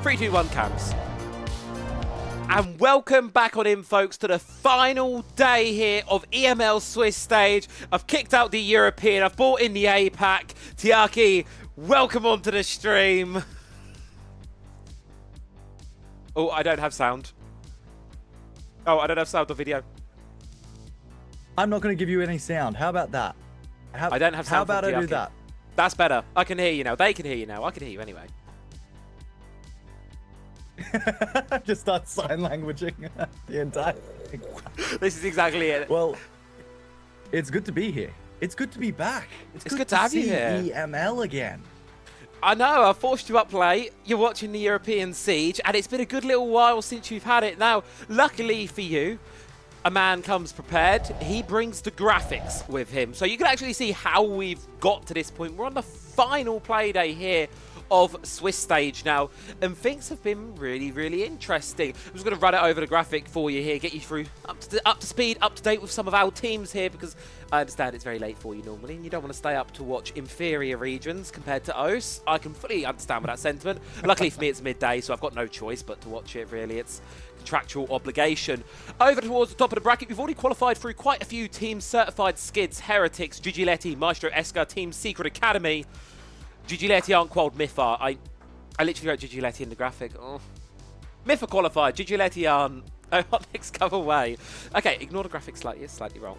Three, two, one, cams. And welcome back on in, folks, to the final day here of EML Swiss stage. I've kicked out the European, I've brought in the APAC. Tiaki, welcome onto the stream. Oh, I don't have sound. Oh, I don't have sound or video. I'm not going to give you any sound. How about that? I don't have sound. How about I do that? That's better. I can hear you now. They can hear you now. I can hear you anyway. Just start sign languaging the entire thing. This is exactly it. Well, it's good to be here. It's good to be back. It's good to have you here. EML again. I know, I forced you up late. You're watching the European Siege, and it's been a good little while since you've had it. Now, luckily for you, a man comes prepared. He brings the graphics with him. So you can actually see how we've got to this point. We're on the final play day here of Swiss stage now, and things have been really, really interesting. I'm just going to run it over the graphic for you here, get you through up to speed, up to date with some of our teams here, because I understand it's very late for you normally, and you don't want to stay up to watch inferior regions compared to OS. I can fully understand with that sentiment. Luckily for me, it's midday, so I've got no choice but to watch it, really. It's contractual obligation. Over towards the top of the bracket, we've already qualified through quite a few teams: Certified Skids, Heretics, Gigiletti, Maestro Esca, Team Secret Academy. Gigiletti aren't qualified. Myth are. I literally wrote Gigiletti in the graphic. Oh. Myth are qualified. Gigiletti aren't. Oh, next cover away. Okay, ignore the graphics slightly. It's slightly wrong.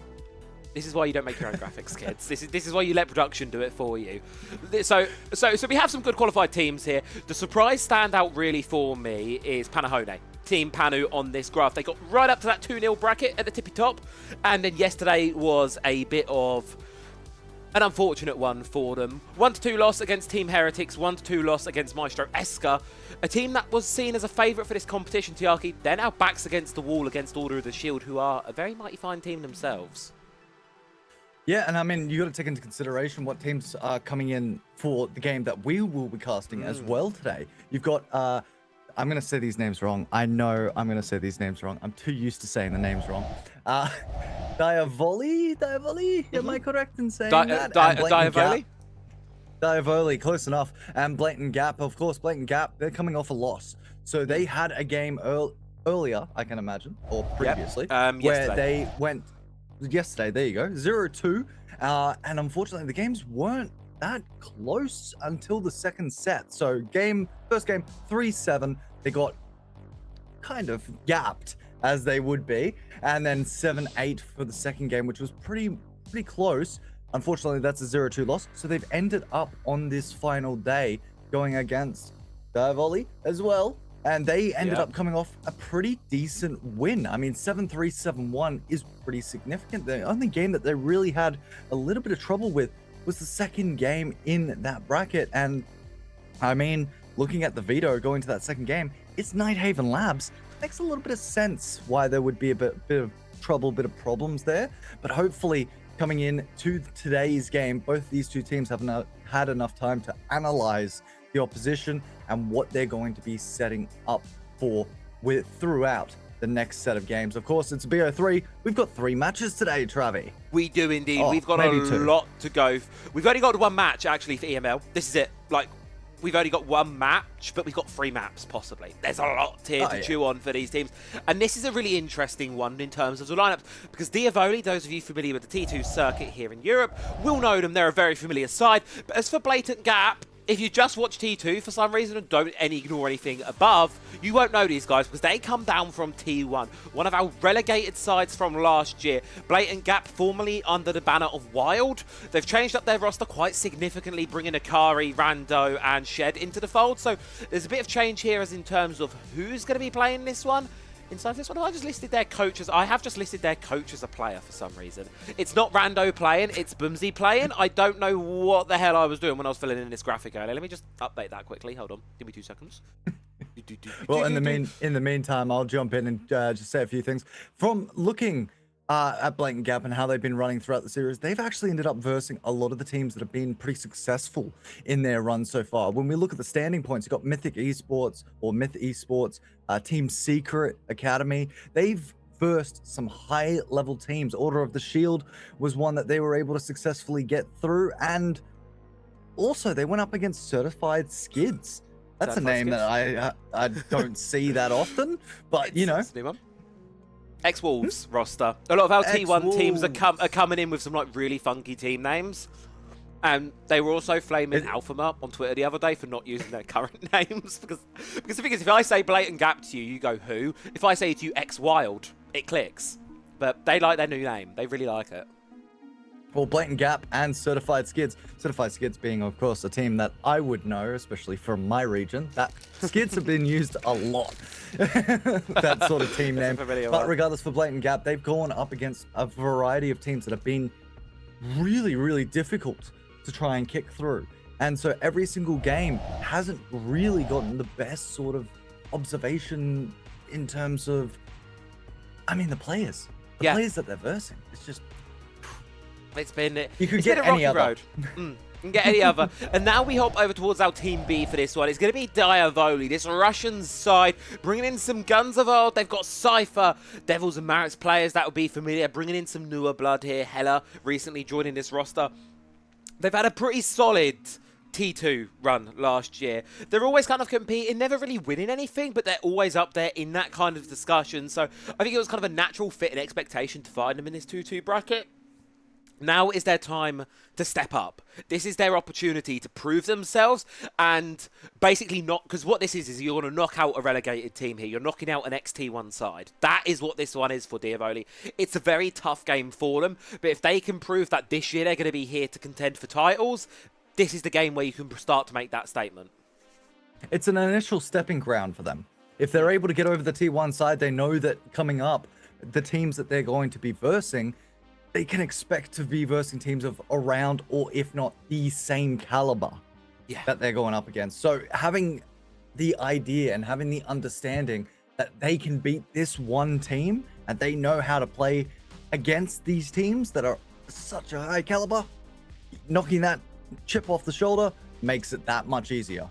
This is why you don't make your own graphics, kids. This is why you let production do it for you. So we have some good qualified teams here. The surprise standout really for me is Panahone. Team Panu on this graph. They got right up to that 2-0 bracket at the tippy top. And then yesterday was a bit of an unfortunate one for them. 1-2 loss against Team Heretics, 1-2 loss against Maestro Esca. A team that was seen as a favourite for this competition, Tiaki. They're now backs against the wall against Order of the Shield, who are a very mighty fine team themselves. Yeah, and I mean, you got to take into consideration what teams are coming in for the game that we will be casting as well today. You've got, I'm going to say these names wrong. I know I'm going to say these names wrong. I'm too used to saying the names wrong. Dyavoli? Am I correct in saying that? Dyavoli? Dyavoli, close enough. And Blatant Gap, of course, Blatant Gap, they're coming off a loss. So they had a game earlier, I can imagine, or previously, where they went... Yesterday, there you go, 0-2, and unfortunately the games weren't that close until the second set. So first game 3-7, they got kind of gapped as they would be, and then 7-8 for the second game, which was pretty close. Unfortunately, that's a 0-2 loss, so they've ended up on this final day going against Dyavoli as well. And they ended up coming off a pretty decent win. I mean, 7-3, 7-1 is pretty significant. The only game that they really had a little bit of trouble with was the second game in that bracket. And I mean, looking at the veto going to that second game, it's Nighthaven Labs. Makes a little bit of sense why there would be a bit of trouble, bit of problems there. But hopefully, coming in to today's game, both these two teams have had enough time to analyze the opposition and what they're going to be setting up for throughout the next set of games. Of course, it's BO3. We've got 3 matches today, Travi. We do indeed. We've got a lot to go. We've only got 1 match, actually, for EML. This is it. Like, we've only got 1 match, but we've got 3 maps, possibly. There's a lot here to chew on for these teams. And this is a really interesting one in terms of the lineups, because Dyavoli, those of you familiar with the T2 circuit here in Europe, will know them. They're a very familiar side. But as for Blatant Gap, if you just watch T2 for some reason and don't ignore anything above, you won't know these guys because they come down from T1, one of our relegated sides from last year. Blatant Gap, formerly under the banner of Wild. They've changed up their roster quite significantly, bringing Akari, Rando, and Shed into the fold. So there's a bit of change here as in terms of who's going to be playing this one. Inside this one, I just listed their coach as... I have just listed their coach as a player for some reason. It's not Rando playing, it's Boomsy playing. I don't know what the hell I was doing when I was filling in this graphic earlier. Let me just update that quickly. Hold on. Give me 2 seconds. Well, in the meantime, I'll jump in and just say a few things. From looking at Blatant Gap and how they've been running throughout the series, they've actually ended up versing a lot of the teams that have been pretty successful in their run so far. When we look at the standing points, you've got Myth Esports, Team Secret Academy. They've versed some high-level teams. Order of the Shield was one that they were able to successfully get through, and also they went up against Certified Skids. That's a name that I don't see that often, but you know. Ex-Wolves roster. A lot of our T1 teams are coming in with some like really funky team names. And they were also flaming Alphamart on Twitter the other day for not using their current names. Because the thing is, if I say Blatant Gap to you, you go, who? If I say to you X-Wild, it clicks. But they like their new name. They really like it. Well, Blatant Gap and Certified Skids. Certified Skids being, of course, a team that I would know, especially from my region. That Skids have been used a lot. That sort of team name. But regardless, for Blatant Gap, they've gone up against a variety of teams that have been really, really difficult to try and kick through. And so every single game hasn't really gotten the best sort of observation in terms of, I mean, the players. The players that they're versing. It's just... It's been a rocky road. You can get any other. And now we hop over towards our Team B for this one. It's going to be Dyavoli, this Russian side, bringing in some guns of old. They've got Cypher, Devils and Marits players that will be familiar, bringing in some newer blood here. Hella recently joining this roster. They've had a pretty solid T2 run last year. They're always kind of competing, never really winning anything, but they're always up there in that kind of discussion. So I think it was kind of a natural fit and expectation to find them in this 2-2 bracket. Now is their time to step up. This is their opportunity to prove themselves and basically not... Because what this is you're going to knock out a relegated team here. You're knocking out an XT1 side. That is what this one is for Dyavoli. It's a very tough game for them. But if they can prove that this year they're going to be here to contend for titles, this is the game where you can start to make that statement. It's an initial stepping ground for them. If they're able to get over the T1 side, they know that coming up, the teams that they're going to be versing, they can expect to be versing teams of around, or if not the same caliber that they're going up against. So having the idea and having the understanding that they can beat this one team and they know how to play against these teams that are such a high caliber, knocking that chip off the shoulder makes it that much easier.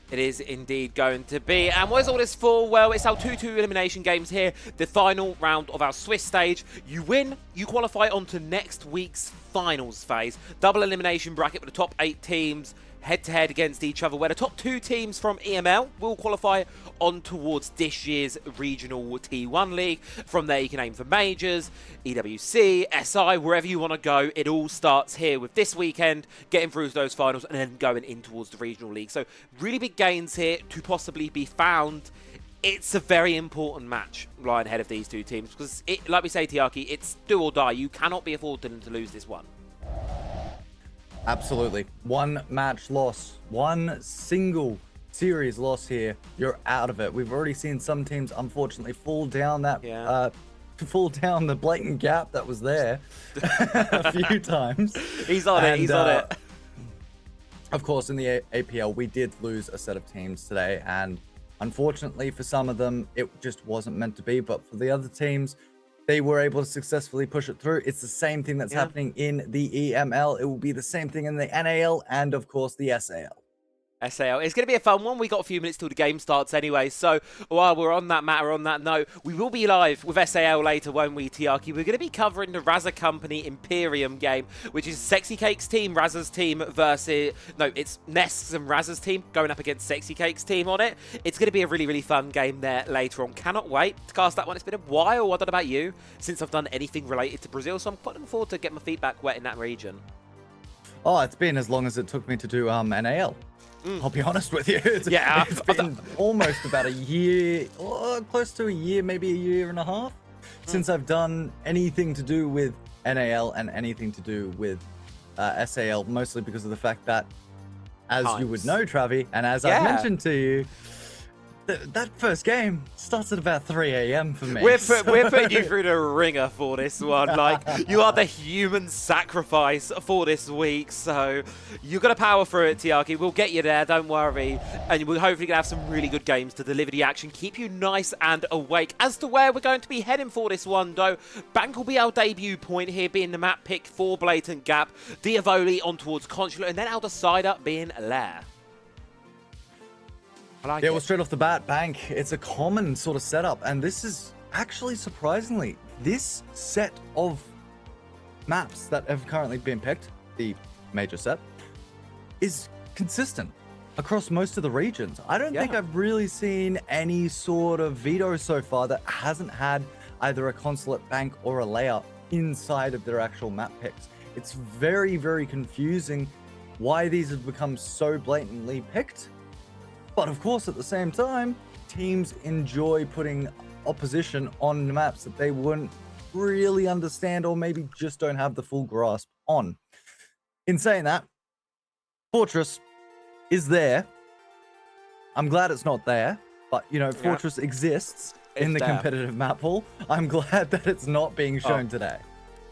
It is indeed going to be. And what is all this for? Well, it's our 2-2 elimination games here. The final round of our Swiss stage. You win, you qualify onto next week's finals phase. Double elimination bracket with the top 8 teams head-to-head against each other, where the top 2 teams from EML will qualify on towards this year's regional T1 league. From there, you can aim for majors, EWC, SI, wherever you want to go. It all starts here with this weekend, getting through those finals and then going in towards the regional league. So really big gains here to possibly be found. It's a very important match lying ahead of these two teams because, like we say, Tiaki, it's do or die. You cannot be affording to lose this one. Absolutely. One match loss, one single series loss here, you're out of it. We've already seen some teams, unfortunately, fall down that the Blatant Gap that was there a few times. He's on it. He's on it. Of course, in the APL, we did lose a set of teams today, and unfortunately for some of them, it just wasn't meant to be. But for the other teams, they were able to successfully push it through. It's the same thing that's happening in the EML. It will be the same thing in the NAL and, of course, the SAL. SAL. It's going to be a fun one. We got a few minutes till the game starts anyway. So while we're on that matter, on that note, we will be live with SAL later, won't we, Tiaki? We're going to be covering the Razza Company Imperium game, which is Sexy Cake's team, Razza's team versus... No, it's Nest's and Razza's team going up against Sexy Cake's team on it. It's going to be a really, really fun game there later on. Cannot wait to cast that one. It's been a while, I don't know about you, since I've done anything related to Brazil, so I'm quite looking forward to getting my feet back wet in that region. Oh, it's been as long as it took me to do NAL. I'll be honest with you. It's been almost about a year, close to a year, maybe a year and a half, since I've done anything to do with NAL and anything to do with SAL, mostly because of the fact that, as you would know, Travi, and as I've mentioned to you, that first game starts at about 3 a.m. for me. We're putting you through the ringer for this one. Like, you are the human sacrifice for this week. So you've got to power through it, Tiaki. We'll get you there, don't worry. And we're hopefully going to have some really good games to deliver the action, keep you nice and awake. As to where we're going to be heading for this one, though, Bank will be our debut point here, being the map pick for Blatant Gap. Dyavoli on towards Consulate, and then our decider being Lair. Well, straight off the bat, Bank, it's a common sort of setup, and this is actually, surprisingly, this set of maps that have currently been picked, the major set, is consistent across most of the regions. I don't think I've really seen any sort of veto so far that hasn't had either a consulate, bank, or a layer inside of their actual map picks. It's very, very confusing why these have become so blatantly picked. But of course, at the same time, teams enjoy putting opposition on maps that they wouldn't really understand or maybe just don't have the full grasp on. In saying that, Fortress is there. I'm glad it's not there, but you know, Fortress exists in the competitive map pool. I'm glad that it's not being shown today.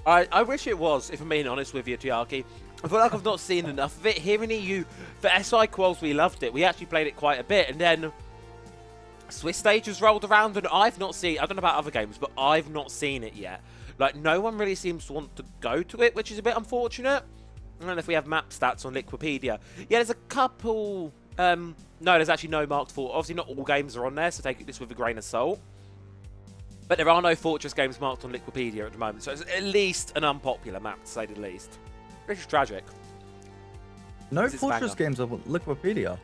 I wish it was, if I'm being honest with you, Tiaki. I feel like I've not seen enough of it. Here in EU, for SI Quals, we loved it. We actually played it quite a bit. And then Swiss stage has rolled around, and I've not seen, I don't know about other games, but I've not seen it yet. Like, no one really seems to want to go to it, which is a bit unfortunate. I don't know if we have map stats on Liquipedia. Yeah, there's a couple... no, there's actually no marked for. Obviously, not all games are on there, so take this with a grain of salt. But there are no Fortress games marked on Liquipedia at the moment, so it's at least an unpopular map, to say the least. Which is tragic. No Fortress games on Liquipedia?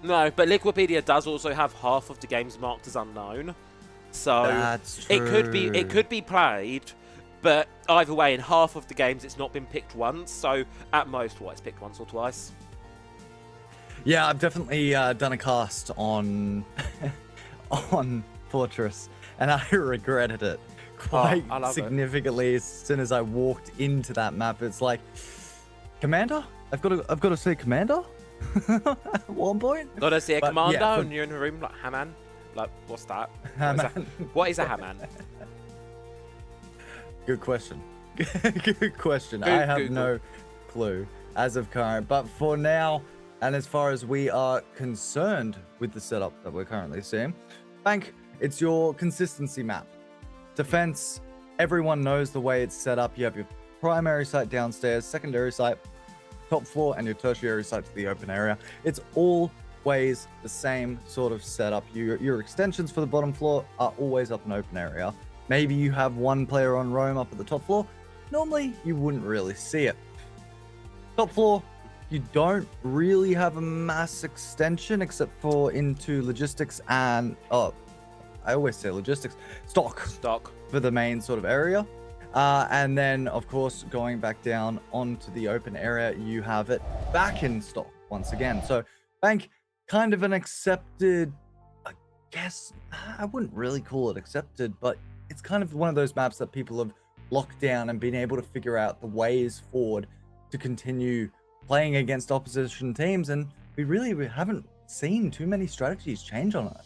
No, but Liquipedia does also have half of the games marked as unknown. So that's true. It could be played, but either way, in half of the games, it's not been picked once. So at most, it's picked once or twice. Yeah, I've definitely done a cast on on Fortress, and I regretted it quite significantly as soon as I walked into that map. It's like, Commander? I've got to say Commander? At one point? Gotta see a commander, and you're in a room like, Haman? Like, what's that? What is a Haman? Good question. Good question. I have no clue as of current, but for now, and as far as we are concerned with the setup that we're currently seeing, Bank, it's your consistency map. Defense, everyone knows the way it's set up. You have your primary site downstairs, secondary site top floor, and your tertiary site to the open area. It's always the same sort of setup. Your extensions for the bottom floor are always up in open area. Maybe you have one player on roam up at the top floor. Normally, you wouldn't really see it. Top floor, you don't really have a mass extension except for into logistics and, I always say logistics, stock for the main sort of area. And then, of course, going back down onto the open area, you have it back in stock once again. So, Bank, kind of an accepted, I guess, I wouldn't really call it accepted, but it's kind of one of those maps that people have locked down and been able to figure out the ways forward to continue playing against opposition teams. And we haven't seen too many strategies change on it.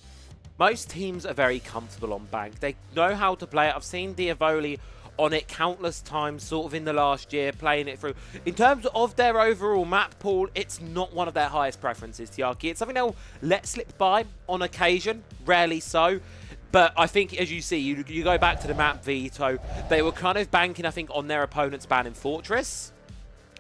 Most teams are very comfortable on Bank. They know how to play it. I've seen Dyavoli on it countless times sort of in the last year, playing it through. In terms of their overall map pool, it's not one of their highest preferences, Tiaki. It's something they'll let slip by on occasion, rarely so. But I think, as you see, you go back to the map veto, they were kind of banking, I think, on their opponents banning Fortress.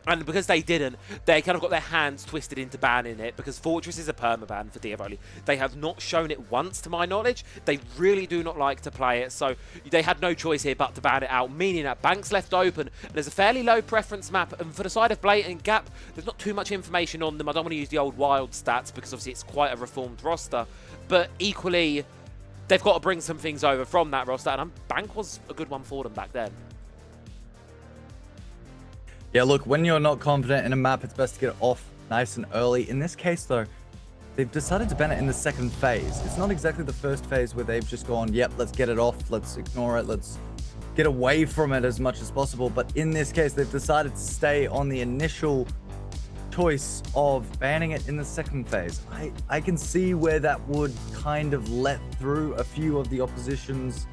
And because they didn't, they kind of got their hands twisted into banning it, because Fortress is a permaban for Dyavoli. They have not shown it once, to my knowledge. They really do not like to play it, so they had no choice here but to ban it out, meaning that Bank's left open. And there's a fairly low preference map, and for the side of Blatant Gap, there's not too much information on them. I don't want to use the old wild stats, because obviously it's quite a reformed roster, but equally, they've got to bring some things over from that roster, and Bank was a good one for them back then. Yeah, look, when you're not confident in a map, it's best to get it off nice and early. In this case, though, they've decided to ban it in the second phase. It's not exactly the first phase where they've just gone, yep, let's get it off, let's ignore it, let's get away from it as much as possible. But in this case, they've decided to stay on the initial choice of banning it in the second phase. I can see where that would kind of let through a few of the opposition's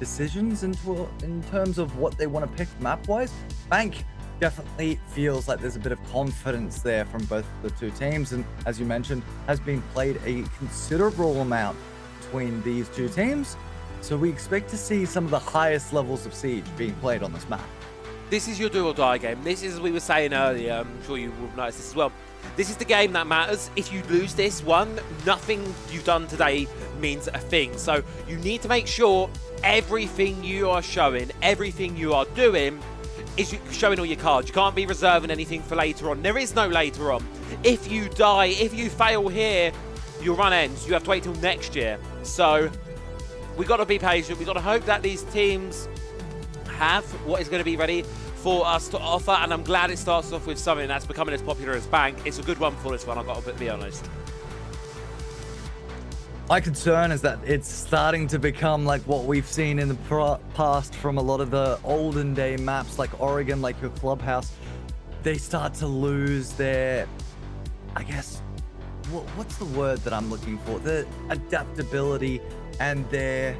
decisions in terms of what they want to pick map-wise. Bank definitely feels like there's a bit of confidence there from both the two teams, and as you mentioned, has been played a considerable amount between these two teams, so we expect to see some of the highest levels of Siege being played on this map. This is your do or die game. This is, as we were saying earlier, I'm sure you will have noticed this as well. This is the game that matters. If you lose this one, nothing you've done today means a thing. So you need to make sure everything you are showing, everything you are doing, is showing all your cards. You can't be reserving anything for later on. There is no later on. If you die, if you fail here, your run ends. You have to wait till next year. So we've got to be patient. We've got to hope that these teams have what is going to be ready for us to offer, and I'm glad it starts off with something that's becoming as popular as Bank. It's a good one for this one, I've got to be honest. My concern is that it's starting to become like what we've seen in the past from a lot of the olden day maps like Oregon, like your Clubhouse. They start to lose their, I guess, what's the word that I'm looking for? The adaptability and their,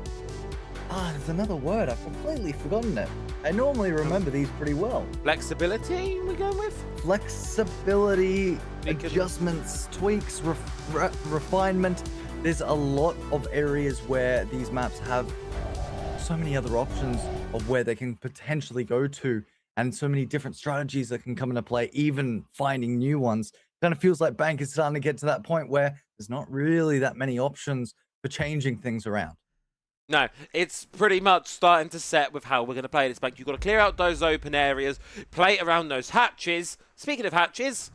there's another word, I've completely forgotten it. I normally remember these pretty well. Flexibility, we're going with? Flexibility, adjustments, tweaks, refinement. There's a lot of areas where these maps have so many other options of where they can potentially go to, and so many different strategies that can come into play, even finding new ones. Kind of feels like Bank is starting to get to that point where there's not really that many options for changing things around. No, it's pretty much starting to set with how we're going to play this Bank. You've got to clear out those open areas, play around those hatches. Speaking of hatches,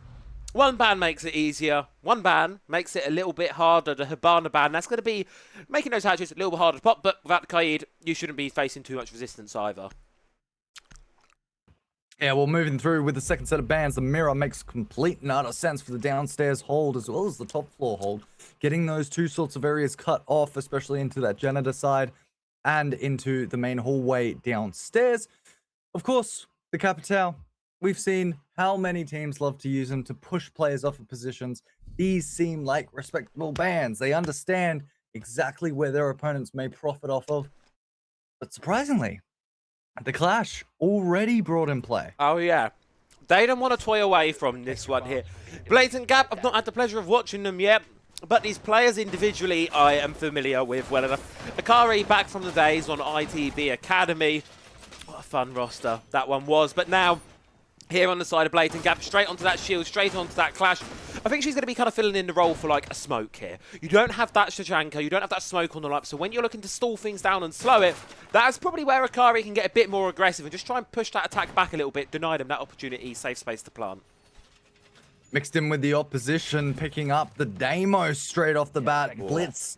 one ban makes it easier. One ban makes it a little bit harder. The Hibana ban, that's going to be making those hatches a little bit harder to pop, but without the Kaid, you shouldn't be facing too much resistance either. Yeah, well, moving through with the second set of bans, the mirror makes complete and utter sense for the downstairs hold as well as the top floor hold. Getting those two sorts of areas cut off, especially into that janitor side and into the main hallway downstairs. Of course, the Capitao, we've seen how many teams love to use them to push players off of positions. These seem like respectable bans. They understand exactly where their opponents may profit off of. But surprisingly, the Clash already brought in play. Oh, yeah. They don't want to toy away from this one here. Blatant Gap, I've not had the pleasure of watching them yet, but these players individually I am familiar with well enough. Akari back from the days on ITB Academy. What a fun roster that one was. But now, here on the side of Blatant Gap, straight onto that shield, straight onto that Clash. I think she's going to be kind of filling in the role for like a smoke here. You don't have that Shashanka, you don't have that smoke on the line, so when you're looking to stall things down and slow it, that's probably where Akari can get a bit more aggressive and just try and push that attack back a little bit, deny them that opportunity, safe space to plant. Mixed in with the opposition, picking up the Damo straight off the bat. Blitz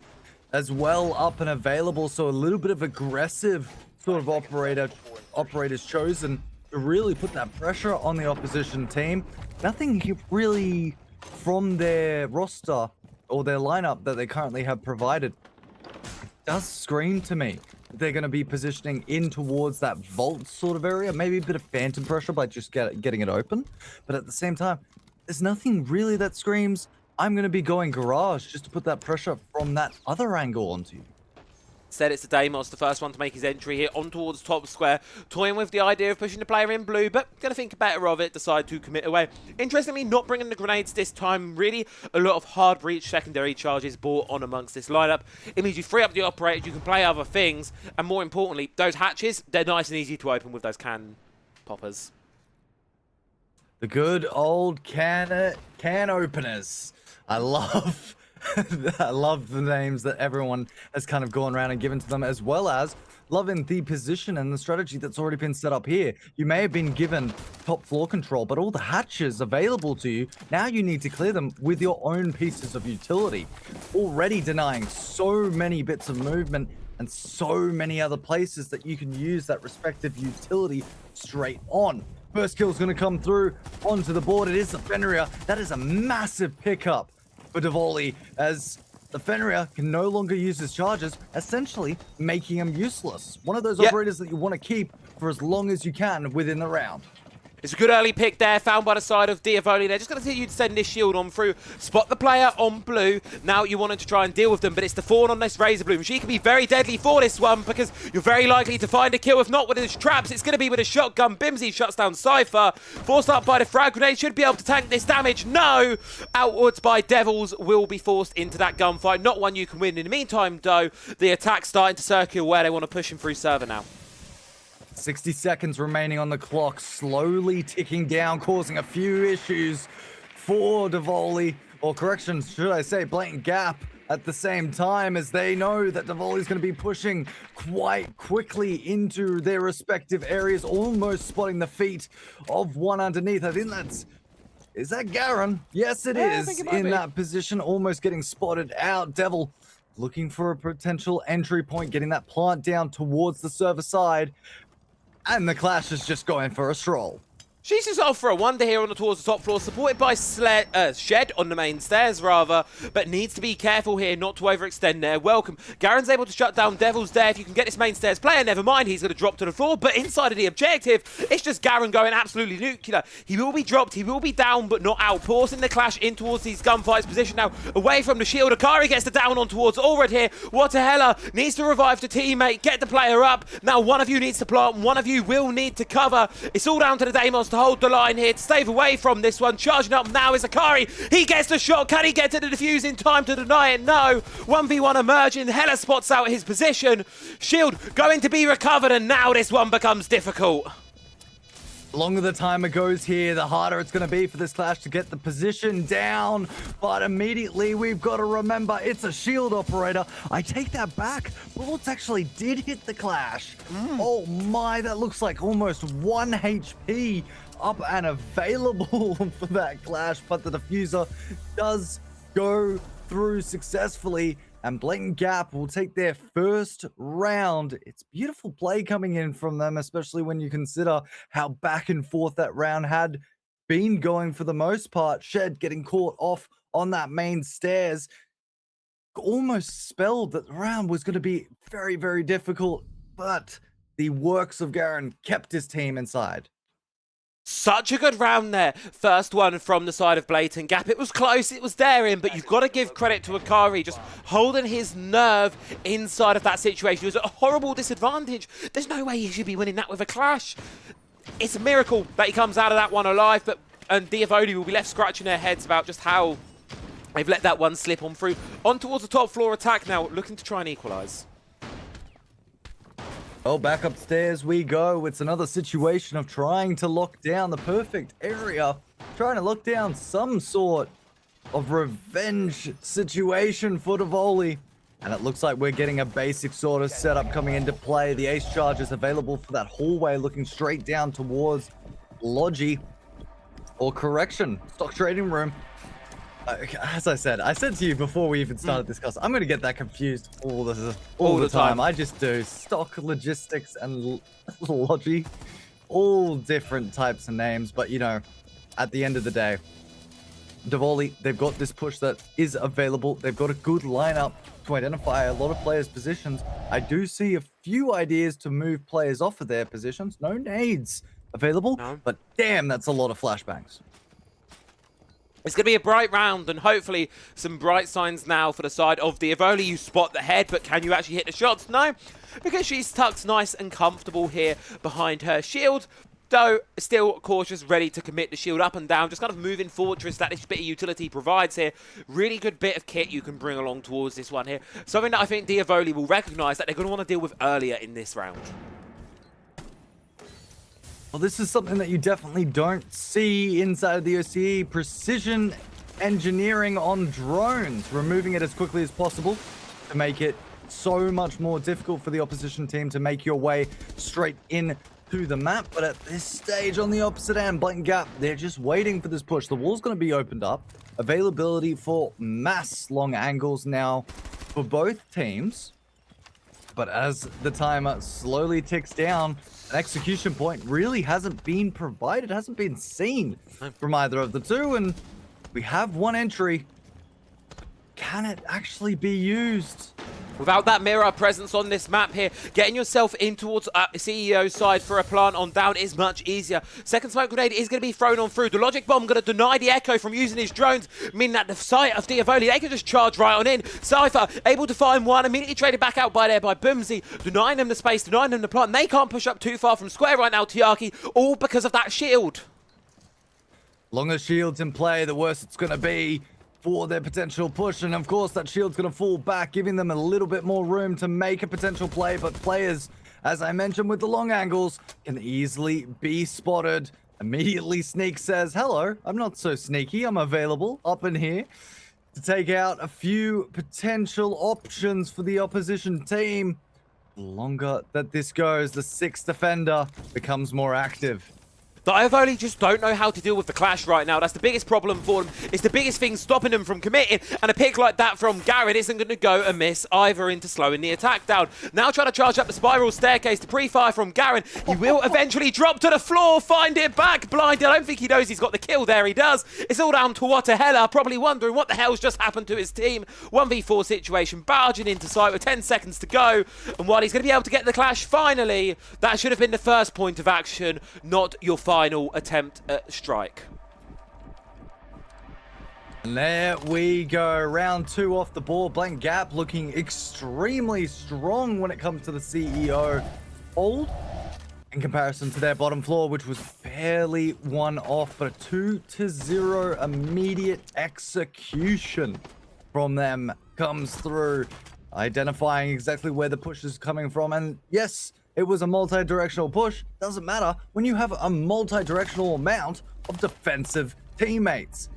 as well up and available, so a little bit of aggressive sort of operators chosen to really put that pressure on the opposition team. Nothing really from their roster or their lineup that they currently have provided does scream to me they're going to be positioning in towards that vault sort of area. Maybe a bit of phantom pressure by just getting it open. But at the same time, there's nothing really that screams, I'm going to be going garage just to put that pressure from that other angle onto you. Said it's the Deimos, the first one to make his entry here on towards top square, toying with the idea of pushing the player in blue, but going to think better of it, decide to commit away. Interestingly, not bringing the grenades this time. Really a lot of hard breach secondary charges brought on amongst this lineup. It means you free up the operators, you can play other things, and more importantly, those hatches, they're nice and easy to open with those can poppers. The good old can openers. I love the names that everyone has kind of gone around and given to them, as well as loving the position and the strategy that's already been set up here. You may have been given top floor control, but all the hatches available to you, now you need to clear them with your own pieces of utility. Already denying so many bits of movement and so many other places that you can use that respective utility straight on. First kill is going to come through onto the board. It is the Fenrir. That is a massive pickup for Dyavoli, as the Fenrir can no longer use his charges, essentially making him useless. One of those operators that you want to keep for as long as you can within the round. It's a good early pick there, found by the side of Dyavoli. They're just going to continue to send this shield on through. Spot the player on blue. Now you wanted to try and deal with them, but it's the Fawn on this Razor Bloom. She can be very deadly for this one because you're very likely to find a kill. If not with his traps, it's going to be with a shotgun. Bimsy shuts down Cypher. Forced up by the frag grenade. Should be able to tank this damage. No! Outwards by Devils will be forced into that gunfight. Not one you can win. In the meantime, though, the attack's starting to circle where they want to push him through server now. 60 seconds remaining on the clock, slowly ticking down, causing a few issues for Dyavoli, or correction, should I say, Blatant Gap, at the same time, as they know that Dyavoli's going to be pushing quite quickly into their respective areas, almost spotting the feet of one underneath. I think that's... Is that Garen? Yes, it is. In that position, almost getting spotted out. Devil looking for a potential entry point, getting that plant down towards the server side. And the Clash is just going for a stroll. She's just off for a wonder here towards the top floor, supported by Shed on the main stairs, rather, but needs to be careful here not to overextend there. Welcome. Garen's able to shut down Devil's there. If you can get this main stairs player, never mind, he's going to drop to the floor, but inside of the objective, it's just Garen going absolutely nuclear. He will be dropped, he will be down, but not out. Forcing the Clash in towards these gunfights position now, away from the shield. Akari gets the down on towards Allred here. Watahella needs to revive the teammate, get the player up. Now one of you needs to plant, one of you will need to cover. It's all down to the Deimos to hold the line here, to stave away from this one. Charging up now is Akari. He gets the shot. Can he get to the defuse in time to deny it? No. 1v1 emerging. Hella spots out his position. Shield going to be recovered, and now this one becomes difficult. The longer the timer goes here, the harder it's going to be for this Clash to get the position down. But immediately, we've got to remember, it's a shield operator. I take that back. Bullets actually did hit the Clash. Oh my, that looks like almost 1 HP up and available for that Clash. But the diffuser does go through successfully. And Blatant Gap will take their first round. It's beautiful play coming in from them, especially when you consider how back and forth that round had been going for the most part. Shed getting caught off on that main stairs almost spelled that the round was going to be very, very difficult. But the works of Garen kept his team inside. Such a good round there. First one from the side of Blatant Gap. It was close, it was therein, but you've got to give credit to Akari just holding his nerve inside of that situation. He was at a horrible disadvantage. There's no way he should be winning that with a Clash. It's a miracle that he comes out of that one alive, and Dyavoli will be left scratching their heads about just how they've let that one slip on through. On towards the top floor attack now, looking to try and equalize. Oh, back upstairs we go. It's another situation of trying to lock down the perfect area. Trying to lock down some sort of revenge situation for Dyavoli. And it looks like we're getting a basic sort of setup coming into play. The ace charge is available for that hallway looking straight down towards Logi. Or correction, stock trading room. As I said to you before we even started this class, I'm going to get that confused all the time. I just do. Stock, logistics, and Logi. All different types of names. But, you know, at the end of the day, Dyavoli, they've got this push that is available. They've got a good lineup to identify a lot of players' positions. I do see a few ideas to move players off of their positions. No nades available, but damn, that's a lot of flashbangs. It's going to be a bright round, and hopefully some bright signs now for the side of Dyavoli. You spot the head, but can you actually hit the shots? No, because she's tucked nice and comfortable here behind her shield. Though, still cautious, ready to commit the shield up and down. Just kind of moving fortress that this bit of utility provides here. Really good bit of kit you can bring along towards this one here. Something that I think Dyavoli will recognise that they're going to want to deal with earlier in this round. Well, this is something that you definitely don't see inside of the OCE. Precision engineering on drones, removing it as quickly as possible to make it so much more difficult for the opposition team to make your way straight in to the map. But at this stage, on the opposite end, Blatant Gap, they're just waiting for this push. The wall's going to be opened up. Availability for mass long angles now for both teams. But as the timer slowly ticks down, an execution point really hasn't been provided, hasn't been seen from either of the two. And we have one entry. Can it actually be used? Without that mirror presence on this map here, getting yourself in towards CEO's side for a plant on down is much easier. Second smoke grenade is going to be thrown on through. The logic bomb going to deny the echo from using his drones, meaning that the site of Dyavoli, they can just charge right on in. Cypher able to find one, immediately traded back out by Boomsy, denying them the space, denying them the plant. And they can't push up too far from square right now, Tiaki, all because of that shield. Longer shields in play, the worse it's going to be for their potential push. And of course, that shield's going to fall back, giving them a little bit more room to make a potential play. But players as I mentioned with the long angles, can easily be spotted. Immediately Sneak says, hello, I'm not so sneaky, I'm available up in here to take out a few potential options for the opposition team. The longer that this goes, the sixth defender becomes more active. Dyavoli just don't know how to deal with the clash right now. That's the biggest problem for them. It's the biggest thing stopping them from committing. And a pick like that from Garrett isn't going to go amiss either into slowing the attack down. Now trying to charge up the spiral staircase to pre-fire from Garrett. He will eventually drop to the floor, find it back, blinded. I don't think he knows he's got the kill there. He does. It's all down to Watahella, probably wondering what the hell's just happened to his team. 1v4 situation, barging into sight with 10 seconds to go. And while he's going to be able to get the clash finally, that should have been the first point of action, not your final attempt at strike. And there we go. Round 2 off the board. Blatant Gap looking extremely strong when it comes to the CEO hold in comparison to their bottom floor, which was barely one off, but a 2-0 immediate execution from them comes through, identifying exactly where the push is coming from. And yes, it was a multi-directional push. Doesn't matter when you have a multi-directional amount of defensive teammates.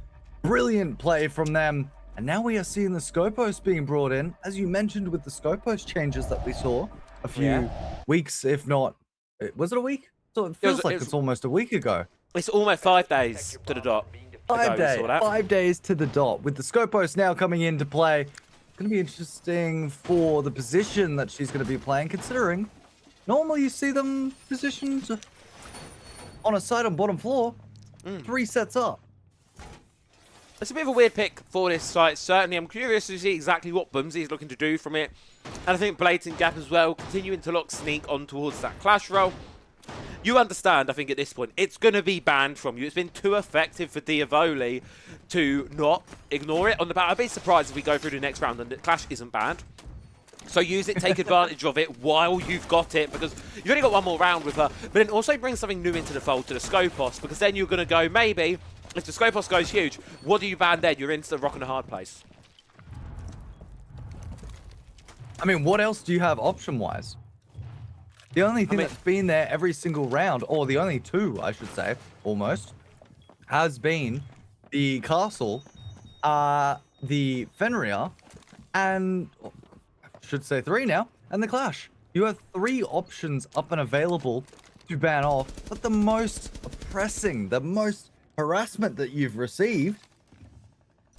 Brilliant play from them. And now we are seeing the Scopos being brought in, as you mentioned with the Scopos changes that we saw a few weeks, if not, was it a week? So it feels like it's almost a week ago. It's almost 5 days to the dot. 5 days to the dot. With the Scopos now coming into play, it's going to be interesting for the position that she's going to be playing, considering normally you see them positioned on a side on bottom floor, 3 sets up. It's a bit of a weird pick for this site, certainly. I'm curious to see exactly what Bumsy is looking to do from it. And I think Blatant Gap as well, continuing to lock Sneak on towards that clash roll. You understand, I think, at this point, it's going to be banned from you. It's been too effective for Dyavoli to not ignore it on the bat. I'd be surprised if we go through the next round and the clash isn't banned. So use it, take advantage of it while you've got it, because you've only got one more round with her. But then also bring something new into the fold to the Scopos, because then you're going to go, maybe, if the Scopos goes huge, what do you ban then? You're into the rock and a hard place. I mean, what else do you have option-wise? The only thing that's been there every single round, or the only 2, I should say, almost, has been the Castle, the Fenrir, and I should say 3 now, and the Clash. You have 3 options up and available to ban off, but the most pressing, the most harassment that you've received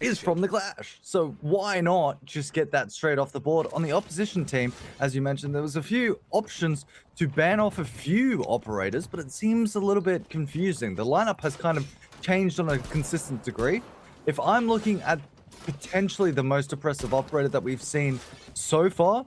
is from the Clash. So why not just get that straight off the board? On the opposition team, as you mentioned, there was a few options to ban off a few operators, but it seems a little bit confusing. The lineup has kind of changed on a consistent degree. If I'm looking at potentially the most oppressive operator that we've seen so far,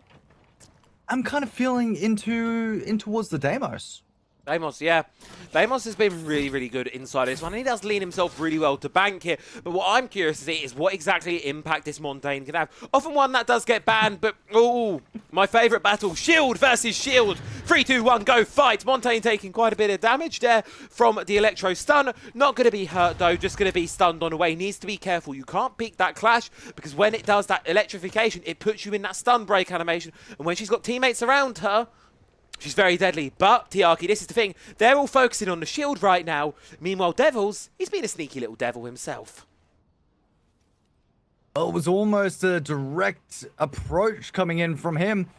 I'm kind of feeling in towards the Deimos. Deimos, yeah. Deimos has been really, really good inside this one. He does lean himself really well to bank here. But what I'm curious to see is what exactly impact this Montaigne can have. Often one that does get banned, but, oh, my favourite battle, Shield versus Shield. 3, 2, 1, go fight. Montaigne taking quite a bit of damage there from the Electro stun. Not going to be hurt, though, just going to be stunned on the way. Needs to be careful. You can't peek that Clash, because when it does that electrification, it puts you in that stun break animation. And when she's got teammates around her, she's very deadly. But, Tiaki, this is the thing. They're all focusing on the Shield right now. Meanwhile, Devils, he's been a sneaky little devil himself. Well, it was almost a direct approach coming in from him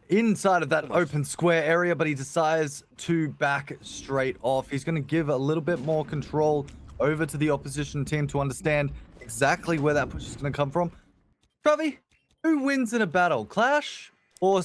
inside of that open square area, but he decides to back straight off. He's going to give a little bit more control over to the opposition team to understand exactly where that push is going to come from. Travi, who wins in a battle? Clash or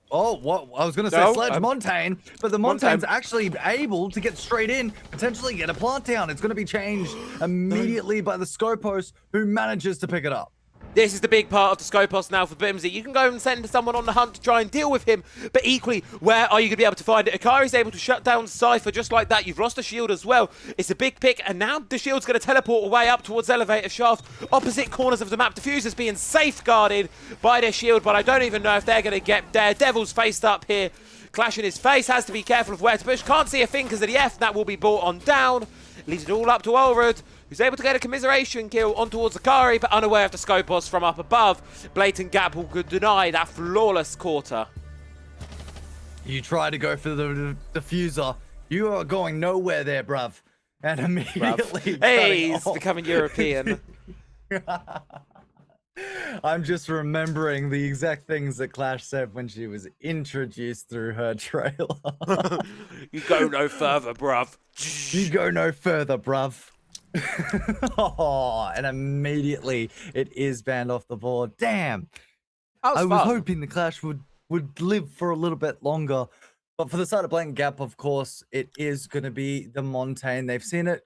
Oh, what? I was going to say Sledge Montaigne, but the Montaigne's actually able to get straight in, potentially get a plant down. It's going to be changed immediately by the Scopos, who manages to pick it up. This is the big part of the Scopos now for Bimsy. You can go and send someone on the hunt to try and deal with him, but equally, where are you going to be able to find it? Akari's able to shut down Cypher just like that. You've lost a shield as well. It's a big pick, and now the shield's going to teleport away up towards Elevator Shaft. Opposite corners of the map, Diffuser's being safeguarded by their shield, but I don't even know if they're going to get there. Devil's faced up here. Clash in his face, has to be careful of where to push. Can't see a thing because of the F. That will be brought on down. Leads it all up to Ulrud, who's able to get a commiseration kill on towards Akari, but unaware of the Scopos from up above. Blatant Gap will deny that flawless quarter. You try to go for the diffuser. You are going nowhere there, bruv. And immediately, hey, he's becoming European. I'm just remembering the exact things that Clash said when she was introduced through her trailer. You go no further, bruv. You go no further, bruv. Oh, and immediately it is banned off the board. Damn. I was hoping the Clash would live for a little bit longer. But for the side of Blatant Gap, of course, it is going to be the Montaigne. They've seen it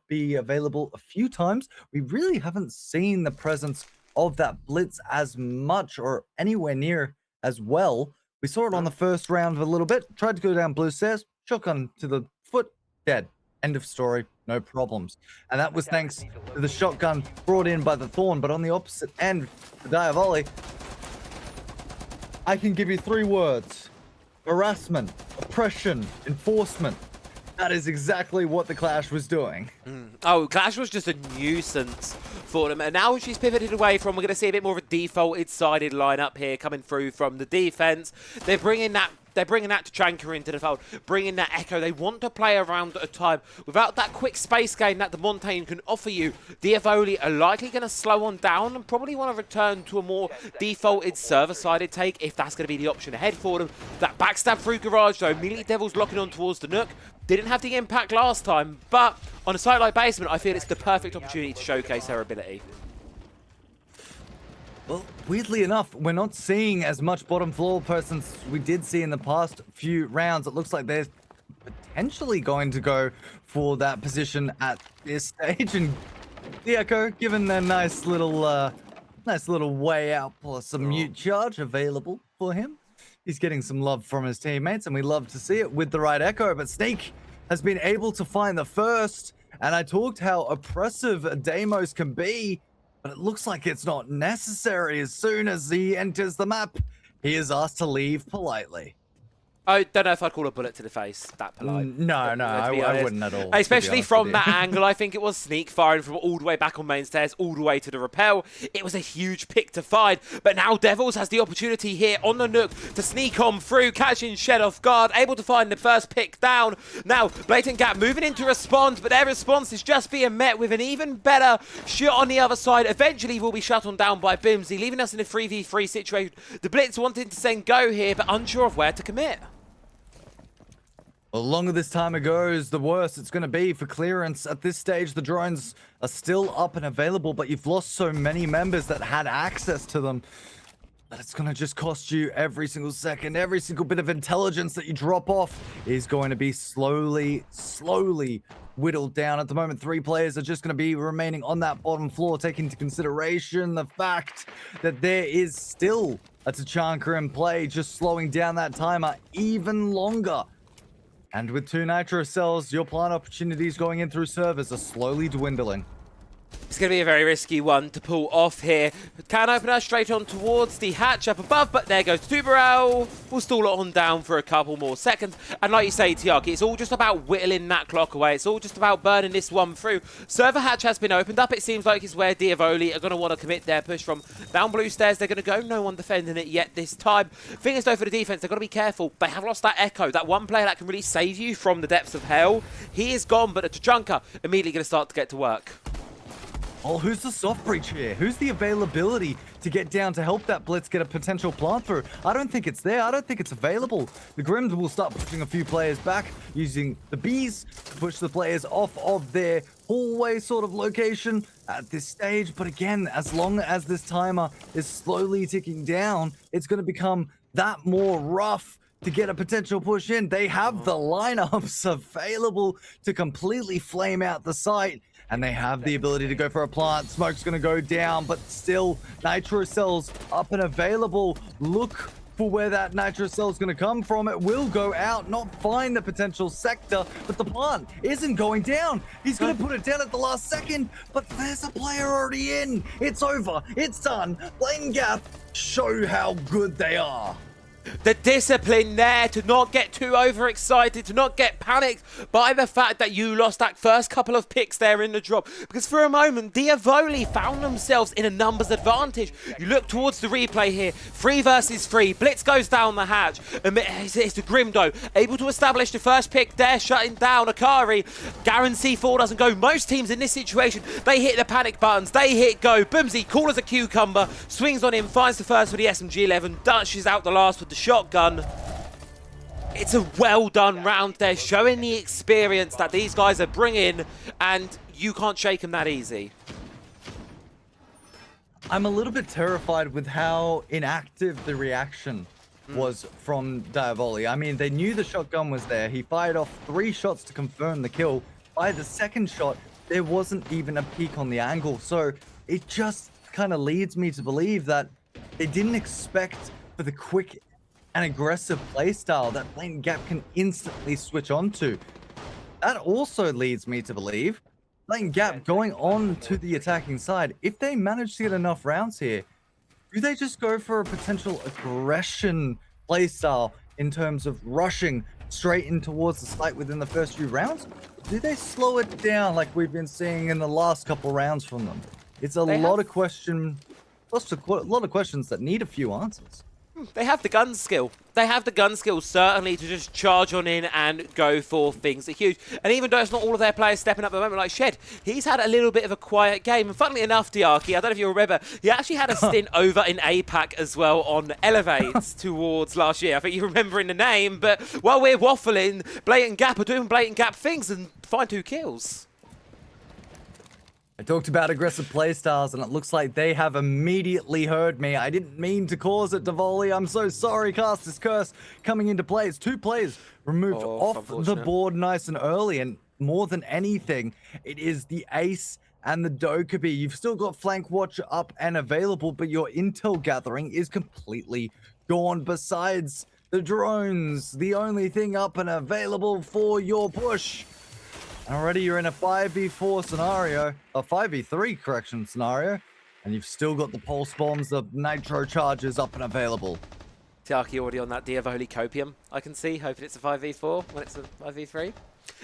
be available a few times. We really haven't seen the presence of that Blitz as much or anywhere near as well. We saw it on the first round a little bit. Tried to go down blue stairs. Shotgun to the foot. Dead. End of story. No problems. And that was thanks to the shotgun brought in by the Thorn. But on the opposite end, the Dyavoli, I can give you 3 words. Harassment, oppression, enforcement. That is exactly what the Clash was doing. Oh, Clash was just a nuisance for them. And now she's pivoted away from, we're going to see a bit more of a defaulted sided lineup here coming through from the defense. They're bringing that Tachanka into the fold, bringing that Echo. They want to play around at a time without that quick space game that the Montaigne can offer you. Dyavoli are likely going to slow on down and probably want to return to a more defaulted server-sided take if that's going to be the option ahead for them. That backstab through Garage, though, immediately Devil's locking on towards the Nook. Didn't have the impact last time, but on a site like Basement, I feel it's the perfect opportunity to showcase her ability. Well, weirdly enough, we're not seeing as much bottom floor persons we did see in the past few rounds. It looks like they're potentially going to go for that position at this stage. And the Echo, given a nice little way out plus some mute charge available for him. He's getting some love from his teammates, and we love to see it with the right Echo. But Sneak has been able to find the first, and I talked how oppressive Deimos can be. But it looks like it's not necessary. As soon as he enters the map, he is asked to leave politely. I don't know if I'd call a bullet to the face that polite. No, I wouldn't at all. Especially from that angle, I think it was Sneak firing from all the way back on main stairs, all the way to the rappel. It was a huge pick to find, but now Devils has the opportunity here on the Nook to sneak on through, catching Shed off guard, able to find the first pick down. Now, Blatant Gap moving in to respond, but their response is just being met with an even better shot on the other side. Eventually, will be shut on down by Bimsy, leaving us in a 3v3 situation. The Blitz wanting to send go here, but unsure of where to commit. The longer this timer goes, the worse it's going to be for clearance. At this stage, the drones are still up and available, but you've lost so many members that had access to them that it's going to just cost you every single second. Every single bit of intelligence that you drop off is going to be slowly whittled down. At the moment, 3 players are just going to be remaining on that bottom floor, taking into consideration the fact that there is still a Tachanka in play, just slowing down that timer even longer. And with 2 nitro cells, your plant opportunities going in through servers are slowly dwindling. It's going to be a very risky one to pull off here. Can open us straight on towards the hatch up above, but there goes Tuberel. We'll stall it on down for a couple more seconds. And like you say, Tiaki, it's all just about whittling that clock away. It's all just about burning this one through. Server hatch has been opened up. It seems like it's where Dyavoli are going to want to commit their push from down blue stairs. They're going to go. No one defending it yet this time. Thing is, though, for the defense, they've got to be careful. They have lost that Echo, that one player that can really save you from the depths of hell. He is gone, but a Tachanka immediately going to start to get to work. Oh, who's the soft breach here? Who's the availability to get down to help that Blitz get a potential plant through? I don't think it's there. I don't think it's available. The Grims will start pushing a few players back, using the bees to push the players off of their hallway sort of location at this stage. But again, as long as this timer is slowly ticking down, it's going to become that more rough to get a potential push in. They have the lineups available to completely flame out the site. And they have the ability to go for a plant. Smoke's going to go down, but still, nitro cells up and available. Look for where that nitro cell is going to come from. It will go out, not find the potential sector, but the plant isn't going down. He's going to put it down at the last second, but there's a player already in. It's over. It's done. Blatant Gap show how good they are. The discipline there to not get too overexcited, to not get panicked by the fact that you lost that first couple of picks there in the drop. Because for a moment, Dyavoli found themselves in a numbers advantage. You look towards the replay here, 3 versus 3. Blitz goes down the hatch. It's the Grimdo, able to establish the first pick there, shutting down Akari. Garen C4 doesn't go. Most teams in this situation, they hit the panic buttons, they hit go. Boomsy, cool as a cucumber, swings on him, finds the first with the SMG-11, Dutch is out the last with the shotgun. It's a well done round there, showing the experience that these guys are bringing, and you can't shake them that easy. I'm a little bit terrified with how inactive the reaction was from Dyavoli. I mean, they knew the shotgun was there. He fired off 3 shots to confirm the kill. By the second shot, there wasn't even a peek on the angle. So it just kind of leads me to believe that they didn't expect for the quick and aggressive playstyle that Blatant Gap can instantly switch onto. That also leads me to believe Blatant Gap going on to the attacking side, if they manage to get enough rounds here, do they just go for a potential aggression playstyle in terms of rushing straight in towards the site within the first few rounds? Do they slow it down like we've been seeing in the last couple rounds from them? It's a lot of questions that need a few answers. They have the gun skill. They have the gun skill, certainly, to just charge on in and go for things that are huge. And even though it's not all of their players stepping up at the moment, like Shed, he's had a little bit of a quiet game. And funnily enough, Diaki, I don't know if you remember, he actually had a stint over in APAC as well on Elevates towards last year. I think you remember in the name, but while we're waffling, Blatant Gap are doing Blatant Gap things and find 2 kills. I talked about aggressive playstyles, and it looks like they have immediately heard me. I didn't mean to cause it, Dyavoli. I'm so sorry. Caster's Curse coming into play. It's 2 players removed off the board nice and early, and more than anything, it is the Ace and the Dokkaebi. You've still got Flank Watch up and available, but your intel gathering is completely gone. Besides the drones, the only thing up and available for your push. Already you're in a 5v4 scenario, a 5v3 correction scenario, and you've still got the pulse bombs, the nitro charges up and available. Tiaki already on that Dyavoli copium, I can see, hoping it's a 5v4 when it's a 5v3.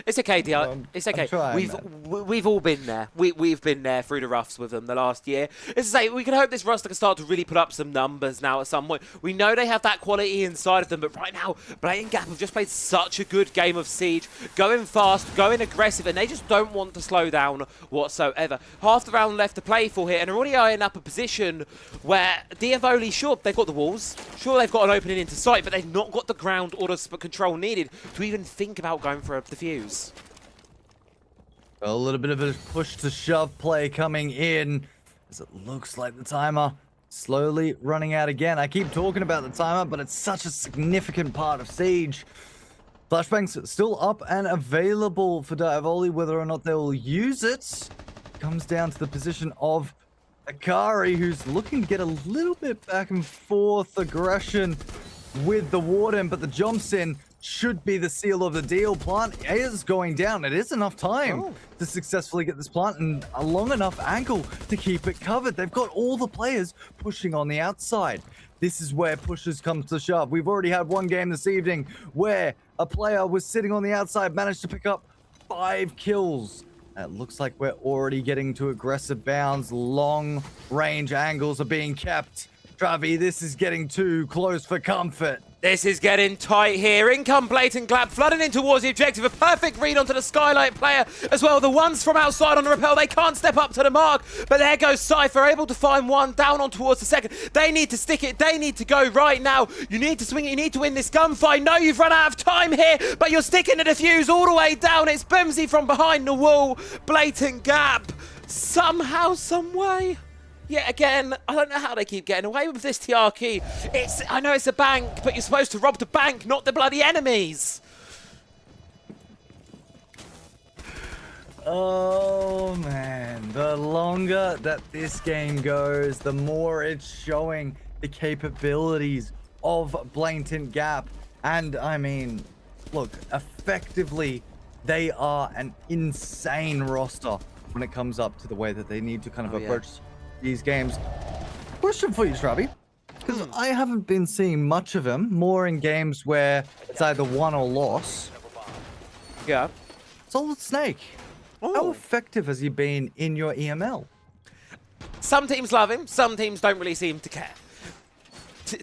It's okay, Diar. It's okay. We've all been there. We've been there through the roughs with them the last year. As I say, we can hope this roster can start to really put up some numbers now at some point. We know they have that quality inside of them, but right now, Blatant Gap have just played such a good game of Siege, going fast, going aggressive, and they just don't want to slow down whatsoever. Half the round left to play for here, and they're already eyeing up a position where Dyavoli, sure, they've got the walls, sure, they've got an opening into sight, but they've not got the ground or the control needed to even think about going for a defuse. A little bit of a push to shove play coming in, as it looks like the timer slowly running out again. I keep talking about the timer, but it's such a significant part of Siege. Flashbangs still up and available for Dyavoli. Whether or not they'll use it comes down to the position of Akari, who's looking to get a little bit back and forth aggression with the Warden, but the jumps in should be the seal of the deal. Plant is going down. It is enough time to successfully get this plant and a long enough angle to keep it covered. They've got all the players pushing on the outside. This is where pushes come to shove. We've already had one game this evening where a player was sitting on the outside, managed to pick up 5 kills. It looks like we're already getting to aggressive bounds. Long range angles are being kept. Travi, this is getting too close for comfort. This is getting tight here. In come Blatant Gap, flooding in towards the objective. A perfect read onto the Skylight player as well. The ones from outside on the rappel, they can't step up to the mark. But there goes Cypher, able to find one, down on towards the second. They need to stick it. They need to go right now. You need to swing it. You need to win this gunfight. No, you've run out of time here, but you're sticking the defuse all the way down. It's Boomsy from behind the wall. Blatant Gap, somehow, some way. Yet again, I don't know how they keep getting away with this, TRQ. I know it's a bank, but you're supposed to rob the bank, not the bloody enemies. Oh, man. The longer that this game goes, the more it's showing the capabilities of Blatant Gap. And, I mean, look, effectively, they are an insane roster when it comes up to the way that they need to kind of approach these games. Question for you, Travi. Because I haven't been seeing much of him, more in games where it's either won or loss. Yeah. Solid Snake. How effective has he been in your EML? Some teams love him, some teams don't really seem to care.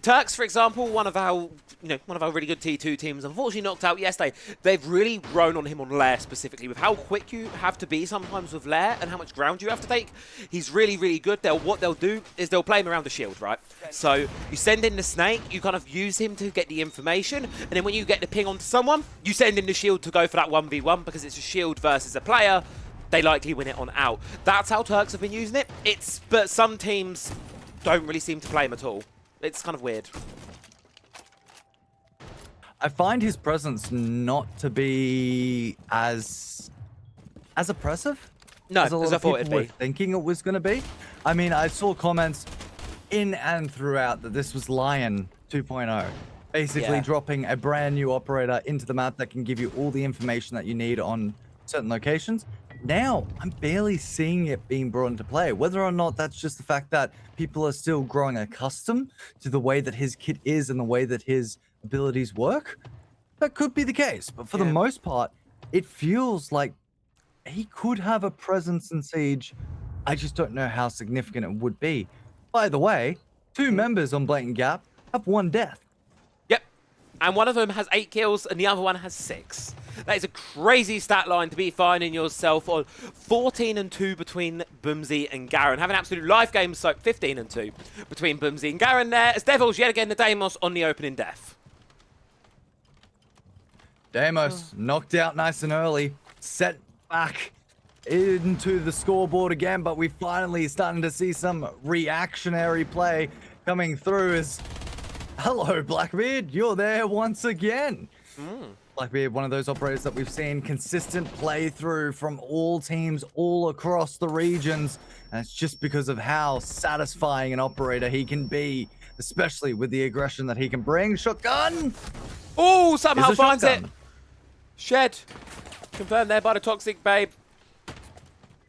Turks, for example, one of our really good T2 teams, unfortunately knocked out yesterday. They've really grown on him on Lair specifically, with how quick you have to be sometimes with Lair and how much ground you have to take. He's really, really good. What they'll do is they'll play him around the shield, right? So you send in the snake, you kind of use him to get the information, and then when you get the ping onto someone, you send in the shield to go for that 1v1 because it's a shield versus a player. They likely win it on out. That's how Turks have been using it. But some teams don't really seem to play him at all. It's kind of weird. I find his presence not to be as oppressive as a lot of people were thinking it was going to be. I mean, I saw comments in and throughout that this was Lion 2.0. Basically dropping a brand new operator into the map that can give you all the information that you need on certain locations. Now, I'm barely seeing it being brought into play. Whether or not that's just the fact that people are still growing accustomed to the way that his kit is and the way that his abilities work, that could be the case. But for the most part, it feels like he could have a presence in Siege. I just don't know how significant it would be. By the way, 2 members on Blatant Gap have 1 death. Yep. And one of them has 8 kills and the other one has 6. That is a crazy stat line to be finding yourself on. 14-2 between Boomsy and Garen. Have an absolute live game, so 15-2 between Boomsy and Garen there. As Devils yet again the Deimos on the opening death. Deimos knocked out nice and early, set back into the scoreboard again, but we finally starting to see some reactionary play coming through as, hello Blackbeard, you're there once again. Blackbeard, one of those operators that we've seen consistent play through from all teams all across the regions. And it's just because of how satisfying an operator he can be, especially with the aggression that he can bring. Shotgun! Oh, somehow finds it. Shed. Confirmed there by the Toxic Babe.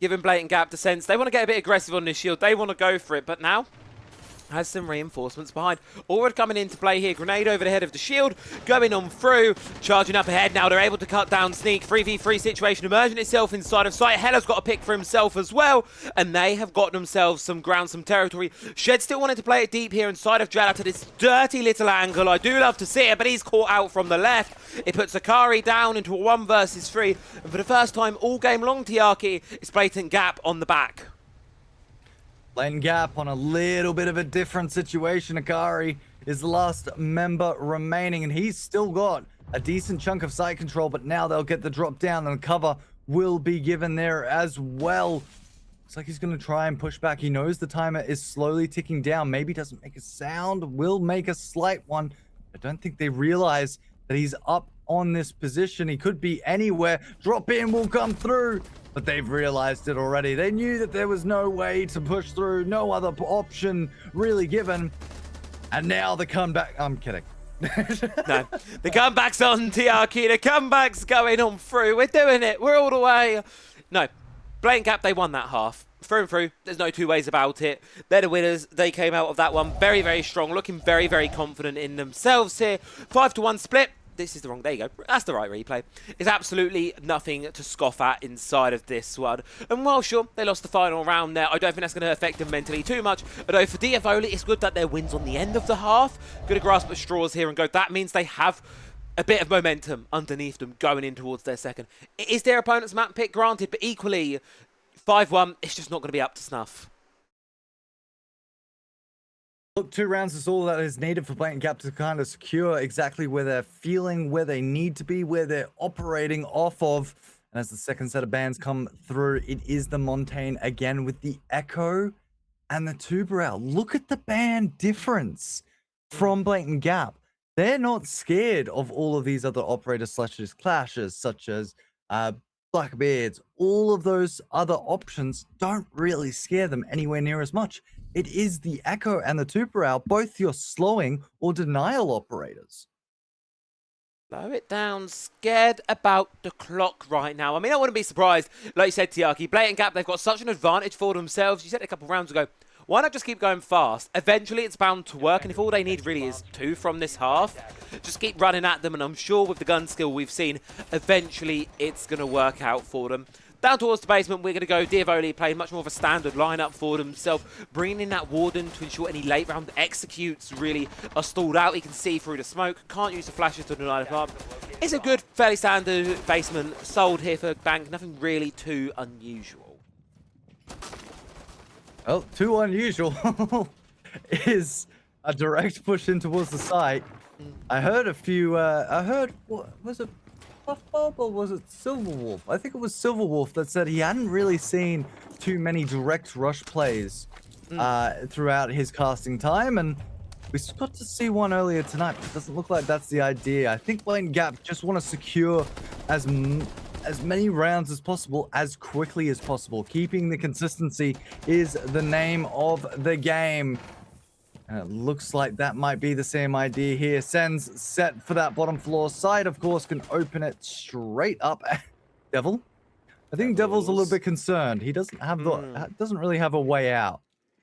Giving Blatant Gap the sense. They want to get a bit aggressive on this shield. They want to go for it, but now has some reinforcements behind. Already coming into play here. Grenade over the head of the shield. Going on through. Charging up ahead now. They're able to cut down Sneak. 3v3 situation emerging itself inside of sight. Hella's got a pick for himself as well. And they have got themselves some ground, some territory. Shed still wanted to play it deep here inside of Jala to this dirty little angle. I do love to see it, but he's caught out from the left. It puts Akari down into a 1 versus 3. And for the first time all game long, Tiaki, it's Blatant Gap on the back. Blatant Gap on a little bit of a different situation. Akari is the last member remaining, and he's still got a decent chunk of site control, but now they'll get the drop down, and cover will be given there as well. Looks like he's going to try and push back. He knows the timer is slowly ticking down. Maybe doesn't make a sound, will make a slight one. I don't think they realize that he's up on this position. He could be anywhere. Drop in will come through. But they've realized it already. They knew that there was no way to push through, no other option really given. And now the comeback. I'm kidding. No, the comeback's on TRQ. The comeback's going on through. We're doing it. We're all the way. No, Blatant Gap, they won that half. Through and through. There's no 2 ways about it. They're the winners. They came out of that one very, very strong. Looking very, very confident in themselves here. 5-1 split. This is the wrong, there you go, that's the right replay. It's absolutely nothing to scoff at inside of this one. And while sure, they lost the final round there, I don't think that's going to affect them mentally too much. Although for Dyavoli, it's good that their wins on the end of the half. Good to grasp at straws here and go. That means they have a bit of momentum underneath them going in towards their second. It is their opponent's map pick, granted, but equally, 5-1, it's just not going to be up to snuff. Look, 2 rounds is all that is needed for Blatant Gap to kind of secure exactly where they're feeling, where they need to be, where they're operating off of. And as the second set of bans come through, it is the Montaigne again with the Echo and the Tuberel. Look at the ban difference from Blatant Gap. They're not scared of all of these other operator clashes, such as Blackbeards. All of those other options don't really scare them anywhere near as much. It is the Echo and the Tuberel, both your slowing or denial operators. Slow it down, scared about the clock right now. I mean, I wouldn't be surprised. Like you said, Tiaki, Blatant Gap, they've got such an advantage for themselves. You said it a couple of rounds ago. Why not just keep going fast? Eventually it's bound to work, and if all they need really is 2 from this half, just keep running at them, and I'm sure with the gun skill we've seen, eventually it's going to work out for them. Down towards the basement, we're going to go Dyavoli playing much more of a standard lineup for himself, bringing in that Warden to ensure any late round executes really are stalled out. He can see through the smoke, can't use the flashes to deny the up. It's a good, fairly standard basement sold here for Bank, nothing really too unusual. Well, too unusual is a direct push in towards the site. I heard a few, what was it? Puffball, or was it Silverwolf? I think it was Silverwolf that said he hadn't really seen too many direct rush plays throughout his casting time, and we got to see one earlier tonight, but it doesn't look like that's the idea. I think Blatant Gap just want to secure as many rounds as possible, as quickly as possible. Keeping the consistency is the name of the game. And it looks like that might be the same idea here. Sen's set for that bottom floor. Side, of course, can open it straight up. Devil? I think Devil's a little bit concerned. He doesn't have doesn't really have a way out.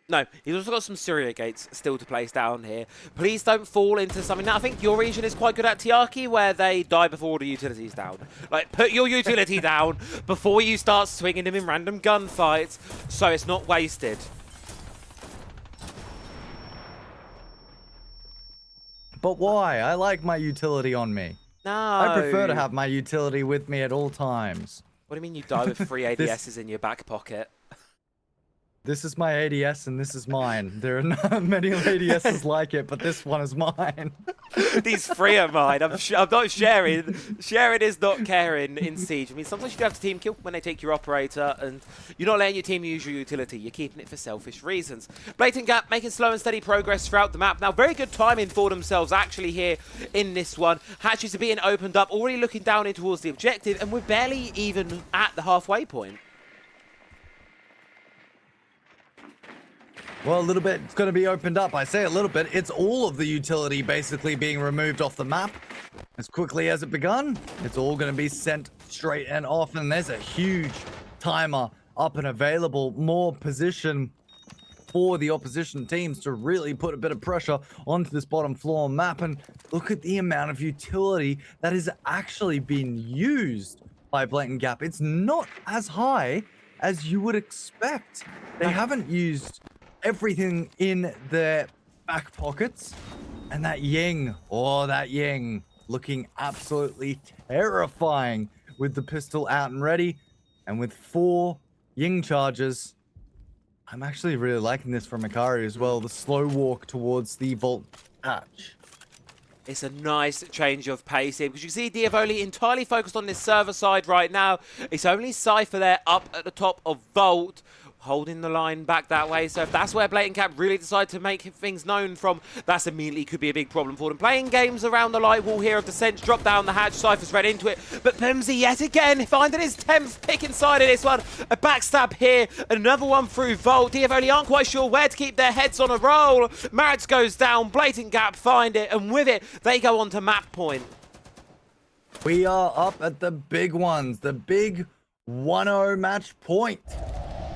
No, he's also got some Syria gates still to place down here. Please don't fall into something. Now, I think your region is quite good at Tiaki, where they die before the utility's down. Like, put your utility down before you start swinging him in random gunfights, so it's not wasted. But why? I like my utility on me. No. I prefer to have my utility with me at all times. What do you mean you die with 3 ADSs in your back pocket? This is my ADS and this is mine. There are not many ADSs like it, but this one is mine. These 3 are mine. I'm not sharing. Sharing is not caring in Siege. I mean, sometimes you do have to team kill when they take your operator, and you're not letting your team use your utility. You're keeping it for selfish reasons. Blatant Gap making slow and steady progress throughout the map. Now, very good timing for themselves actually here in this one. Hatches are being opened up, already looking down in towards the objective, and we're barely even at the halfway point. Well, a little bit, it's going to be opened up. I say a little bit. It's all of the utility basically being removed off the map. As quickly as it begun, it's all going to be sent straight and off. And there's a huge timer up and available. More position for the opposition teams to really put a bit of pressure onto this bottom floor map. And look at the amount of utility that is actually being used by Blatant Gap. It's not as high as you would expect. They haven't used everything in their back pockets, and that Ying, looking absolutely terrifying with the pistol out and ready, and with 4 Ying charges. I'm actually really liking this from Akari as well, the slow walk towards the vault hatch. It's a nice change of pace here, because you see Dyavoli entirely focused on this server side right now. It's only Cypher there up at the top of Vault, holding the line back that way. So if that's where Blatant Gap really decide to make things known from, that's immediately could be a big problem for them. Playing games around the light wall here of Descent, drop down the hatch, Cypher's right into it, but Pemsy yet again finding his 10th pick inside of this one. A backstab here, another one through Vault. Dyavoli aren't quite sure where to keep their heads on a roll. Maritz goes down, Blatant Gap find it, and with it, they go on to map point. We are up at the big ones, the big 1-0 match point.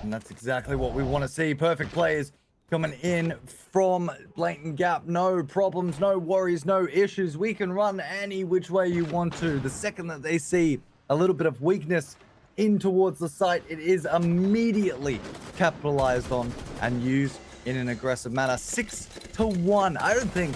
And that's exactly what we want to see. Perfect plays coming in from Blatant Gap. No problems, no worries, no issues. We can run any which way you want to. The second that they see a little bit of weakness in towards the site, it is immediately capitalized on and used in an aggressive manner. 6-1. I don't think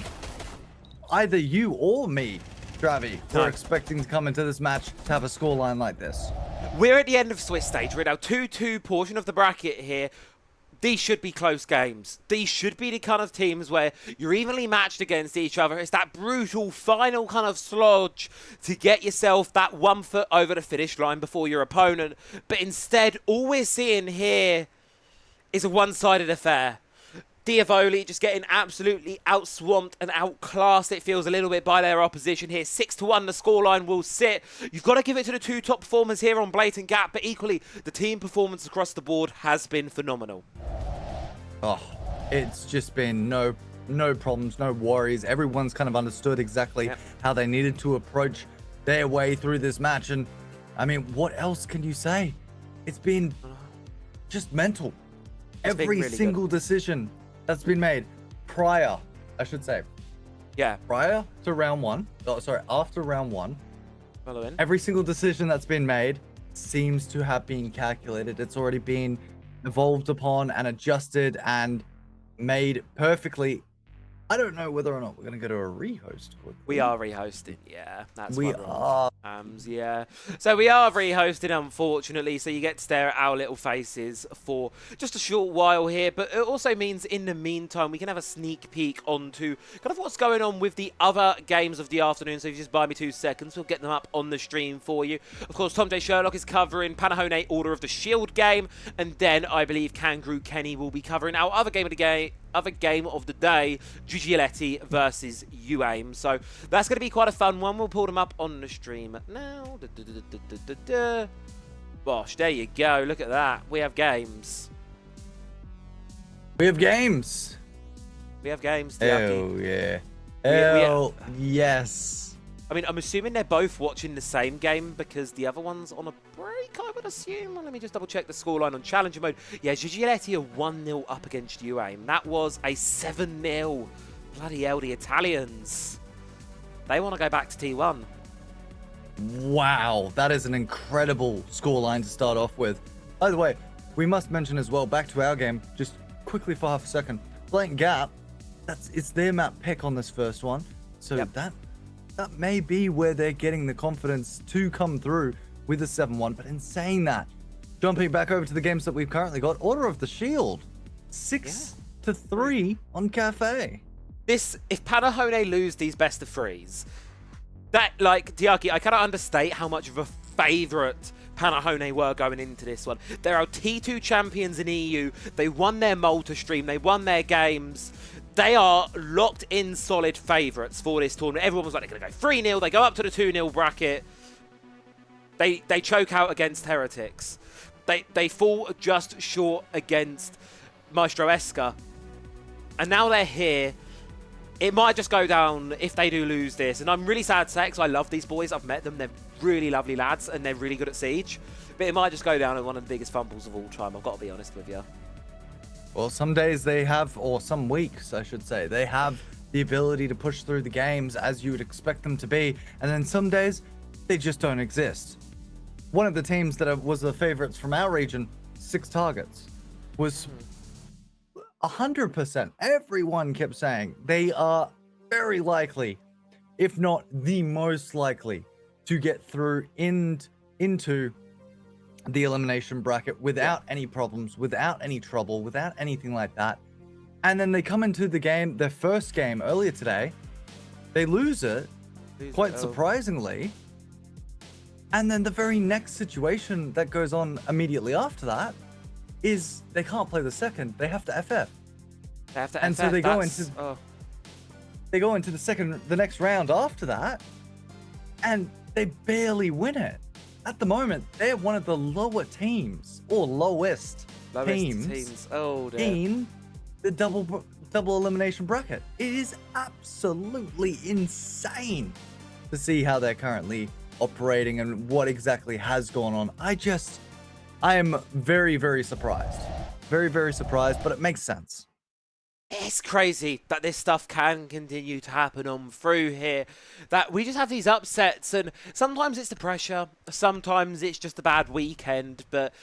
either you or me, Travi, were expecting to come into this match to have a scoreline like this. We're at the end of Swiss stage. We're now 2-2 portion of the bracket here. These should be close games. These should be the kind of teams where you're evenly matched against each other. It's that brutal final kind of sludge to get yourself that 1 foot over the finish line before your opponent. But instead, all we're seeing here is a one-sided affair. Dyavoli just getting absolutely outswamped and outclassed, it feels a little bit, by their opposition here. 6-1 the scoreline will sit. You've got to give it to the 2 top performers here on Blatant Gap, but equally, the team performance across the board has been phenomenal. Oh, it's just been no problems, no worries. Everyone's kind of understood exactly how they needed to approach their way through this match. And, I mean, what else can you say? It's been just mental. Every single decision that's been made prior, I should say. Yeah. Prior to round one. Oh, sorry, after round one. Following. Every single decision that's been made seems to have been calculated. It's already been evolved upon and adjusted and made perfectly. I don't know whether or not we're going to go to a rehost. We are rehosting, yeah. That's we are. Yeah. So we are rehosting, unfortunately. So you get to stare at our little faces for just a short while here. But it also means in the meantime, we can have a sneak peek onto kind of what's going on with the other games of the afternoon. So if you just buy me 2 seconds, we'll get them up on the stream for you. Of course, Tom J. Sherlock is covering Panahone Order of the Shield game. And then I believe Kangaroo Kenny will be covering our other game of the day, Giglietti versus UAIM. So that's going to be quite a fun one. We'll pull them up on the stream now. Bosh, there you go. Look at that. We have games. We have games. We have games. Oh, yeah. Oh, yes. I mean, I'm assuming they're both watching the same game because the other one's on a break, I would assume. Well, let me just double check the scoreline on Challenger mode. Yeah, Giglietti are 1-0 up against UAIM. That was a 7-0. Bloody hell, the Italians. They want to go back to T1. Wow, that is an incredible scoreline to start off with. By the way, we must mention as well, back to our game, just quickly for half a second. Blatant Gap, it's their map pick on this first one. So yep. that may be where they're getting the confidence to come through with a 7-1. But in saying that, jumping back over to the games that we've currently got, Order of the Shield, 6-3 on Cafe. If Panahone lose these best of threes, that, like, Diaki, I cannot understate how much of a favourite Panahone were going into this one. They're our T2 champions in EU. They won their Malta stream. They won their games. They are locked in solid favourites for this tournament. Everyone was like, they're going to go 3-0. They go up to the 2-0 bracket. They choke out against Heretics. They fall just short against Maestro Esca. And now they're here. It might just go down if they do lose this. And I'm really sad to say because I love these boys. I've met them. They're really lovely lads and they're really good at Siege. But it might just go down as one of the biggest fumbles of all time. I've got to be honest with you. Well, some days they have, or some weeks, I should say, they have the ability to push through the games as you would expect them to be. And then some days, they just don't exist. One of the teams that was the favorites from our region, 6 targets, was 100%. Everyone kept saying they are very likely, if not the most likely, to get through into the elimination bracket without any problems, without any trouble, without anything like that. And then they come into the game, their first game earlier today, they lose it, quite surprisingly. And then the very next situation that goes on immediately after that is they can't play the second, they have to FF. They have to and FF. So they go into the next round after that, and they barely win it. At the moment, they're one of the lower teams, or lowest teams in the double elimination bracket. It is absolutely insane to see how they're currently operating and what exactly has gone on. I am very, very surprised. Very, very surprised, but it makes sense. It's crazy that this stuff can continue to happen on through here. That we just have these upsets, and sometimes it's the pressure, sometimes it's just a bad weekend. But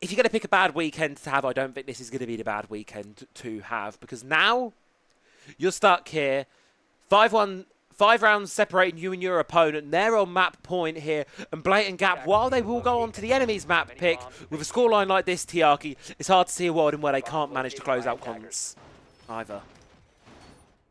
if you're going to pick a bad weekend to have, I don't think this is going to be the bad weekend to have. Because now you're stuck here, 5 rounds separating you and your opponent. They're on map point here, and Blatant Gap, while they will go on to the enemy's map pick, with a scoreline like this, Tiaki, it's hard to see a world in where they can't manage to close out cons either.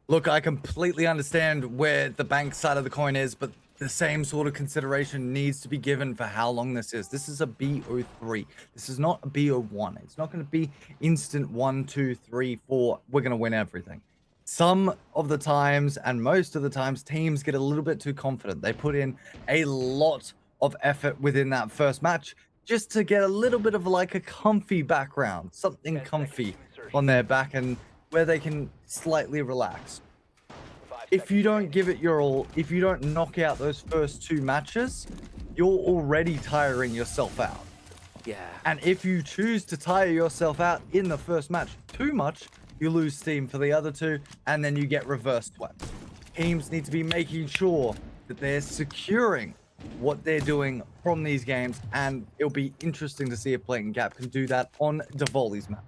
Look, I completely understand where the bank side of the coin is, but the same sort of consideration needs to be given for how long this is. This is a BO3. This is not a BO1. It's not going to be instant 1, 2, 3, 4. We're going to win everything. Some of the times, and most of the times, teams get a little bit too confident. They put in a lot of effort within that first match just to get a little bit of like a comfy background, something comfy on their back, and where they can slightly relax. If you don't give it your all, if you don't knock out those first 2 matches, you're already tiring yourself out. Yeah. And if you choose to tire yourself out in the first match too much, you lose steam for the other two, and then you get reverse swept. Teams need to be making sure that they're securing what they're doing from these games, and it'll be interesting to see if Blatant Gap can do that on Dyavoli's map.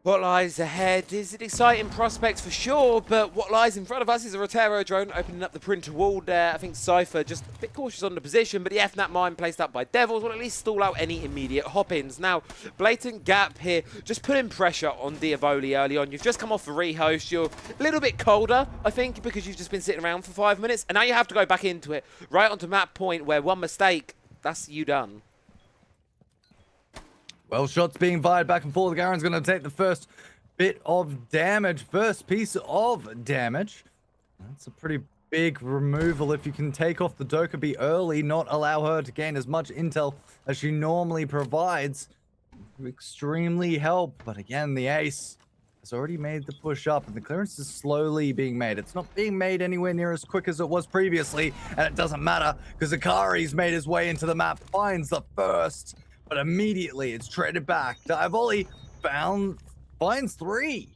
What lies ahead is an exciting prospect for sure, but what lies in front of us is a Rotero drone opening up the printer wall there. I think Cypher just a bit cautious on the position, but the FNAT mine placed up by Devils will at least stall out any immediate hop-ins. Now, Blatant Gap here, just putting pressure on Dyavoli early on. You've just come off the rehost. You're a little bit colder, I think, because you've just been sitting around for 5 minutes, and now you have to go back into it, right onto map point where one mistake, that's you done. Well, shots being fired back and forth. Garen's going to take the first bit of damage, first piece of damage. That's a pretty big removal. If you can take off the Dokkaebi early, not allow her to gain as much intel as she normally provides, extremely help. But again, the ace has already made the push up, and the clearance is slowly being made. It's not being made anywhere near as quick as it was previously, and it doesn't matter because Akari's made his way into the map, finds the first. But immediately it's traded back. Dyavoli finds 3.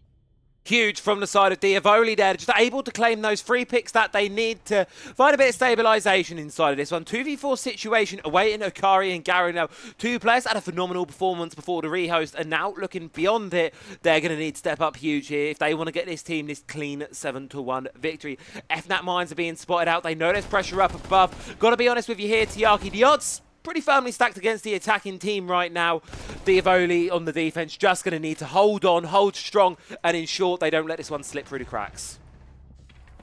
Huge from the side of Dyavoli there, just able to claim those 3 picks that they need to find a bit of stabilization inside of this one. 2v4 situation awaiting Akari and Garen now. 2 players had a phenomenal performance before the rehost, and now looking beyond it, they're going to need to step up huge here if they want to get this team this clean 7-1 victory. FNAT mines are being spotted out. They know there's pressure up above. Got to be honest with you here, Tiaki, the odds pretty firmly stacked against the attacking team right now. Dyavoli on the defense just going to need to hold on, hold strong, and ensure they don't let this one slip through the cracks.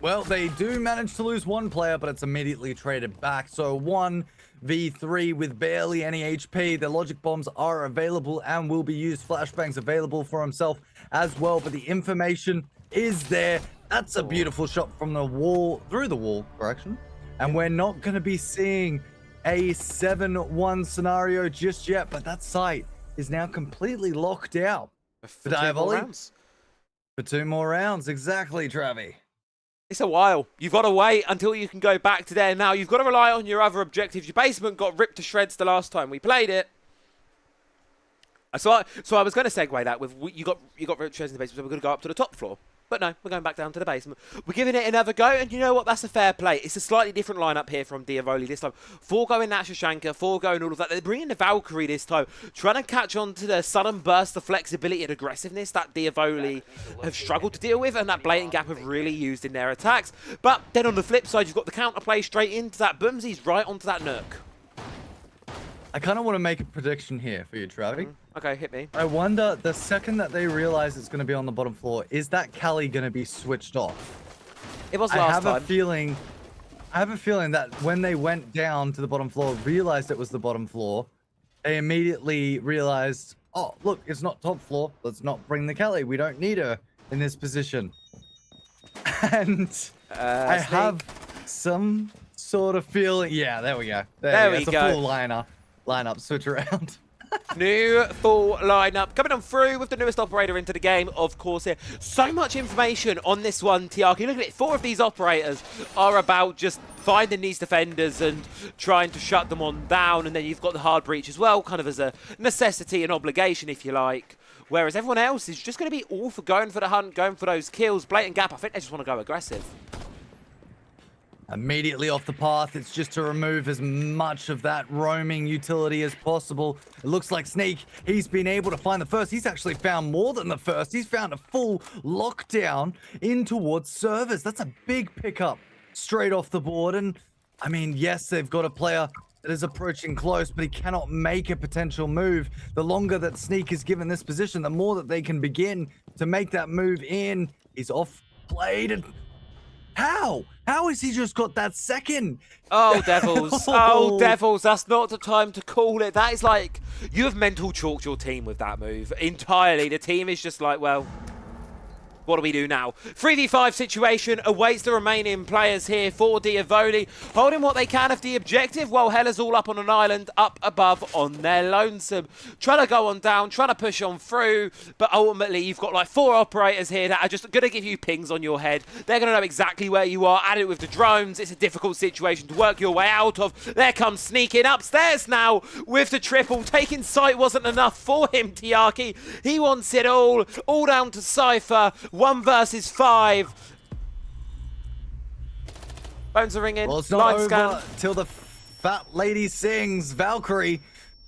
Well, they do manage to lose 1 player, but it's immediately traded back. So 1v3 with barely any HP. The logic bombs are available and will be used. Flashbangs available for himself as well, but the information is there. That's a beautiful shot from the wall, through the wall, correction. And we're not going to be seeing a 7-1 scenario just yet, but that site is now completely locked out for Dyavoli. For 2 more rounds, exactly, Travi. It's a while. You've got to wait until you can go back to there. Now, you've got to rely on your other objectives. Your basement got ripped to shreds the last time we played it. So I was going to segue that with you got ripped to shreds in the basement, so we're going to go up to the top floor. But no, we're going back down to the basement. We're giving it another go, and you know what? That's a fair play. It's a slightly different lineup here from Dyavoli this time. 4 going Nat Shashanka, 4 going all of that. They're bringing the Valkyrie this time, trying to catch on to the sudden burst of flexibility and aggressiveness that Dyavoli have struggled to deal with, and that Blatant Gap have really used in their attacks. But then on the flip side, you've got the counterplay straight into that. Boomsy's right onto that Nook. I kind of want to make a prediction here for you, Travi. Okay, hit me. I wonder, the second that they realize it's going to be on the bottom floor, is that Cali going to be switched off? It was last time. I have a feeling that when they went down to the bottom floor, realized it was the bottom floor, they immediately realized, oh, look, it's not top floor. Let's not bring the Cali. We don't need her in this position. And I have some sort of feeling. Yeah, there we go. There we go. It's a full lineup switch around. New full lineup coming on through with the newest operator into the game, of course. Here, so much information on this one, Tiaki. Look at it. 4 of these operators are about just finding these defenders and trying to shut them on down, and then you've got the hard breach as well, kind of as a necessity and obligation, if you like. Whereas everyone else is just going to be all for going for the hunt, going for those kills. Blatant Gap, I think they just want to go aggressive. Immediately off the path, it's just to remove as much of that roaming utility as possible. It looks like Sneak, he's been able to find the first. He's actually found more than the first. He's found a full lockdown in towards servers. That's a big pickup straight off the board. And I mean, yes, they've got a player that is approaching close, but he cannot make a potential move. The longer that Sneak is given this position, the more that they can begin to make that move in. He's off played and how has he just got that second? Oh, Devils. Oh, Devils. That's not the time to call it. That is like, you have mental chalked your team with that move entirely. The team is just like, well, What do we do now? 3v5 situation awaits the remaining players here for Dyavoli, holding what they can of the objective while Hella's all up on an island up above on their lonesome. Trying to go on down, trying to push on through, but ultimately you've got like 4 operators here that are just going to give you pings on your head. They're going to know exactly where you are, add it with the drones. It's a difficult situation to work your way out of. There comes sneaking upstairs now with the triple. Taking sight wasn't enough for him, Tiaki. He wants it all down to Cypher. 1 versus 5. Phones are ringing. Well, it's not over till the fat lady sings. Valkyrie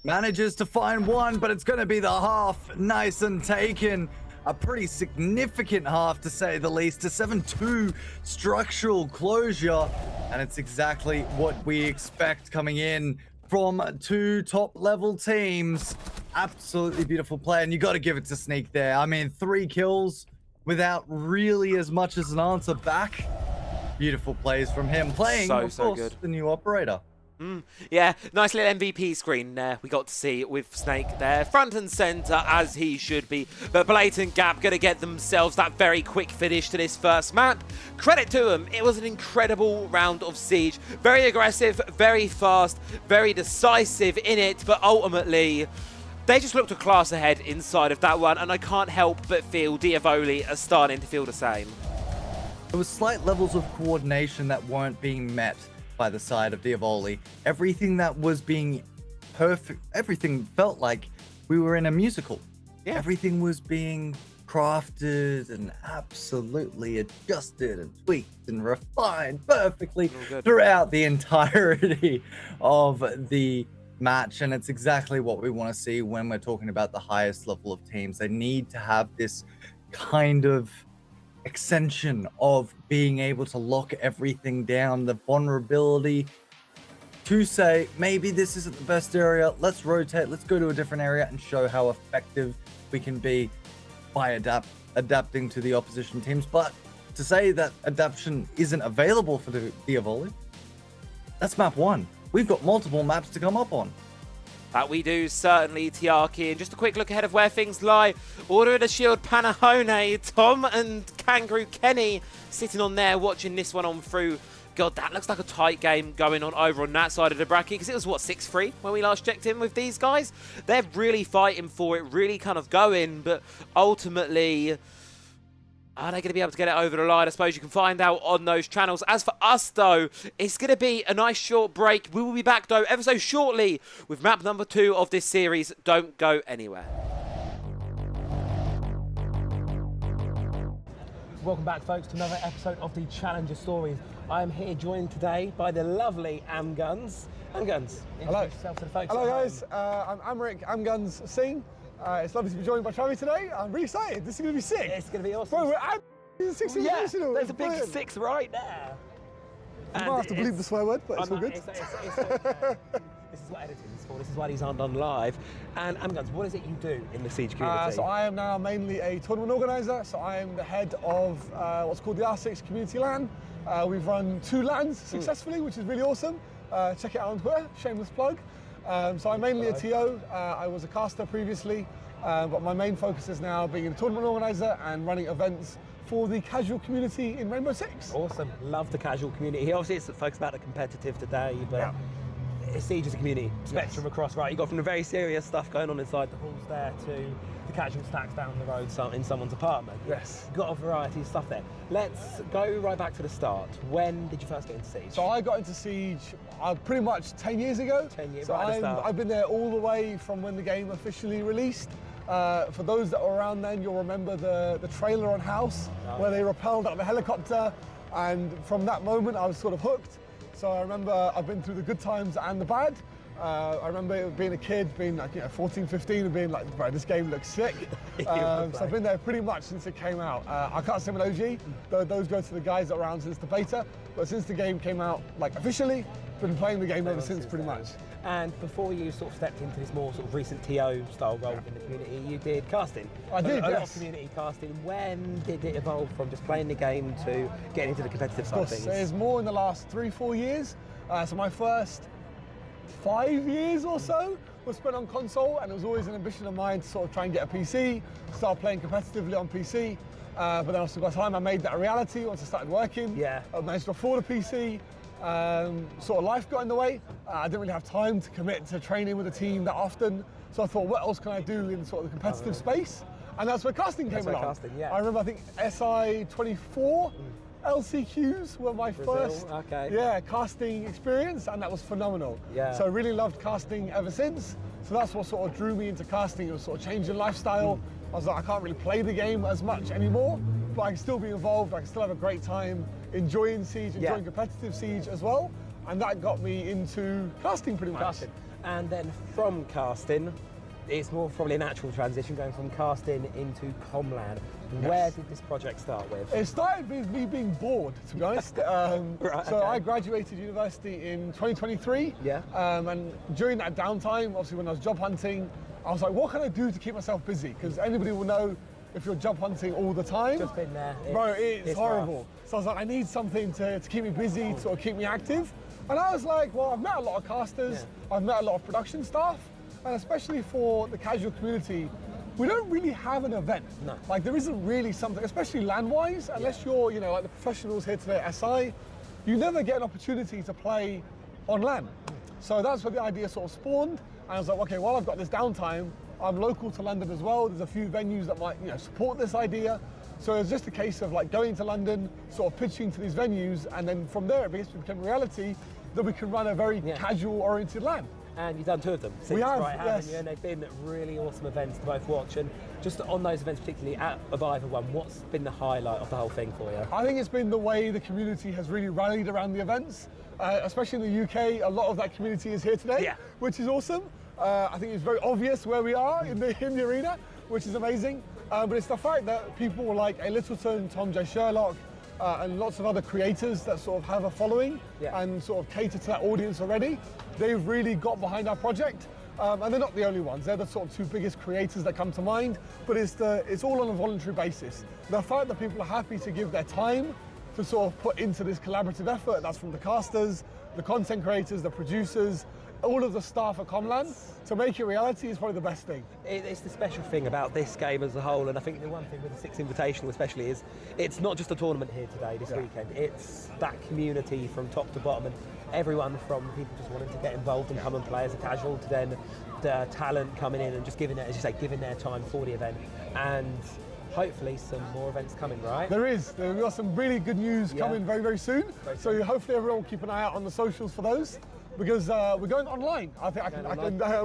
manages to find one, but it's going to be the half. Nice and taken. A pretty significant half, to say the least. A 7-2 structural closure. And it's exactly what we expect coming in from 2 top-level teams. Absolutely beautiful play, and you got to give it to Sneak there. I mean, 3 kills without really as much as an answer back. Beautiful plays from him, playing, of course, good. The new operator. Yeah, nice little MVP screen there we got to see with Snake there, front and center as he should be. But Blatant Gap going to get themselves that very quick finish to this first map. Credit to them, it was an incredible round of Siege. Very aggressive, very fast, very decisive in it, but ultimately they just looked a class ahead inside of that one, and I can't help but feel Dyavoli are starting to feel the same. There was slight levels of coordination that weren't being met by the side of Dyavoli. Everything that was being perfect, everything felt like we were in a musical. Yeah. Everything was being crafted and absolutely adjusted and tweaked and refined perfectly throughout the entirety of the match, and it's exactly what we want to see when we're talking about the highest level of teams. They need to have this kind of extension of being able to lock everything down, the vulnerability to say, maybe this isn't the best area, let's rotate, let's go to a different area and show how effective we can be by adapting to the opposition teams. But to say that adaptation isn't available for the Dyavoli, that's map 1. We've got multiple maps to come up on. That we do, certainly, Tiaki. And just a quick look ahead of where things lie. Order of the Shield, Panahone, Tom and Kangaroo Kenny sitting on there watching this one on through. God, that looks like a tight game going on over on that side of the bracket, because it was, what, 6-3 when we last checked in with these guys? They're really fighting for it, really kind of going, but ultimately, are they going to be able to get it over the line? I suppose you can find out on those channels. As for us, though, it's going to be a nice short break. We will be back, though, ever so shortly with map number 2 of this series. Don't go anywhere. Welcome back, folks, to another episode of the Challenger Stories. I am here joined today by the lovely Amguns. Amguns, introduce yourself to the folks. Hello, guys. I'm Amric Amguns Singh. It's lovely to be joined by Travi today. I'm really excited. This is going to be sick. It's going to be awesome. Bro, we're 6 international. There's a big 6 right there. I might have to believe the swear word, but it's all good. This is what editing is for. This is why these aren't done live. And Amguns, what is it you do in the Siege community? So I am now mainly a tournament organizer. So I am the head of what's called the R6 Community LAN. We've run 2 LANs successfully, which is really awesome. Check it out on Twitter, shameless plug. So I'm mainly a TO. I was a caster previously, but my main focus is now being a tournament organizer and running events for the casual community in Rainbow Six. Awesome, love the casual community. Obviously it's focused about the competitive today, but Siege is a community spectrum across, right? You got from the very serious stuff going on inside the halls there to the casual stacks down the road in someone's apartment. Yes. Got a variety of stuff there. Let's go right back to the start. When did you first get into Siege? So I got into Siege pretty much 10 years ago. 10 years, so right at the start. I've been there all the way from when the game officially released. For those that were around then, you'll remember the trailer on House, where they rappelled out of a helicopter, and from that moment I was sort of hooked. So I remember I've been through the good times and the bad. I remember being a kid, being like 14, 15, and being like, bro, this game looks sick. So I've been there pretty much since it came out. I can't say I'm an OG, though those go to the guys that are around since the beta. But since the game came out, like officially, been playing the game ever since pretty much. And before you sort of stepped into this more sort of recent TO style role in the community, you did casting. I did, a lot of community casting. When did it evolve from just playing the game to getting into the competitive side of things? It's more in the last 3-4 years. So my first 5 years or so was spent on console, and it was always an ambition of mine to sort of try and get a PC, start playing competitively on PC. But then also by the time I made that a reality, once I started working, I managed to afford a PC, sort of life got in the way. I didn't really have time to commit to training with a team that often. So I thought, what else can I do in sort of the competitive space? And that's where casting came along. I remember, I think SI 24 LCQs were my first casting experience, and that was phenomenal. So I really loved casting ever since. So that's what sort of drew me into casting. It was sort of changing lifestyle. I was like, I can't really play the game as much anymore, but I can still be involved. I can still have a great time enjoying Siege, enjoying competitive Siege as well. And that got me into casting pretty much. And then from casting, it's more probably a natural transition going from casting into Comlan. Where did this project start with? It started with me being bored, to be honest. I graduated university in 2023. And during that downtime, obviously when I was job hunting, I was like, what can I do to keep myself busy? Because anybody will know if you're job hunting all the time. Just been there. Bro, it's horrible. Rough. So I was like, I need something to keep me busy, to sort of keep me active. And I was like, well, I've met a lot of casters, I've met a lot of production staff, and especially for the casual community, we don't really have an event. Like there isn't really something, especially LAN-wise, unless you're, you know, like the professionals here today at SI, you never get an opportunity to play on LAN. So that's where the idea sort of spawned. And I was like, okay, well, I've got this downtime. I'm local to London as well. There's a few venues that might, you know, support this idea. So it's just a case of like going to London, sort of pitching to these venues, and then from there it became a reality that we can run a very casual-oriented LAN. And you've done 2 of them since, we have, haven't you? And they've been really awesome events to both watch. And just on those events, particularly at either one, what's been the highlight of the whole thing for you? I think it's been the way the community has really rallied around the events, especially in the UK. A lot of that community is here today, which is awesome. I think it's very obvious where we are in the arena, which is amazing. But it's the fact that people like A. Littleton, Tom J. Sherlock, and lots of other creators that sort of have a following and sort of cater to that audience already, they've really got behind our project. And they're not the only ones. They're the sort of 2 biggest creators that come to mind, but it's all on a voluntary basis. The fact that people are happy to give their time to sort of put into this collaborative effort, that's from the casters, the content creators, the producers, all of the staff at Comlan, to make it reality is probably the best thing. It's the special thing about this game as a whole, and I think the one thing with the Six Invitational especially is it's not just a tournament here today, this weekend, it's that community from top to bottom, and everyone from people just wanting to get involved and come and play as a casual to then the talent coming in and just giving it, as you say, giving their time for the event. And hopefully some more events coming, right? We've got some really good news coming very, very soon. So hopefully everyone will keep an eye out on the socials for those, because we're going online. I think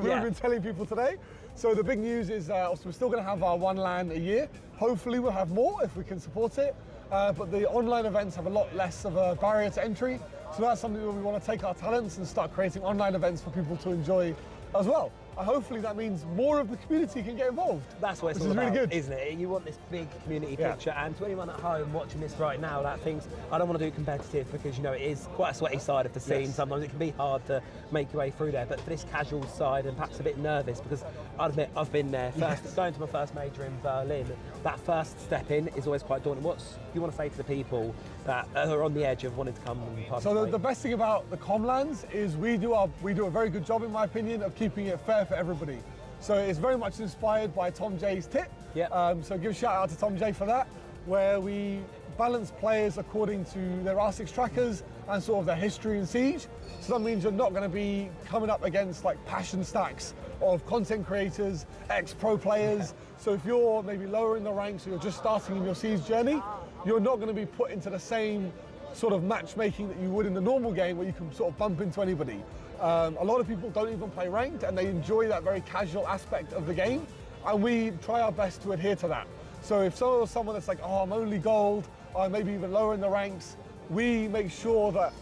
we've been telling people today. So the big news is also we're still going to have our 1 LAN a year. Hopefully we'll have more if we can support it. But the online events have a lot less of a barrier to entry. So that's something where we want to take our talents and start creating online events for people to enjoy as well. Hopefully that means more of the community can get involved. That's what it's all about, really good, isn't it? You want this big community picture, and to anyone at home watching this right now that thinks, I don't want to do competitive, because you know it is quite a sweaty side of the scene. Sometimes it can be hard to make your way through there, but for this casual side and perhaps a bit nervous, because I admit I've been there first, going to my first major in Berlin, that first step in is always quite daunting. What you want to say to the people that are on the edge of wanting to come and participate? So the best thing about the Comlands is we do a very good job, in my opinion, of keeping it fair for everybody. So it's very much inspired by Tom J's tip. So give a shout out to Tom J for that, where we balance players according to their R6 trackers and sort of their history in Siege. So that means you're not going to be coming up against like passion stacks of content creators, ex-pro players. So if you're maybe lower in the ranks or you're just starting in your Siege journey, you're not going to be put into the same sort of matchmaking that you would in the normal game, where you can sort of bump into anybody. A lot of people don't even play ranked, and they enjoy that very casual aspect of the game, and we try our best to adhere to that. So if someone that's like, oh, I'm only gold, or maybe even lower in the ranks, we make sure that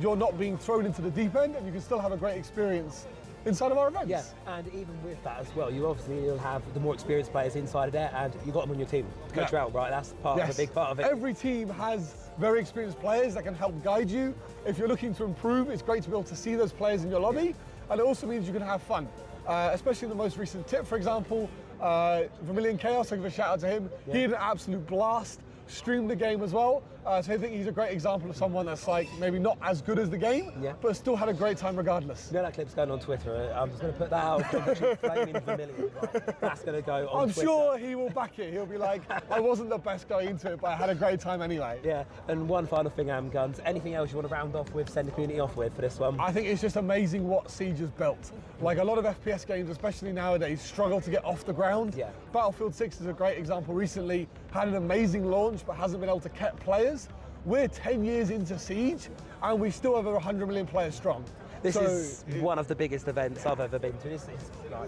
you're not being thrown into the deep end, and you can still have a great experience inside of our events. Yeah, and even with that as well, you'll have the more experienced players inside of there, and you've got them on your team to coach around, right? That's part of a big part of it. Every team has very experienced players that can help guide you. If you're looking to improve, it's great to be able to see those players in your lobby, and it also means you can have fun. Especially in the most recent tip, for example, Vermilion Chaos, I give a shout out to him. He had an absolute blast, streamed the game as well, So I think he's a great example of someone that's like maybe not as good as the game, but still had a great time regardless. You know that clip's going on Twitter. I'm just going to put that out. Flaming Vermilion. Right? That's going to go on Twitter. I'm sure he will back it. He'll be like, I wasn't the best going into it, but I had a great time anyway. Yeah. And one final thing, Guns. Anything else you want to round off with, send the community off with for this one? I think it's just amazing what Siege has built. Like a lot of FPS games, especially nowadays, struggle to get off the ground. Yeah. Battlefield 6 is a great example. Recently had an amazing launch, but hasn't been able to keep players. We're 10 years into Siege, and we still have over 100 million players strong. This is one of the biggest events I've ever been to. It's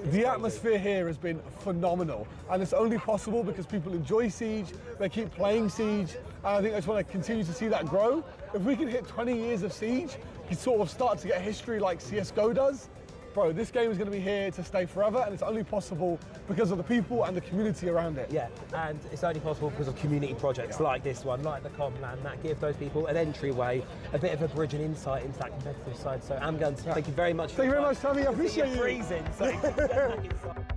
the atmosphere here has been phenomenal, and it's only possible because people enjoy Siege, they keep playing Siege, and I think I just want to continue to see that grow. If we can hit 20 years of Siege, you sort of start to get history like CSGO does. Bro, this game is going to be here to stay forever, and it's only possible because of the people and the community around it. Yeah, and it's only possible because of community projects like this one, like the Comland, that give those people an entryway, a bit of a bridge and insight into that competitive side. So, Guns, thank you very much. Thank you very much, Tommy. I appreciate you. Freezing, so you can get back inside.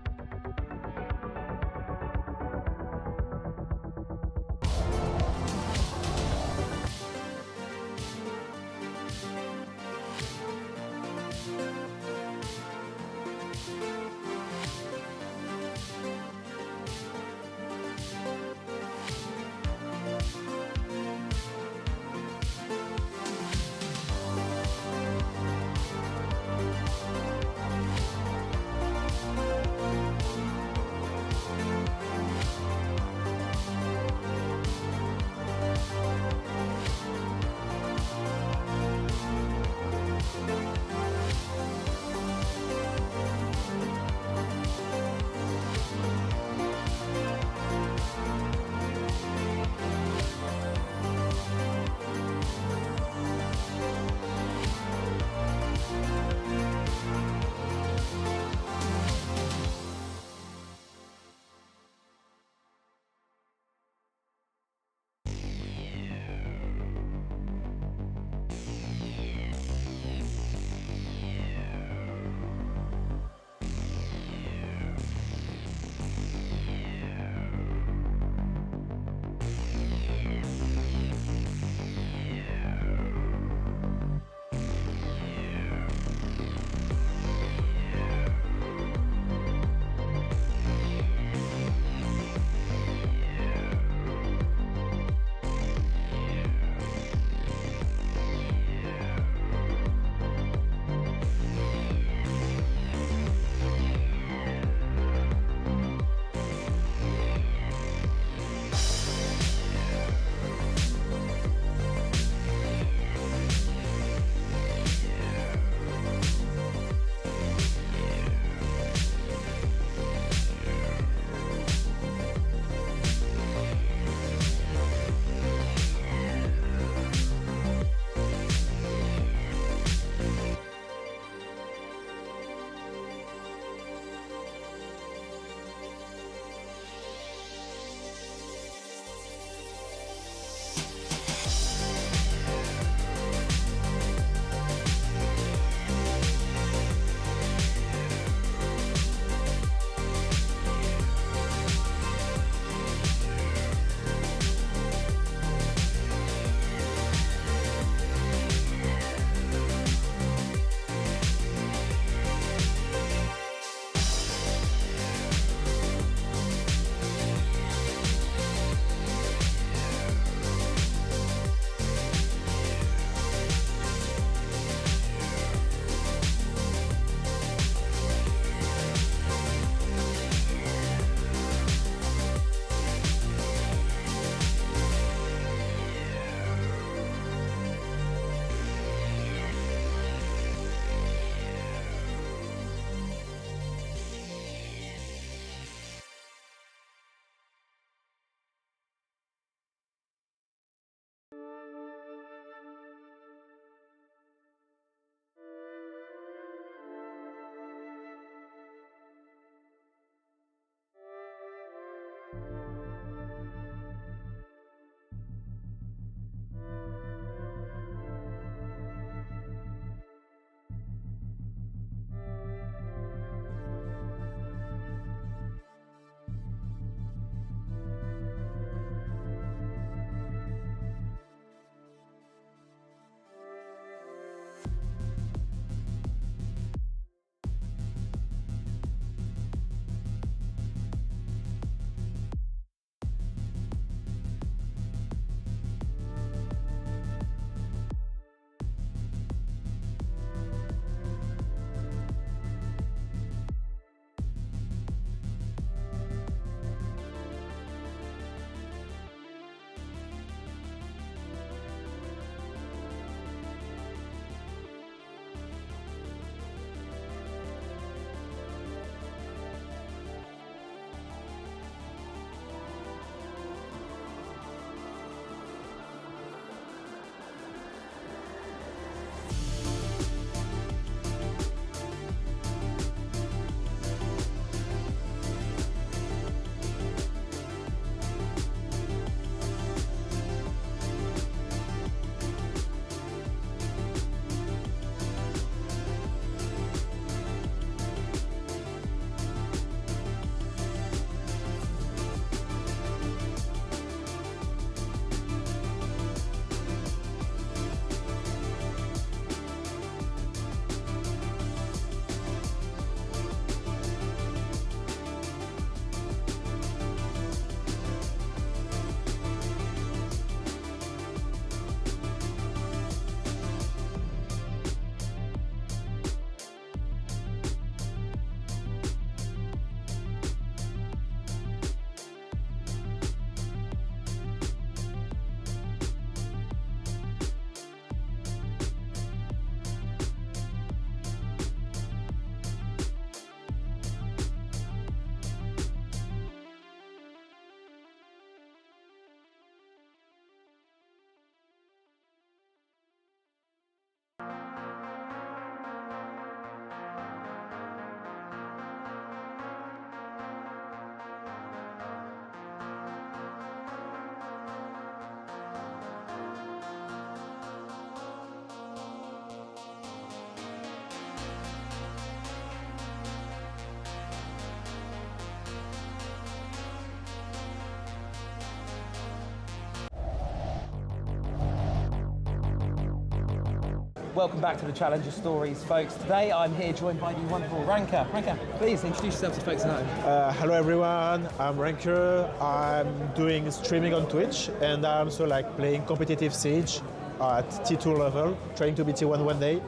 welcome back to the Challenger Stories, folks. Today I'm here joined by the wonderful Ranker. Ranker, please introduce yourself to folks at home. Hello everyone, I'm Ranker. I'm doing streaming on Twitch, and I'm also like playing competitive Siege at T2 level, trying to be T1 one day.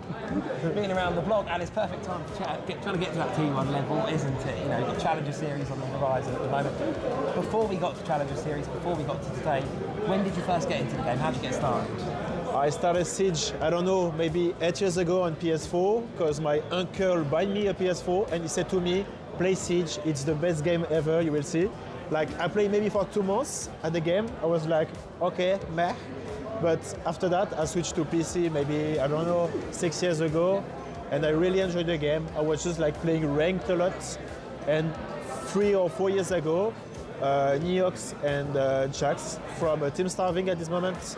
Being around the block, and it's perfect time to chat, trying to get to that T1 level, isn't it? You know, you've got Challenger Series on the horizon at the moment. Before we got to Challenger Series, before we got to today, when did you first get into the game? How did you get started? I started Siege, I don't know, maybe 8 years ago on PS4, because my uncle bought me a PS4 and he said to me, play Siege, it's the best game ever, you will see. Like, I played maybe for 2 months at the game, I was like, okay, meh. But after that, I switched to PC maybe, I don't know, 6 years ago, and I really enjoyed the game. I was just like playing ranked a lot, and 3 or 4 years ago, Neox and Jax from Team Starving at this moment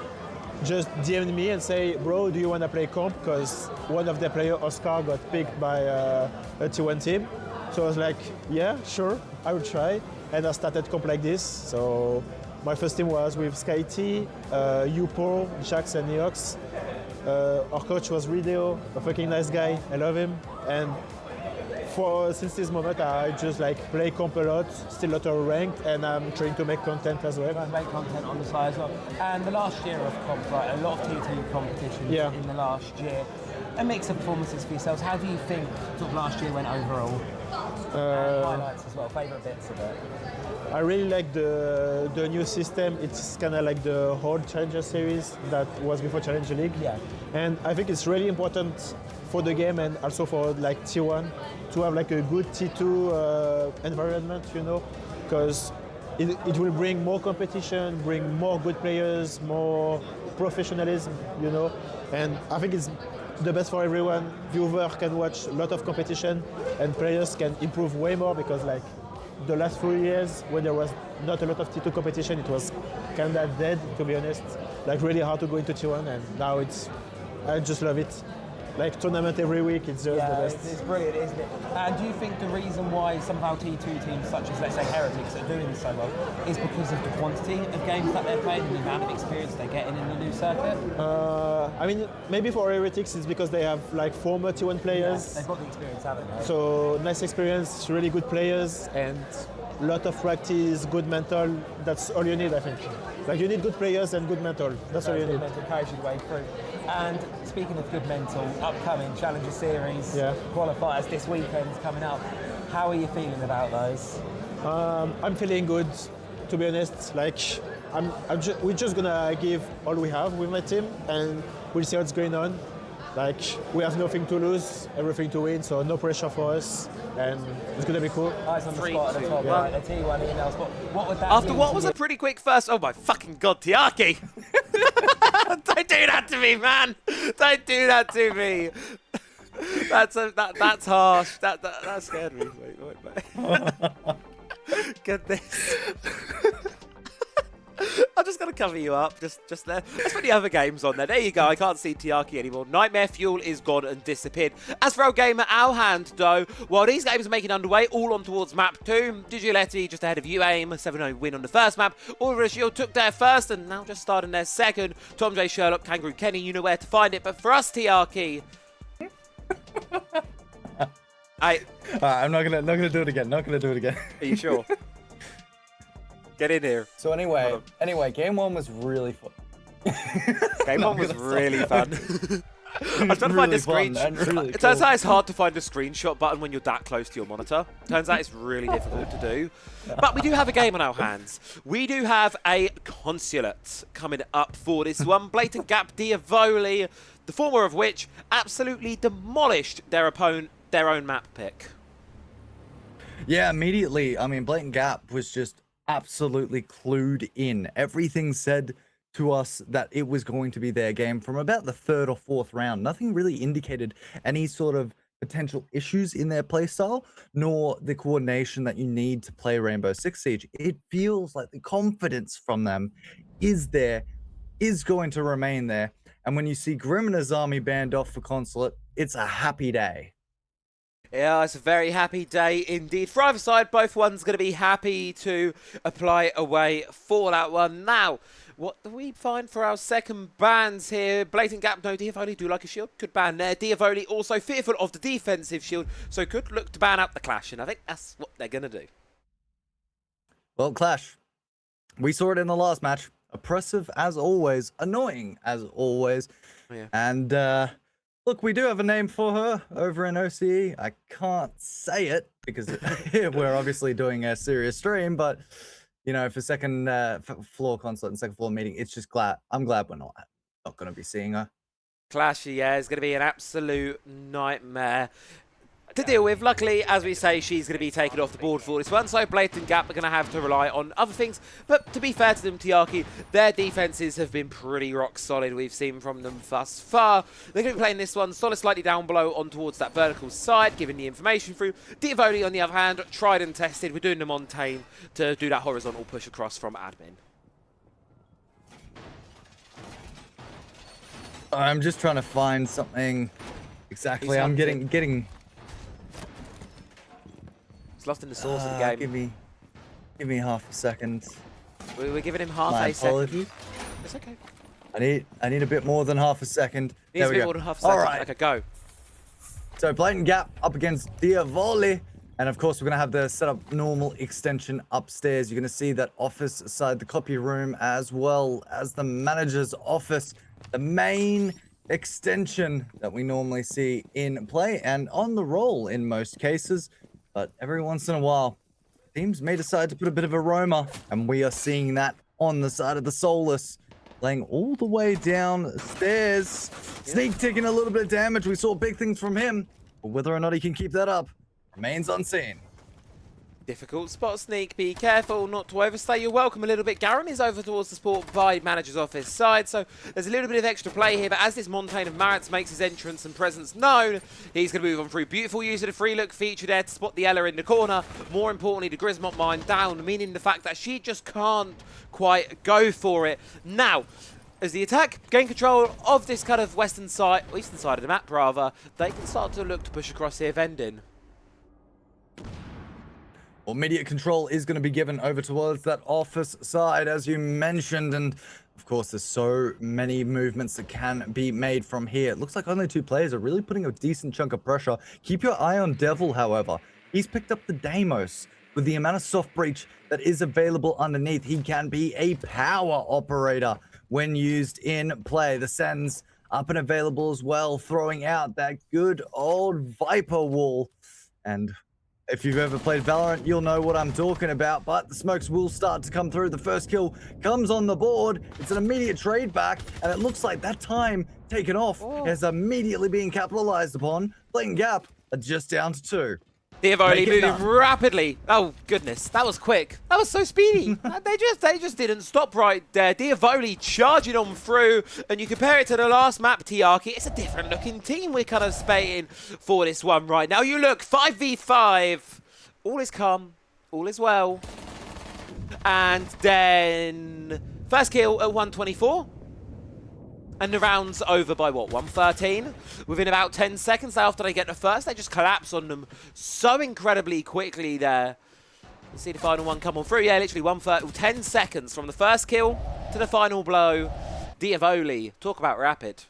just DM'd me and say, bro, do you want to play comp? Because one of the players, Oscar, got picked by a T1 team. So I was like, yeah, sure, I will try. And I started comp like this. So my first team was with SkyT, Upo, Jax and Neox. Our coach was Rideo, a fucking nice guy, I love him. And since this moment, I just like play comp a lot, still a lot of ranked, and I'm trying to make content as well. Make content on the side as well. And the last year of comp, right, a lot of T2 competitions in the last year. A mix of performances for yourselves. How do you think sort of last year went overall? And highlights as well, favourite bits of it. I really like the new system. It's kind of like the old Challenger series that was before Challenger League. Yeah. And I think it's really important for the game and also for like T1 to have like a good T2 environment, you know, because it will bring more competition, bring more good players, more professionalism, you know, and I think it's the best for everyone. Viewer can watch a lot of competition and players can improve way more, because like the last few years when there was not a lot of T2 competition, it was kind of dead, to be honest, like really hard to go into T1, and now I just love it. Like tournament every week, it's just the best. It's brilliant, isn't it? And do you think the reason why some of our T2 teams, such as let's say Heretics, are doing so well, is because of the quantity of games that they're playing and the amount of experience they're getting in the new circuit? I mean, maybe for Heretics it's because they have like former T1 players. Yeah, they've got the experience, haven't they? So nice experience, really good players, and a lot of practice, good mental. That's all you need, I think. Like you need good players and good mental. That's all you need. Mental carries you the way through. And speaking of good mental, upcoming Challenger Series qualifiers this weekend coming up. How are you feeling about those? I'm feeling good, to be honest. Like we're just gonna give all we have with my team, and we'll see what's going on. Like we have nothing to lose, everything to win, so no pressure for us, and it's gonna be cool. Eyes on the spot at the top, right? The T1 EML spot. What would that After mean what was a pretty quick first? Oh my fucking god, Tiaki! Don't do that to me, man! Don't do that to me. That's harsh. That scared me. Wait. Goodness. I'm just going to cover you up, just there. Let's put the other games on there. There you go, I can't see Tiaki anymore. Nightmare Fuel is gone and disappeared. As for our game at our hand, though, while these games are making underway, all on towards map 2. Digioletti just ahead of UAIM, 7-0 win on the first map. Oliver Shield took their first and now just starting their second. Tom J. Sherlock, Kangaroo Kenny, you know where to find it. But for us, Tiaki... I'm not gonna do it again. Not gonna do it again. Are you sure? Get in here. So anyway, game 1 was really fun. Game 1 was really fun. I was trying to find the screenshot. Really it turns out it's hard to find the screenshot button when you're that close to your monitor. Turns out it's really difficult to do. But we do have a game on our hands. We do have a consulate coming up for this one. Blatant Gap Dyavoli, the former of which absolutely demolished their own map pick. Yeah, immediately. I mean, Blatant Gap was just absolutely clued in. Everything said to us that it was going to be their game from about the 3rd or 4th round. Nothing really indicated any sort of potential issues in their playstyle, nor the coordination that you need to play Rainbow Six Siege. It feels like the confidence from them is there, is going to remain there. And when you see Grim and his army banned off for consulate, it's a happy day. Yeah, it's a very happy day indeed. For either side, both ones going to be happy to apply away for that one. Now, What do we find for our second bans here? Blatant gap, no Dyavoli, do like a shield. Could ban there. Dyavoli also fearful of the defensive shield, so could look to ban out the Clash, and I think that's what they're going to do. Well, Clash, we saw it in the last match. Oppressive as always, annoying as always. Oh, yeah. And look, we do have a name for her over in OCE. I can't say it because we're obviously doing a serious stream, but you know, for second floor concert and second floor meeting, it's just I'm glad we're not going to be seeing her. Clash, yeah, is going to be an absolute nightmare to deal with. Luckily, as we say, she's going to be taken off the board for this one, so Blatant Gap are going to have to rely on other things. But to be fair to them, Tiaki, their defenses have been pretty rock solid. We've seen from them thus far. They're going to be playing this one solid slightly down below on towards that vertical side, giving the information through. Dyavoli, on the other hand, tried and tested. We're doing the Montaigne to do that horizontal push across from admin. I'm just trying to find something exactly. I'm getting lost in the source of the game. Give me half a second. We're giving him half My a apologies. second. It's okay. I need a bit more than half a second. Needs There we a bit go. more than half a second. All right. Okay, go. So Blatant Gap up against Dyavoli. And of course, we're going to have the setup normal extension upstairs. You're going to see that office side, the copy room, as well as the manager's office. The main extension that we normally see in play and on the roll in most cases. But every once in a while, teams may decide to put a bit of aroma, and we are seeing that on the side of the Solus, laying all the way downstairs. Sneak taking a little bit of damage. We saw big things from him, but whether or not he can keep that up remains unseen. Difficult spot, Sneak. Be careful not to overstay your welcome a little bit. Garen is over towards the sport by manager's office side, so there's a little bit of extra play here. But as this Montaigne of Marits makes his entrance and presence known, he's going to move on through. Beautiful use of the free look feature there to spot the Ella in the corner. More importantly, the Grismont mine down, meaning the fact that she just can't quite go for it. Now, as the attack gain control of this kind of eastern side of the map, rather, they can start to look to push across here, Vendin. Well, immediate control is going to be given over towards that office side, as you mentioned. And of course, there's so many movements that can be made from here. It looks like only 2 players are really putting a decent chunk of pressure. Keep your eye on Devil, however. He's picked up the Deimos. With the amount of soft breach that is available underneath, he can be a power operator when used in play. The Sen's up and available as well, throwing out that good old Viper wall. And if you've ever played Valorant, you'll know what I'm talking about, but the smokes will start to come through. The first kill comes on the board. It's an immediate trade back, and it looks like that time taken off is immediately being capitalized upon. Blatant Gap are just down to 2. Dyavoli moving rapidly. Oh, goodness. That was quick. That was so speedy. they just didn't stop right there. Dyavoli charging on through. And you compare it to the last map, Tiaki. It's a different looking team we're kind of spatting for this one right now. You look, 5v5. All is calm. All is well. And then first kill at 124. And the round's over by, what, 113? Within about 10 seconds after they get the first, they just collapse on them so incredibly quickly there. You see the final one come on through. Yeah, literally 10 seconds from the first kill to the final blow. Dyavoli, talk about rapid.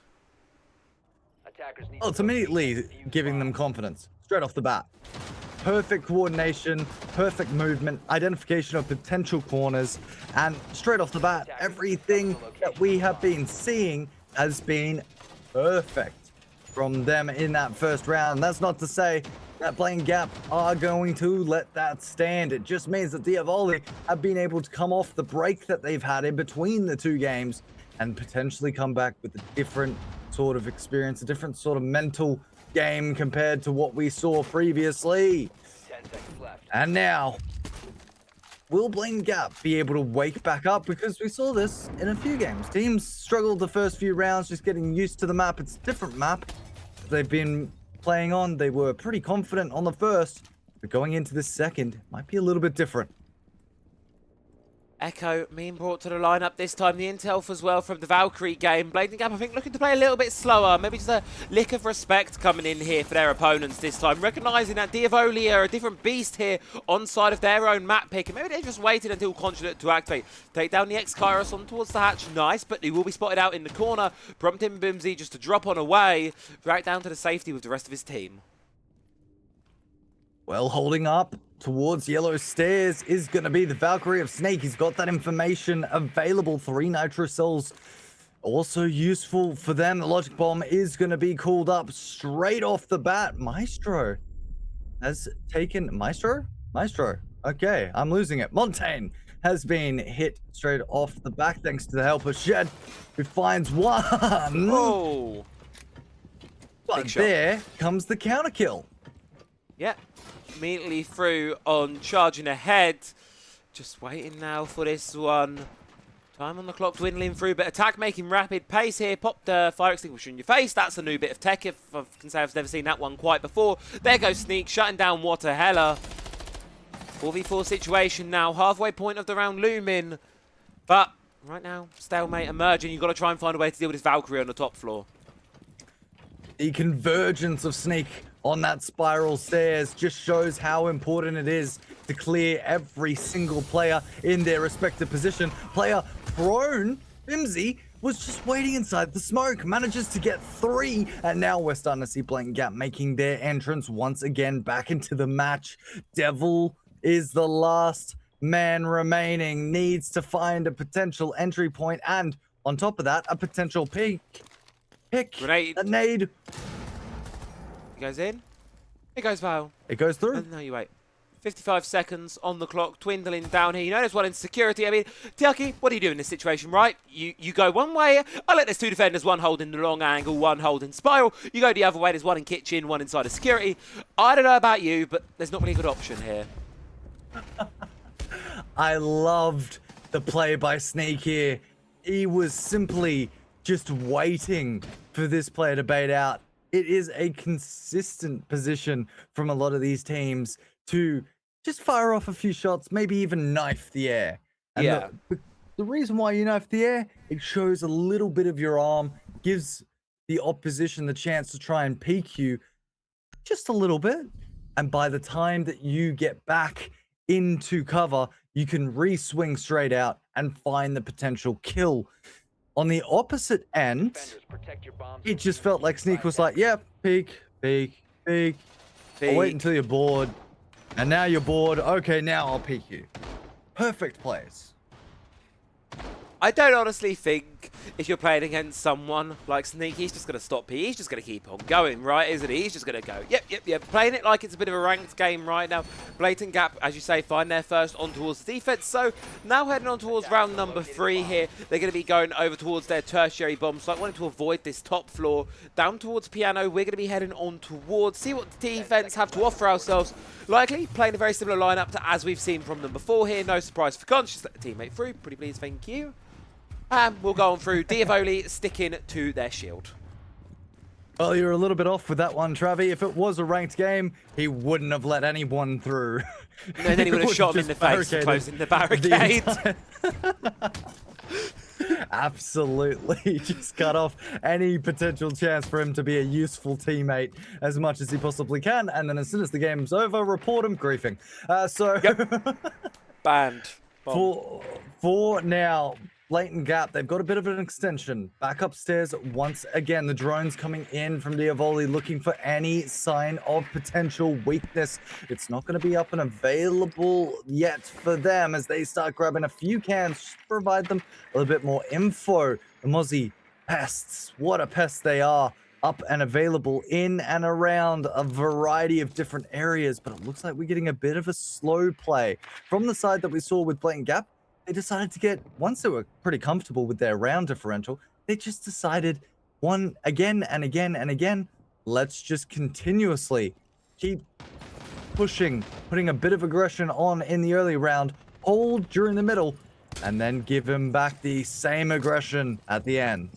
Well, it's immediately giving them confidence, straight off the bat. Perfect coordination, perfect movement, identification of potential corners, and straight off the bat, everything that we have been seeing has been perfect from them in that first round. That's not to say that Blatant Gap are going to let that stand. It just means that Dyavoli have been able to come off the break that they've had in between the 2 games and potentially come back with a different sort of experience, a different sort of mental game compared to what we saw previously. 10 seconds left. And now, will Blatant Gap be able to wake back up? Because we saw this in a few games. Teams struggled the first few rounds, just getting used to the map. It's a different map they've been playing on. They were pretty confident on the first, but going into the second might be a little bit different. Echo being brought to the lineup this time. The intel as well from the Valkyrie game. Blatant Gap, I think, looking to play a little bit slower. Maybe just a lick of respect coming in here for their opponents this time. Recognising that Dyavoli are a different beast here on side of their own map pick. And maybe they just waited until Consulate to activate. Take down the X-Kairos on towards the hatch. Nice, but he will be spotted out in the corner. Prompting Bimsy just to drop on away. Right down to the safety with the rest of his team. Well, holding up towards yellow stairs is going to be the Valkyrie of Snake. He's got that information available. 3 nitro cells also useful for them. The logic bomb is going to be called up straight off the bat. Maestro has taken... Maestro? Okay, I'm losing it. Montaigne has been hit straight off the back thanks to the help of Shed, who finds one. Oh! But there comes the counter kill. Yeah. Immediately through on charging ahead. Just waiting now for this one. Time on the clock dwindling through, but attack making rapid pace here. Pop the fire extinguisher in your face. That's a new bit of tech, if I can say I've never seen that one quite before. There goes Sneak, shutting down Waterhella. 4v4 situation now. Halfway point of the round looming. But right now, stalemate emerging. You've got to try and find a way to deal with this Valkyrie on the top floor. The convergence of Sneak on that spiral stairs just shows how important it is to clear every single player in their respective position. Player prone, Bimsy, was just waiting inside the smoke, manages to get 3, and now we're starting to see Blatant Gap making their entrance once again back into the match. Devil is the last man remaining, needs to find a potential entry point, and on top of that, a potential pick. Grenade. A nade. It goes in. It goes foul. It goes through. And now you wait. 55 seconds on the clock, dwindling down here. You know there's one in security. I mean, Tiaki, what do you do in this situation, right? You go one way. I let there's 2 defenders, one holding the long angle, one holding spiral. You go the other way. There's one in kitchen, one inside of security. I don't know about you, but there's not really a good option here. I loved the play by Sneak here. He was simply just waiting for this player to bait out. It is a consistent position from a lot of these teams to just fire off a few shots, maybe even knife the air. And yeah. The reason why you knife the air, it shows a little bit of your arm, gives the opposition the chance to try and peek you just a little bit. And by the time that you get back into cover, you can re-swing straight out and find the potential kill. On the opposite end, it just felt like Sneak was like, yeah, peek. I'll wait until you're bored. And now you're bored. Okay, now I'll peek you. Perfect plays. I don't honestly think if you're playing against someone like Sneak, he's just going to stop here. He's just going to keep on going, right? Isn't he? He's just going to go, yep. Playing it like it's a bit of a ranked game right now. Blatant Gap, as you say, find their first on towards the defense. So now heading on towards round number 3 here. They're going to be going over towards their tertiary bomb site, wanting to avoid this top floor. Down towards Piano, we're going to be heading on towards, see what the defense have to offer ourselves. Likely playing a very similar lineup to as we've seen from them before here. No surprise for Conscious. Let the teammate through. Pretty please, thank you. And we'll go on through. Dyavoli sticking to their shield. Well, you're a little bit off with that one, Travi. If it was a ranked game, he wouldn't have let anyone through. And then he would have shot him in the face for closing the barricade. Absolutely. Just cut off any potential chance for him to be a useful teammate as much as he possibly can. And then as soon as the game's over, report him griefing. Banned. For now, Blatant Gap, they've got a bit of an extension. Back upstairs once again. The drones coming in from Dyavoli looking for any sign of potential weakness. It's not going to be up and available yet for them as they start grabbing a few cans to provide them a little bit more info. The Mozzie pests, what a pest they are. Up and available in and around a variety of different areas, but it looks like we're getting a bit of a slow play. From the side that we saw with Blatant Gap, they decided to get, once they were pretty comfortable with their round differential, they just decided one again and again and again, let's just continuously keep pushing, putting a bit of aggression on in the early round, hold during the middle, and then give him back the same aggression at the end.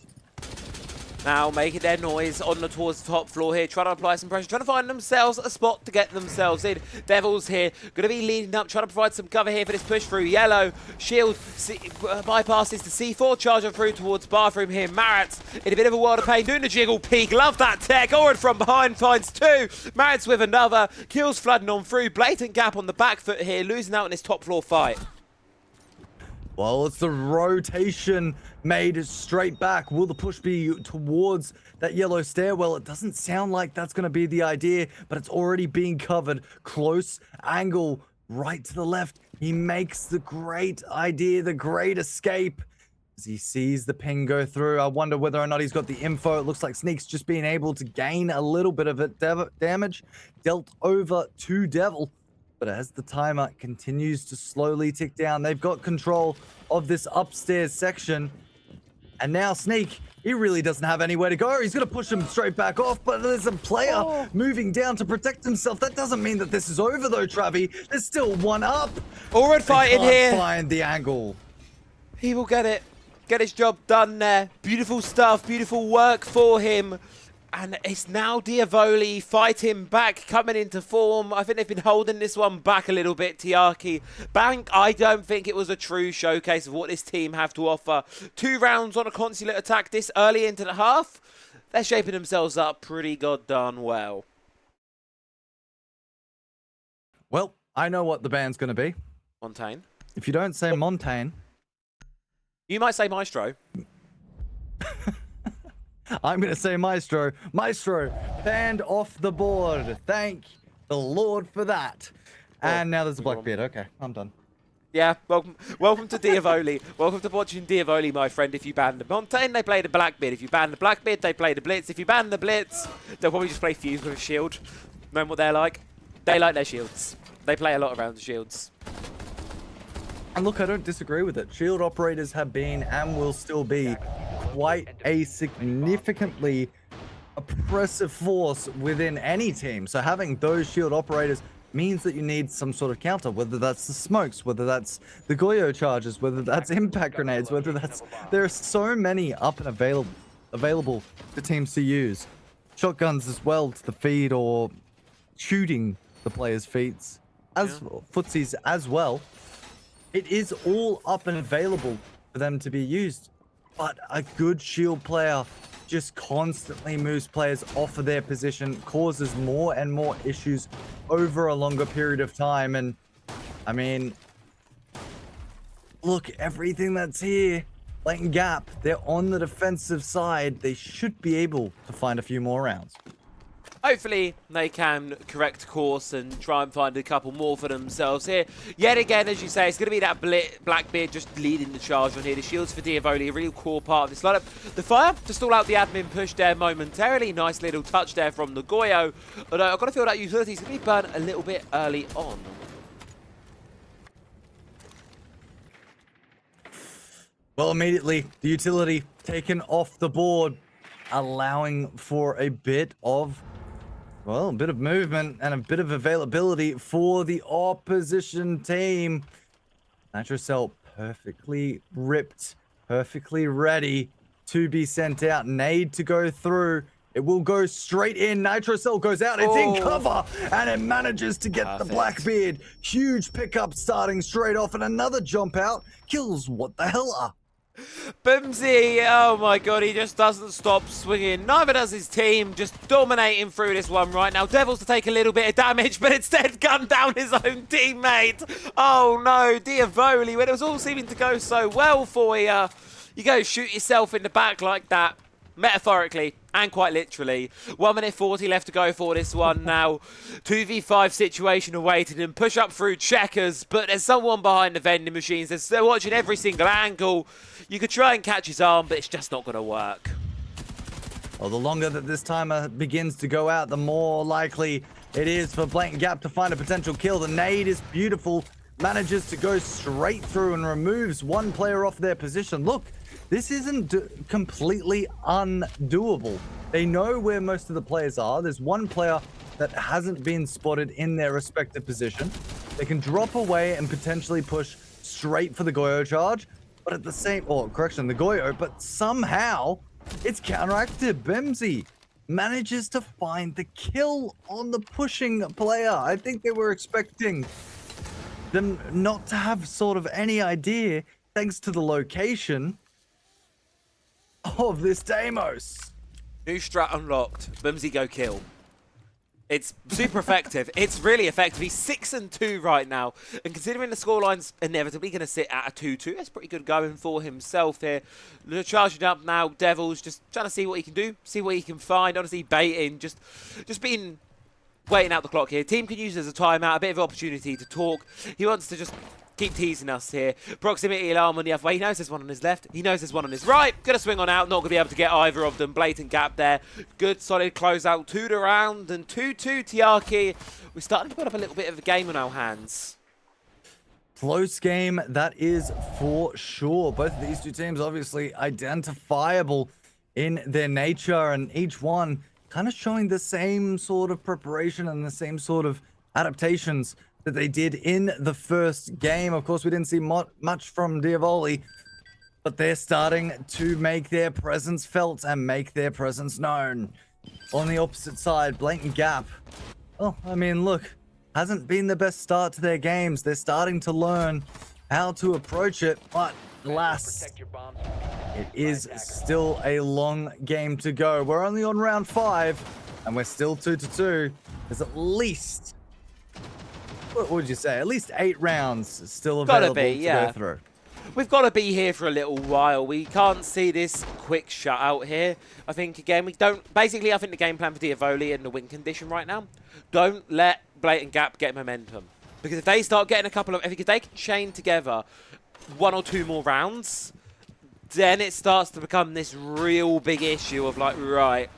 now making their noise towards the top floor here, trying to apply some pressure, trying to find themselves a spot to get themselves in. Devils here, going to be leading up, trying to provide some cover here for this push through. Yellow, Shield bypasses the C4, charging through towards Bathroom here. Marat in a bit of a world of pain, doing the jiggle peek. Love that tech. Oren from behind finds 2. Marat's with another. Kills flooding on through. Blatant gap on the back foot here, losing out in this top floor fight. Well, it's the rotation made straight back. Will the push be towards that yellow stairwell? It doesn't sound like that's going to be the idea, but it's already being covered. Close angle right to the left. He makes the great idea, the great escape. As he sees the ping go through, I wonder whether or not he's got the info. It looks like Sneak's just being able to gain a little bit of it damage dealt over to Devil. But as the timer continues to slowly tick down, they've got control of this upstairs section. And now Sneak, he really doesn't have anywhere to go. He's going to push him straight back off, but there's a player moving down to protect himself. That doesn't mean that this is over though, Travi. There's still one up. Oren fighting here. Find the angle. He will get it. Get his job done there. Beautiful stuff, beautiful work for him. And it's now Dyavoli fighting back, coming into form. I think they've been holding this one back a little bit, Tiaki. Bank, I don't think it was a true showcase of what this team have to offer. 2 rounds on a consulate attack this early into the half. They're shaping themselves up pretty goddamn well. Well, I know what the band's going to be. Montaigne. If you don't say Montaigne... You might say Maestro. I'm going to say Maestro. Maestro, banned off the board. Thank the Lord for that. And now there's a Blackbeard. Okay, I'm done. Yeah, welcome to Dyavoli. Welcome to watching Dyavoli, my friend. If you ban the Montaigne, they play the Blackbeard. If you ban the Blackbeard, they play the Blitz. If you ban the Blitz, they'll probably just play Fuse with a shield. Knowing what they're like. They like their shields. They play a lot around the shields. And look, I don't disagree with it. Shield operators have been and will still be quite a significantly oppressive force within any team. So having those shield operators means that you need some sort of counter, whether that's the smokes, whether that's the Goyo charges, whether that's impact grenades, whether that's... There are so many up and available for teams to use. Shotguns as well to the feet or shooting the players' feet, as footsies as well. It is all up and available for them to be used. But a good shield player just constantly moves players off of their position, causes more and more issues over a longer period of time. And I mean, look, everything that's here, Blatant Gap, they're on the defensive side. They should be able to find a few more rounds. Hopefully they can correct course and try and find a couple more for themselves here. Yet again, as you say, it's going to be that Blackbeard just leading the charge on here. The shields for Dyavoli, a real core part of this lineup. The fire to stall out the admin push there momentarily. Nice little touch there from the Goyo. Although I've got to feel that utility is going to be burnt a little bit early on. Well, immediately, the utility taken off the board, allowing for a bit of... Well, a bit of movement and a bit of availability for the opposition team. NitroCell perfectly ripped, perfectly ready to be sent out. Nade to go through. It will go straight in. NitroCell goes out. It's in cover, and it manages to get the Blackbeard. Huge pickup starting straight off, and another jump out. Kills what the hell are. Bimsy, oh my god, he just doesn't stop swinging. Neither does his team, just dominating through this one right now. Devils to take a little bit of damage, but instead gun down his own teammate. Oh no, Dyavoli, when it was all seeming to go so well for you, you go shoot yourself in the back like that. Metaphorically and quite literally. 1 minute 40 left to go for this one now. 2v5 situation awaited and push up through checkers, but there's someone behind the vending machines. They're watching every single angle. You could try and catch his arm, but it's just not going to work. Well, the longer that this timer begins to go out, the more likely it is for Blatant Gap to find a potential kill. The nade is beautiful, manages to go straight through and removes one player off their position. Look, this isn't completely undoable. They know where most of the players are. There's one player that hasn't been spotted in their respective position. They can drop away and potentially push straight for the Goyo charge, but at the same, or correction, the Goyo, but somehow It's counteracted. Bimsy manages to find the kill on the pushing player. I think they were expecting them not to have sort of any idea, thanks to the location of this Deimos. New strat unlocked. Bimsy go kill. It's super effective. It's really effective. He's 6-2 right now. And considering the scoreline's inevitably going to sit at a 2-2, that's pretty good going for himself here. Charging up now, Devils, just trying to see what he can do, see what he can find. Honestly, baiting, just being waiting out the clock here. Team can use it as a timeout, a bit of opportunity to talk. He wants to just keep teasing us here. Proximity alarm on the other way. He knows there's one on his left. He knows there's one on his right. Gonna swing on out. Not gonna be able to get either of them. Blatant gap there. Good solid closeout to the round. And 2-2 Tiaki. We're starting to put up a little bit of a game on our hands. Close game, that is for sure. Both of these two teams obviously identifiable in their nature, and each one kind of showing the same sort of preparation and the same sort of adaptations that they did in the first game. Of course, we didn't see much from Dyavoli, but they're starting to make their presence felt and make their presence known. On the opposite side, Blatant Gap. Oh, I mean, look, hasn't been the best start to their games. They're starting to learn how to approach it, but alas, it is still a long game to go. We're only on round 5, and we're still 2-2. There's at least, what would you say? At least 8 rounds still available to go through. We've got to be here for a little while. We can't see this quick shutout here. I think, again, we don't... Basically, I think the game plan for Dyavoli in the win condition right now, don't let Blatant Gap get momentum. Because if they start getting a couple of... If they can chain together 1 or 2 more rounds, then it starts to become this real big issue of like, right,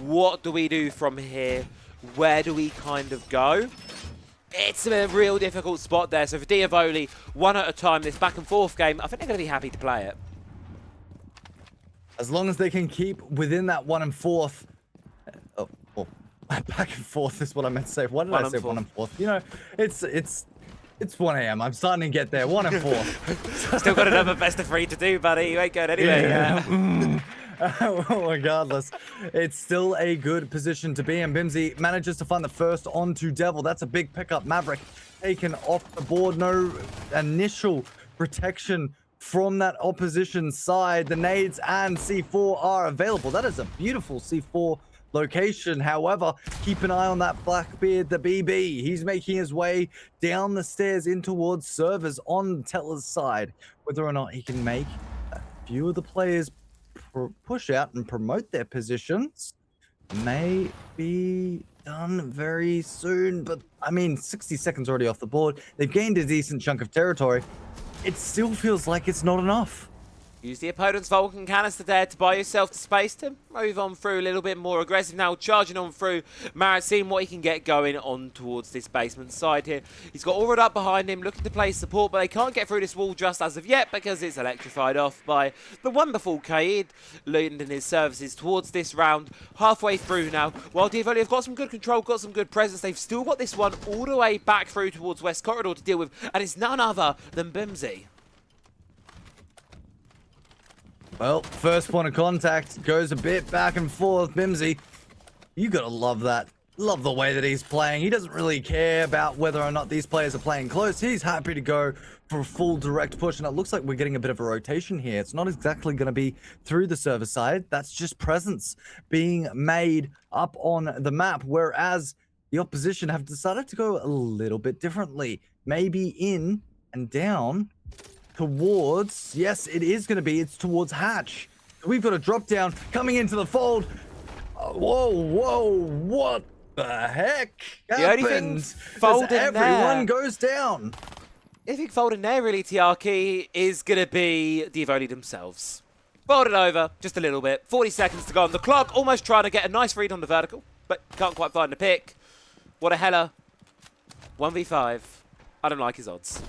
what do we do from here? Where do we kind of go? It's a real difficult spot there. So for Dyavoli, 1 at a time, this back and forth game, I think they're going to be happy to play it. As long as they can keep within that 1 and 4th. Oh, back and forth is what I meant to say. Why did I say 1 and 4th? You know, it's 1 a.m. I'm starting to get there. 1 and 4th. Still got another best of 3 to do, buddy. You ain't going anywhere. Yeah. Regardless, it's still a good position to be in. Bimsy manages to find the first onto Devil. That's a big pickup. Maverick taken off the board. No initial protection from that opposition side. The nades and C4 are available. That is a beautiful C4 location. However, keep an eye on that Blackbeard, the BB. He's making his way down the stairs in towards servers on Teller's side. Whether or not he can make a few of the players push out and promote their positions may be done very soon, but I mean, 60 seconds already off the board. They've gained a decent chunk of territory. It still feels like it's not enough. Use the opponent's Vulcan canister there to buy yourself the space to move on through a little bit more aggressive now, charging on through. Marat seeing what he can get going on towards this basement side here. He's got Aurad up behind him, looking to play support, but they can't get through this wall just as of yet because it's electrified off by the wonderful Kaid, lending his services towards this round. Halfway through now, while Dyavoli have got some good control, got some good presence, they've still got this one all the way back through towards West Corridor to deal with, and it's none other than Bimsy. Well, first point of contact goes a bit back and forth. Bimsy, you gotta love that. Love the way that he's playing. He doesn't really care about whether or not these players are playing close. He's happy to go for a full direct push, and it looks like we're getting a bit of a rotation here. It's not exactly going to be through the server side. That's just presence being made up on the map, whereas the opposition have decided to go a little bit differently. Maybe in and down towards, yes, it is going to be, it's towards Hatch. We've got a drop down coming into the fold. Whoa, what the heck happened? Everyone goes down. I think folding there really, Tiaki, is going to be Dyavoli themselves. Fold it over just a little bit. 40 seconds to go on the clock. Almost trying to get a nice read on the vertical, but can't quite find the pick. What a heller. 1v5. I don't like his odds.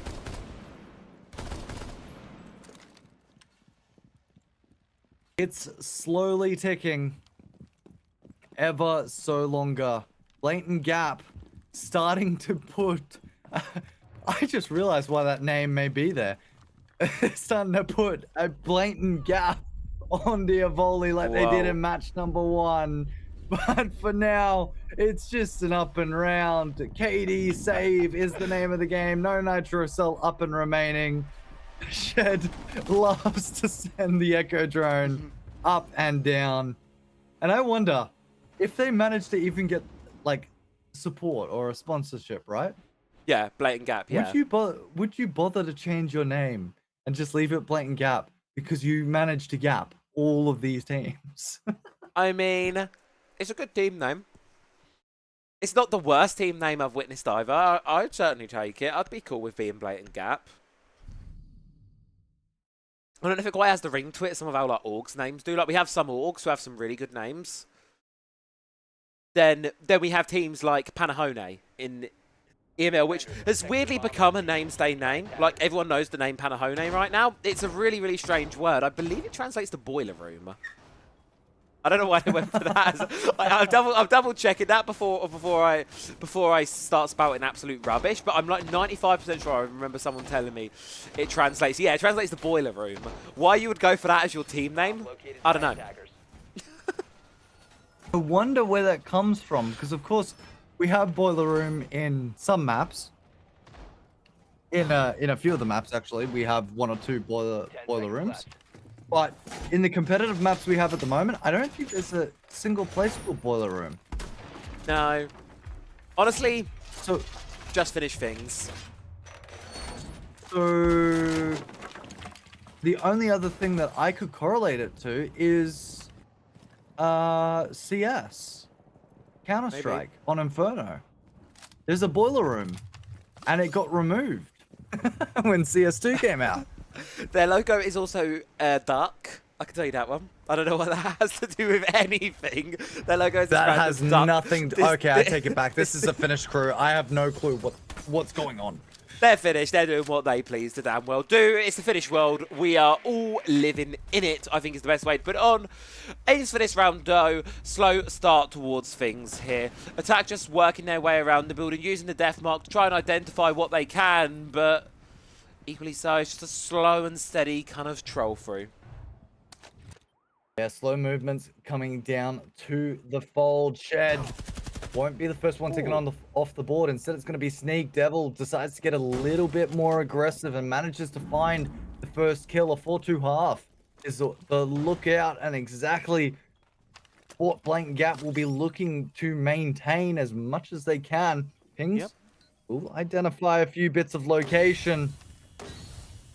It's slowly ticking. Ever so longer. Blatant Gap starting to put... I just realized why that name may be there. Starting to put a blatant gap on Dyavoli like they did in match number 1. But for now, it's just an up and round. KD save is the name of the game. No Nitro Cell up and remaining. Shed loves to send the Echo Drone up and down. And I wonder if they manage to even get like support or a sponsorship, right? Yeah, Blatant Gap, yeah. Would you bother to change your name and just leave it Blatant Gap because you managed to gap all of these teams? I mean, it's a good team name. It's not the worst team name I've witnessed either. I'd certainly take it. I'd be cool with being Blatant Gap. I don't know if it quite has the ring to it. Some of our like orgs names do. Like we have some orgs who have some really good names. Then we have teams like Panahone in EML, which has weirdly become a namestay name. Like everyone knows the name Panahone right now. It's a really, really strange word. I believe it translates to boiler room. I don't know why they went for that. I'm double checking that before I start spouting absolute rubbish. But I'm like 95% sure I remember someone telling me it translates. Yeah, it translates to boiler room. Why you would go for that as your team name? I don't know. I wonder where that comes from, because of course we have boiler room in some maps. In a few of the maps actually, we have 1 or 2 boiler rooms. But in the competitive maps we have at the moment, I don't think there's a single place called boiler room. No. Honestly, so just finish things. So the only other thing that I could correlate it to is CS, Counter-Strike on Inferno. There's a boiler room, and it got removed when CS2 came out. Their logo is also a duck. I can tell you that one. I don't know what that has to do with anything. Their logo is that has nothing. Okay, I take it back. This is a finished crew. I have no clue what's going on. They're finished. They're doing what they please to damn well do. It's the finished world. We are all living in it, I think is the best way to put it on. Aims for this round, though. Slow start towards things here. Attack just working their way around the building, using the death mark to try and identify what they can, but equally so, it's just a slow and steady kind of troll through. Yeah, slow movements coming down to the fold. Shed won't be the first one taken on off the board. Instead, it's going to be Sneak. Devil decides to get a little bit more aggressive and manages to find the first kill. A 4-2 half is the lookout, and exactly what Blatant Gap will be looking to maintain as much as they can. Pings will identify a few bits of location,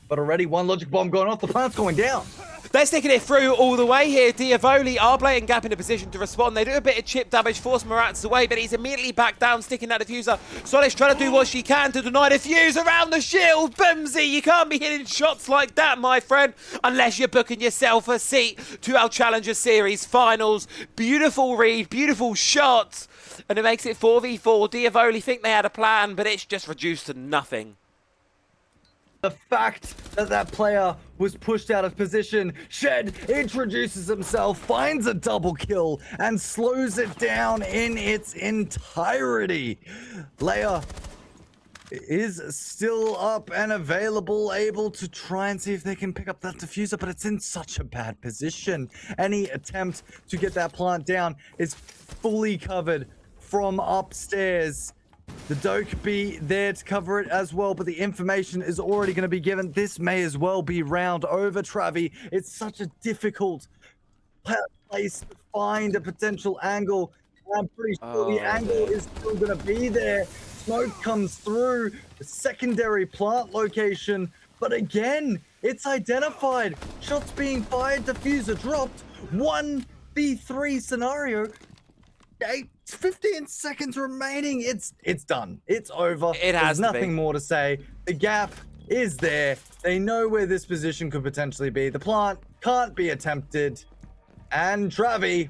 but already one logic bomb going off. The plant's going down. They're sticking it through all the way here. Dyavoli are Blatant Gap in a position to respond. They do a bit of chip damage, force Maratz away, but he's immediately back down, sticking that diffuser. Solish trying to do what she can to deny diffuse around the shield. Bumsy, you can't be hitting shots like that, my friend, unless you're booking yourself a seat to our Challenger Series finals. Beautiful read, beautiful shot, and it makes it 4v4. Dyavoli think they had a plan, but it's just reduced to nothing. The fact that player was pushed out of position, Shed introduces himself, finds a double kill, and slows it down in its entirety. Leia is still up and available, able to try and see if they can pick up that diffuser, but it's in such a bad position. Any attempt to get that plant down is fully covered from upstairs. The Doke be there to cover it as well, but the information is already going to be given. This may as well be round over, Travi. It's such a difficult place to find a potential angle. I'm pretty sure the angle is still going to be there. Smoke comes through the secondary plant location, but again, it's identified. Shots being fired, diffuser dropped. 1v3 scenario. 15 seconds remaining. It's done. It's over. There's nothing more to say. The gap is there. They know where this position could potentially be. The plant can't be attempted. And Travi,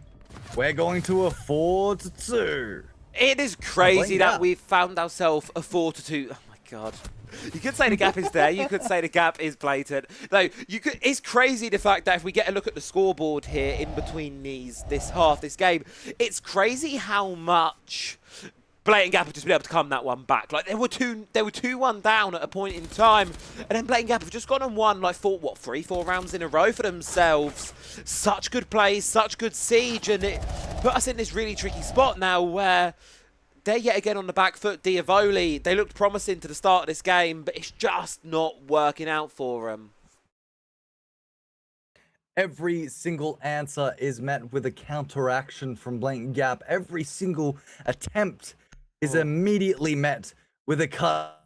we're going to a 4-2. It is crazy that we've found ourselves a 4-2. Oh my god. You could say the gap is there. You could say the gap is blatant. No, it's crazy the fact that if we get a look at the scoreboard here in between this game, it's crazy how much Blatant Gap have just been able to come that one back. Like, they were 2-1 down at a point in time, and then Blatant Gap have just gone and won, like, 3-4 rounds in a row for themselves. Such good plays, such good siege, and it put us in this really tricky spot now where they're yet again on the back foot. Dyavoli, they looked promising to the start of this game, but it's just not working out for them. Every single answer is met with a counteraction from Blatant Gap. Every single attempt is immediately met with a cut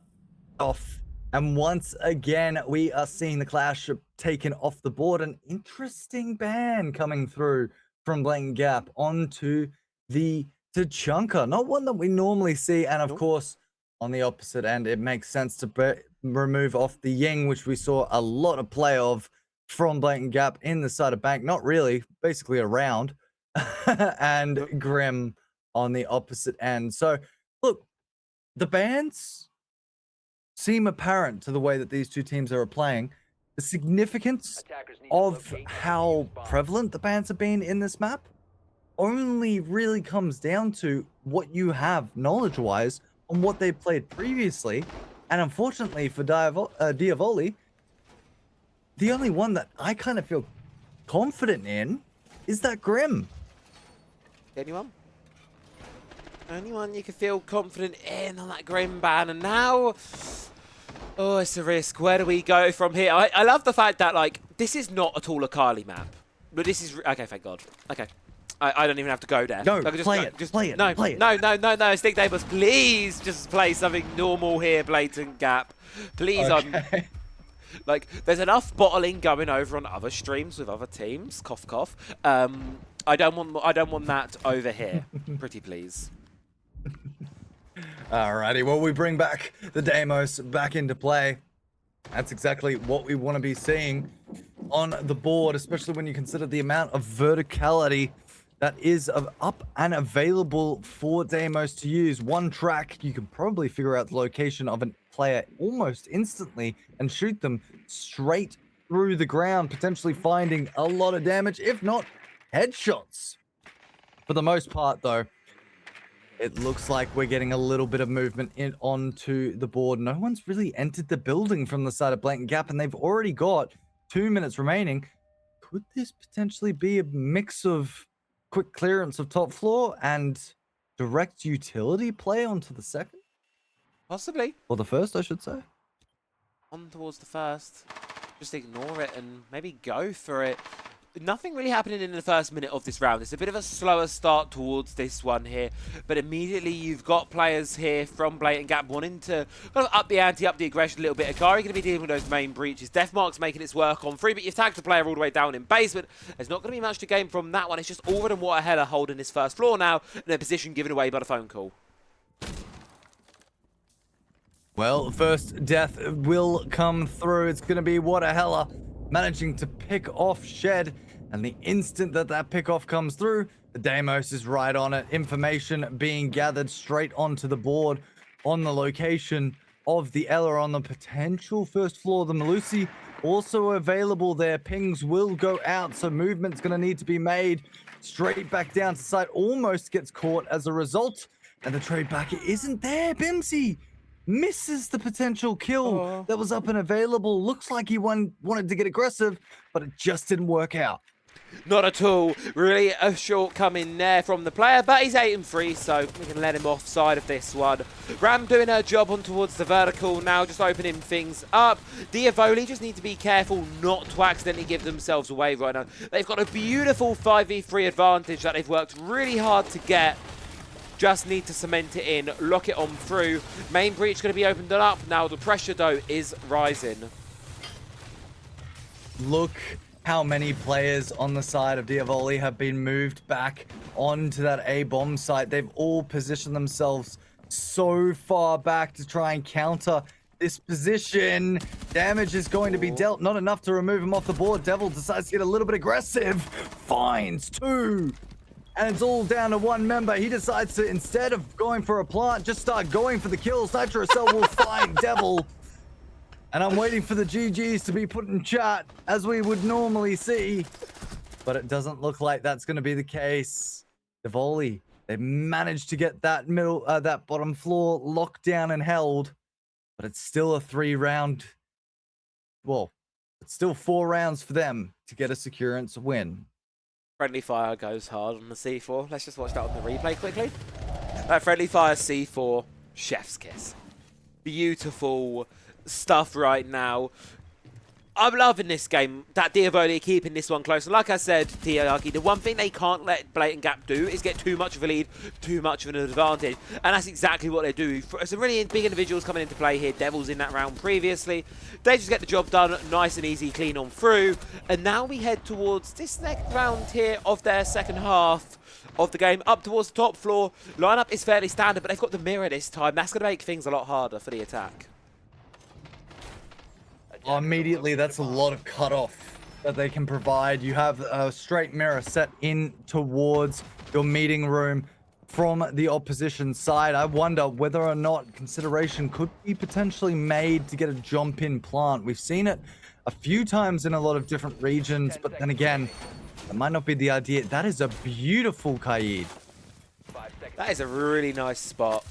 off. And once again, we are seeing the Clash taken off the board. An interesting ban coming through from Blatant Gap onto the Tachanka. Not one that we normally see. And of course, on the opposite end, it makes sense to remove off the Ying, which we saw a lot of play of from Blatant Gap in the side of Bank. Not really, basically around. And Grim on the opposite end. So, look, the bans seem apparent to the way that these two teams are playing. The significance of how prevalent the bans have been in this map only really comes down to what you have knowledge-wise on what they've played previously. And unfortunately for Dyavoli, the only one that I kind of feel confident in is that Grim. Anyone you can feel confident in on that Grim ban? And now, oh, it's a risk. Where do we go from here? I love the fact that, like, this is not at all a Kali map. But this is... Okay, thank God. Okay. I don't even have to go there. No, I can play it. No, Stick Neighbors, please just play something normal here, Blatant Gap. Please, okay. Like, there's enough bottling going over on other streams with other teams. Cough, cough. I don't want that over here. Pretty please. Alrighty, well, we bring back the Deimos back into play. That's exactly what we want to be seeing on the board, especially when you consider the amount of verticality that is up and available for Deimos to use. One track, you can probably figure out the location of a player almost instantly and shoot them straight through the ground, potentially finding a lot of damage, if not headshots. For the most part, though, it looks like we're getting a little bit of movement in onto the board. No one's really entered the building from the side of Blatant Gap, and they've already got 2 minutes remaining. Could this potentially be a mix of quick clearance of top floor and direct utility play onto the second? Possibly. Or the first, I should say. On towards the first. Just ignore it and maybe go for it. Nothing really happening in the first minute of this round. It's a bit of a slower start towards this one here, but immediately you've got players here from Blatant Gap wanting to kind of up the ante, up the aggression a little bit. Akari going to be dealing with those main breaches. Deathmark's making its work on free, but you've tagged the player all the way down in basement. There's not going to be much to gain from that one. It's just Alred and Waterheller holding this first floor now in a position given away by the phone call. Well, first death will come through. It's going to be Waterheller managing to pick off Shed, and the instant that that pickoff comes through, the Deimos is right on it. Information being gathered straight onto the board on the location of the Ella on the potential first floor. The Malusi also available there. Pings will go out, so movement's going to need to be made. Straight back down to site, almost gets caught as a result, and the trade back isn't there. Bimsy misses the potential kill that was up and available. Looks like he wanted to get aggressive, but it just didn't work out. Not at all. Really a shortcoming there from the player, but he's 8-3, so we can let him off side of this one. Ram doing her job on towards the vertical now, just opening things up. Dyavoli just need to be careful not to accidentally give themselves away right now. They've got a beautiful 5v3 advantage that they've worked really hard to get. Just need to cement it in, lock it on through. Main breach going to be opened up now. The pressure, though, is rising. Look how many players on the side of Dyavoli have been moved back onto that A-bomb site. They've all positioned themselves so far back to try and counter this position. Damage is going to be dealt. Not enough to remove him off the board. Devil decides to get a little bit aggressive. Finds two. And it's all down to one member. He decides to, instead of going for a plant, just start going for the kills. NitroCell will find Devil. And I'm waiting for the GGs to be put in chat, as we would normally see. But it doesn't look like that's going to be the case. Dyavoli, They managed to get that that bottom floor locked down and held, but it's still a 3-round. Well, it's still 4 rounds for them to get a securance win. Friendly fire goes hard on the C4. Let's just watch that on the replay quickly. That friendly fire C4, chef's kiss. Beautiful stuff right now. I'm loving this game, that Dyavoli are keeping this one close. And like I said, Tiaki, the one thing they can't let Blatant Gap do is get too much of a lead, too much of an advantage. And that's exactly what they do. Some really big individuals coming into play here. Devils in that round previously. They just get the job done nice and easy, clean on through. And now we head towards this next round here of their second half of the game, up towards the top floor. Lineup is fairly standard, but they've got the mirror this time. That's going to make things a lot harder for the attack. Immediately, that's a lot of cutoff that they can provide. You have a straight mirror set in towards your meeting room from the opposition side. I wonder whether or not consideration could be potentially made to get a jump in plant. We've seen it a few times in a lot of different regions, but then again, that might not be the idea. That is a beautiful Kaid. That is a really nice spot.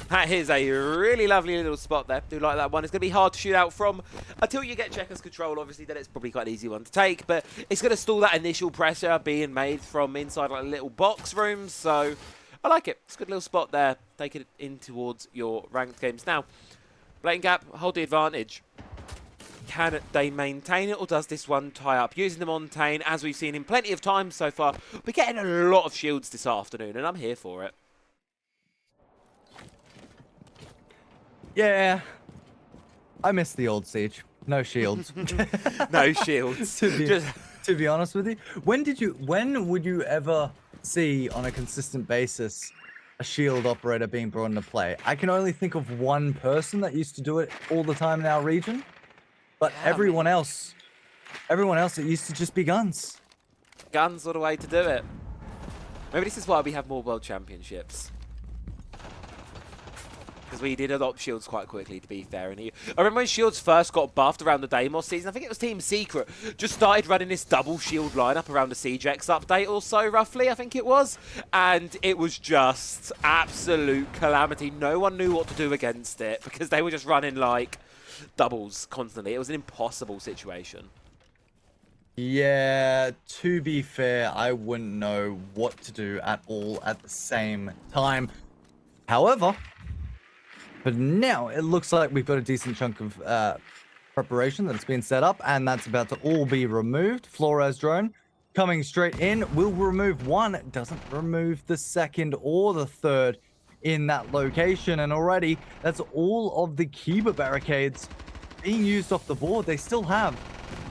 That is a really lovely little spot there. Do like that one. It's going to be hard to shoot out from until you get checkers control. Obviously, then it's probably quite an easy one to take. But it's going to stall that initial pressure being made from inside like a little box room. So I like it. It's a good little spot there. Take it in towards your ranked games. Now, Blatant Gap, hold the advantage. Can they maintain it, or does this one tie up? Using the Montaigne, as we've seen in plenty of times so far. We're getting a lot of shields this afternoon, and I'm here for it. Yeah, I miss the old Siege. No shields. No shields. to be honest with you, when would you ever see on a consistent basis a shield operator being brought into play? I can only think of one person that used to do it all the time in our region, but yeah, everyone else, it used to just be guns. Guns are the way to do it. Maybe this is why we have more world championships. Because we did adopt shields quite quickly, to be fair. And I remember when shields first got buffed around the Deimos season. I think it was Team Secret just started running this double shield lineup around the Siege X update or so, roughly, I think it was. And it was just absolute calamity. No one knew what to do against it because they were just running like doubles constantly. It was an impossible situation. Yeah, to be fair, I wouldn't know what to do at all at the same time. However, but now it looks like we've got a decent chunk of preparation that's been set up, and that's about to all be removed. Flores drone coming straight in will remove one. It doesn't remove the second or the third in that location, and already that's all of the Kiba barricades being used off the board. They still have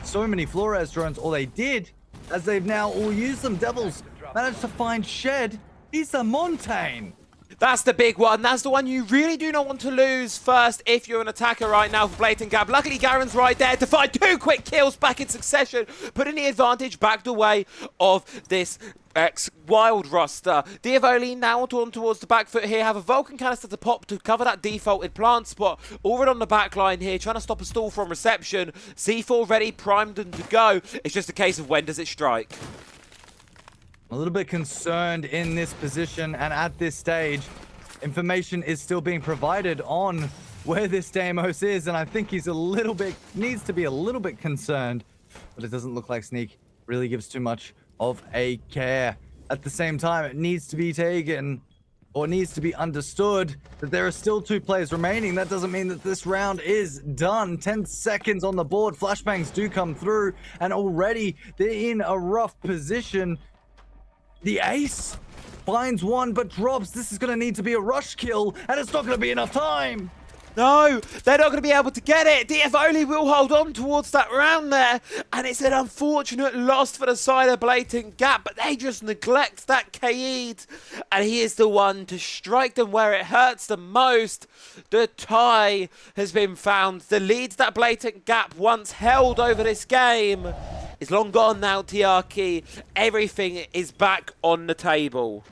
so many Flores drones, or they did, as they've now all used them. Devils managed to find Shed. He's a Montaigne. That's the big one. That's the one you really do not want to lose first if you're an attacker right now for Blatant Gap. Luckily, Garen's right there to find 2 quick kills back in succession, putting the advantage back the way of this Wild roster. Dyavoli now on towards the back foot here. Have a Vulcan canister to pop to cover that defaulted plant spot. Already on the back line here, trying to stop a stall from reception. C4 ready, primed and to go. It's just a case of when does it strike. A little bit concerned in this position, and at this stage, information is still being provided on where this Deimos is, and I think he's needs to be a little bit concerned, but it doesn't look like Sneak really gives too much of a care. At the same time, it needs to be taken, or needs to be understood, that there are still 2 players remaining. That doesn't mean that this round is done. 10 seconds on the board. Flashbangs do come through, and already they're in a rough position. The ace finds one, but drops. This is going to need to be a rush kill, and it's not going to be enough time. No, they're not going to be able to get it. Dyavoli will hold on towards that round there, and it's an unfortunate loss for the side of Blatant Gap, but they just neglect that Kaid, and he is the one to strike them where it hurts the most. The tie has been found. The lead that Blatant Gap once held over this game is long gone now, Tiaki. Everything is back on the table.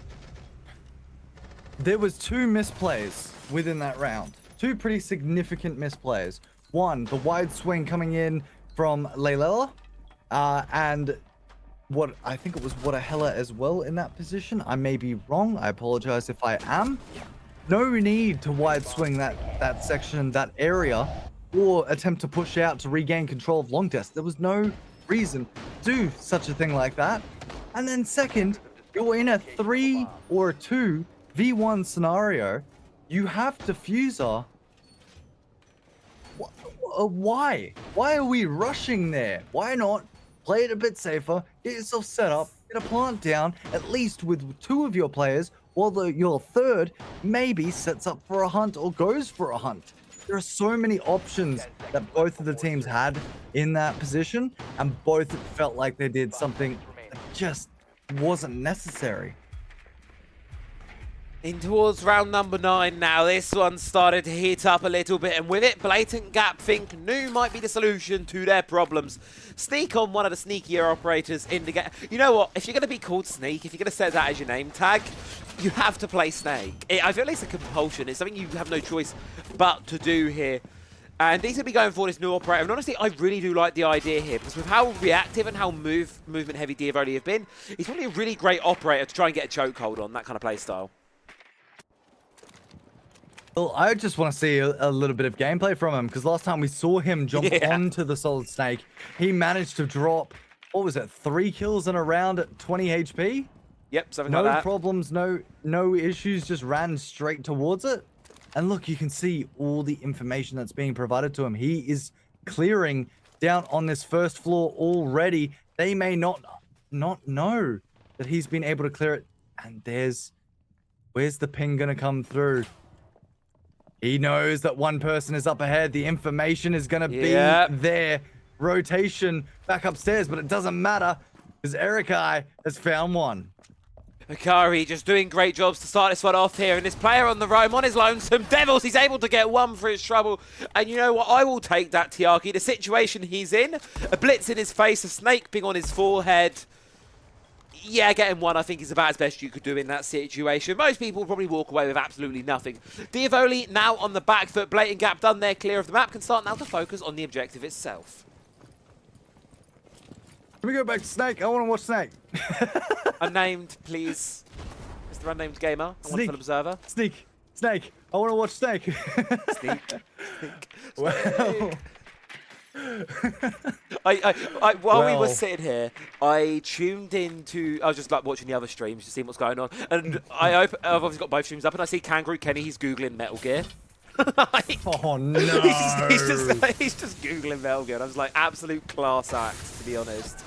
There was 2 misplays within that round. 2 pretty significant misplays. One, the wide swing coming in from Laylela, and what I think it was Wadahella as well in that position. I may be wrong. I apologize if I am. No need to wide swing that section, that area, or attempt to push out to regain control of long desk. There was no reason to do such a thing like that. And then second, you're in a 3 or a 2v1 scenario. You have diffuser. Why? Why are we rushing there? Why not play it a bit safer, get yourself set up, get a plant down, at least with 2 of your players, while your third maybe sets up for a hunt or goes for a hunt. There are so many options that both of the teams had in that position, and both felt like they did something that just wasn't necessary. In towards round number 9 now. This one started to heat up a little bit, and with it, Blatant Gap think new might be the solution to their problems. Sneak on one of the sneakier operators in the game. You know what? If you're going to be called Sneak, if you're going to set that as your name tag, you have to play Snake. I feel like it's a compulsion. It's something you have no choice but to do here. And he's going to be going for this new operator. And honestly, I really do like the idea here, because with how reactive and how movement heavy Dyavoli have been, he's probably a really great operator to try and get a chokehold on that kind of play style. Well, I just want to see a little bit of gameplay from him, because last time we saw him jump onto the Solid Snake, he managed to drop, what was it, 3 kills in a round at 20 HP? Yep, something like that. No problems, no issues, just ran straight towards it. And look, you can see all the information that's being provided to him. He is clearing down on this first floor already. They may not know that he's been able to clear it. And where's the ping going to come through? He knows that one person is up ahead. The information is going to be there. Rotation back upstairs, but it doesn't matter because Erikai has found one. Akari just doing great jobs to start this one off here. And this player on the roam on his lonesome Devils, he's able to get 1 for his trouble. And you know what? I will take that, Tiaki. The situation he's in, a blitz in his face, a snake ping on his forehead. Yeah, getting 1, I think, is about as best you could do in that situation. Most people probably walk away with absolutely nothing. Dyavoli now on the back foot. Blatant Gap done there, clear of the map. Can start now to focus on the objective itself. Can we go back to Snake? I want to watch Snake. Unnamed, please. Mr. Unnamed Gamer. I want to observer. Snake. I want to watch Snake. Sneak. Well... While we were sitting here, I tuned into. I was just like watching the other streams, just seeing what's going on, and I've obviously got both streams up, and I see Kangaroo Kenny. He's googling Metal Gear. Like, oh no! He's just googling Metal Gear. I was like, absolute class act, to be honest.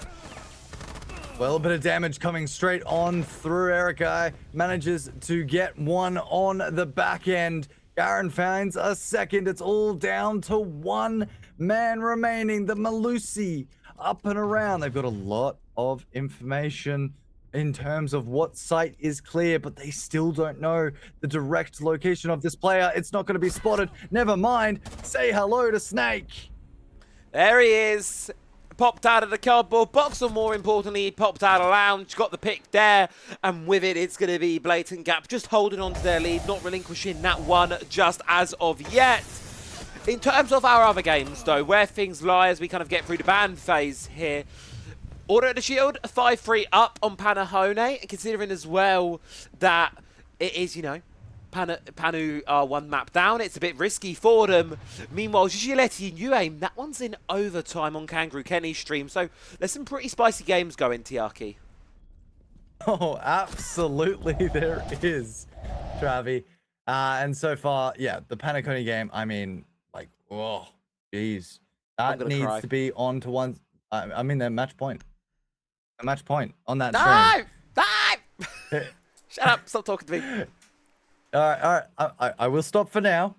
Well, a bit of damage coming straight on through. Erikai manages to get 1 on the back end. Garen finds a second. It's all down to 1 man remaining. The Malusi up and around. They've got a lot of information in terms of what site is clear, but they still don't know the direct location of this player. It's not going to be spotted. Never mind. Say hello to Snake. There he is. Popped out of the cardboard box, or more importantly, he popped out of lounge, got the pick there, and with it, it's going to be Blatant Gap just holding on to their lead, not relinquishing that 1 just as of yet. In terms of our other games, though, where things lie as we kind of get through the ban phase here, Order of the Shield, 5-3 up on Panahone, considering as well that it is, you know, Panu are 1 map down. It's a bit risky for them. Meanwhile, Gigiletti and UAIM, that one's in overtime on Kangaroo Kenny's stream. So there's some pretty spicy games going, Tiaki. Oh, absolutely there is, Travi. And so far, yeah, the Panaconi game, I mean, like, oh, jeez. That needs to be on to one. I mean, their match point. A match point on that stream. No! Shut up. Stop talking to me. All right. I will stop for now.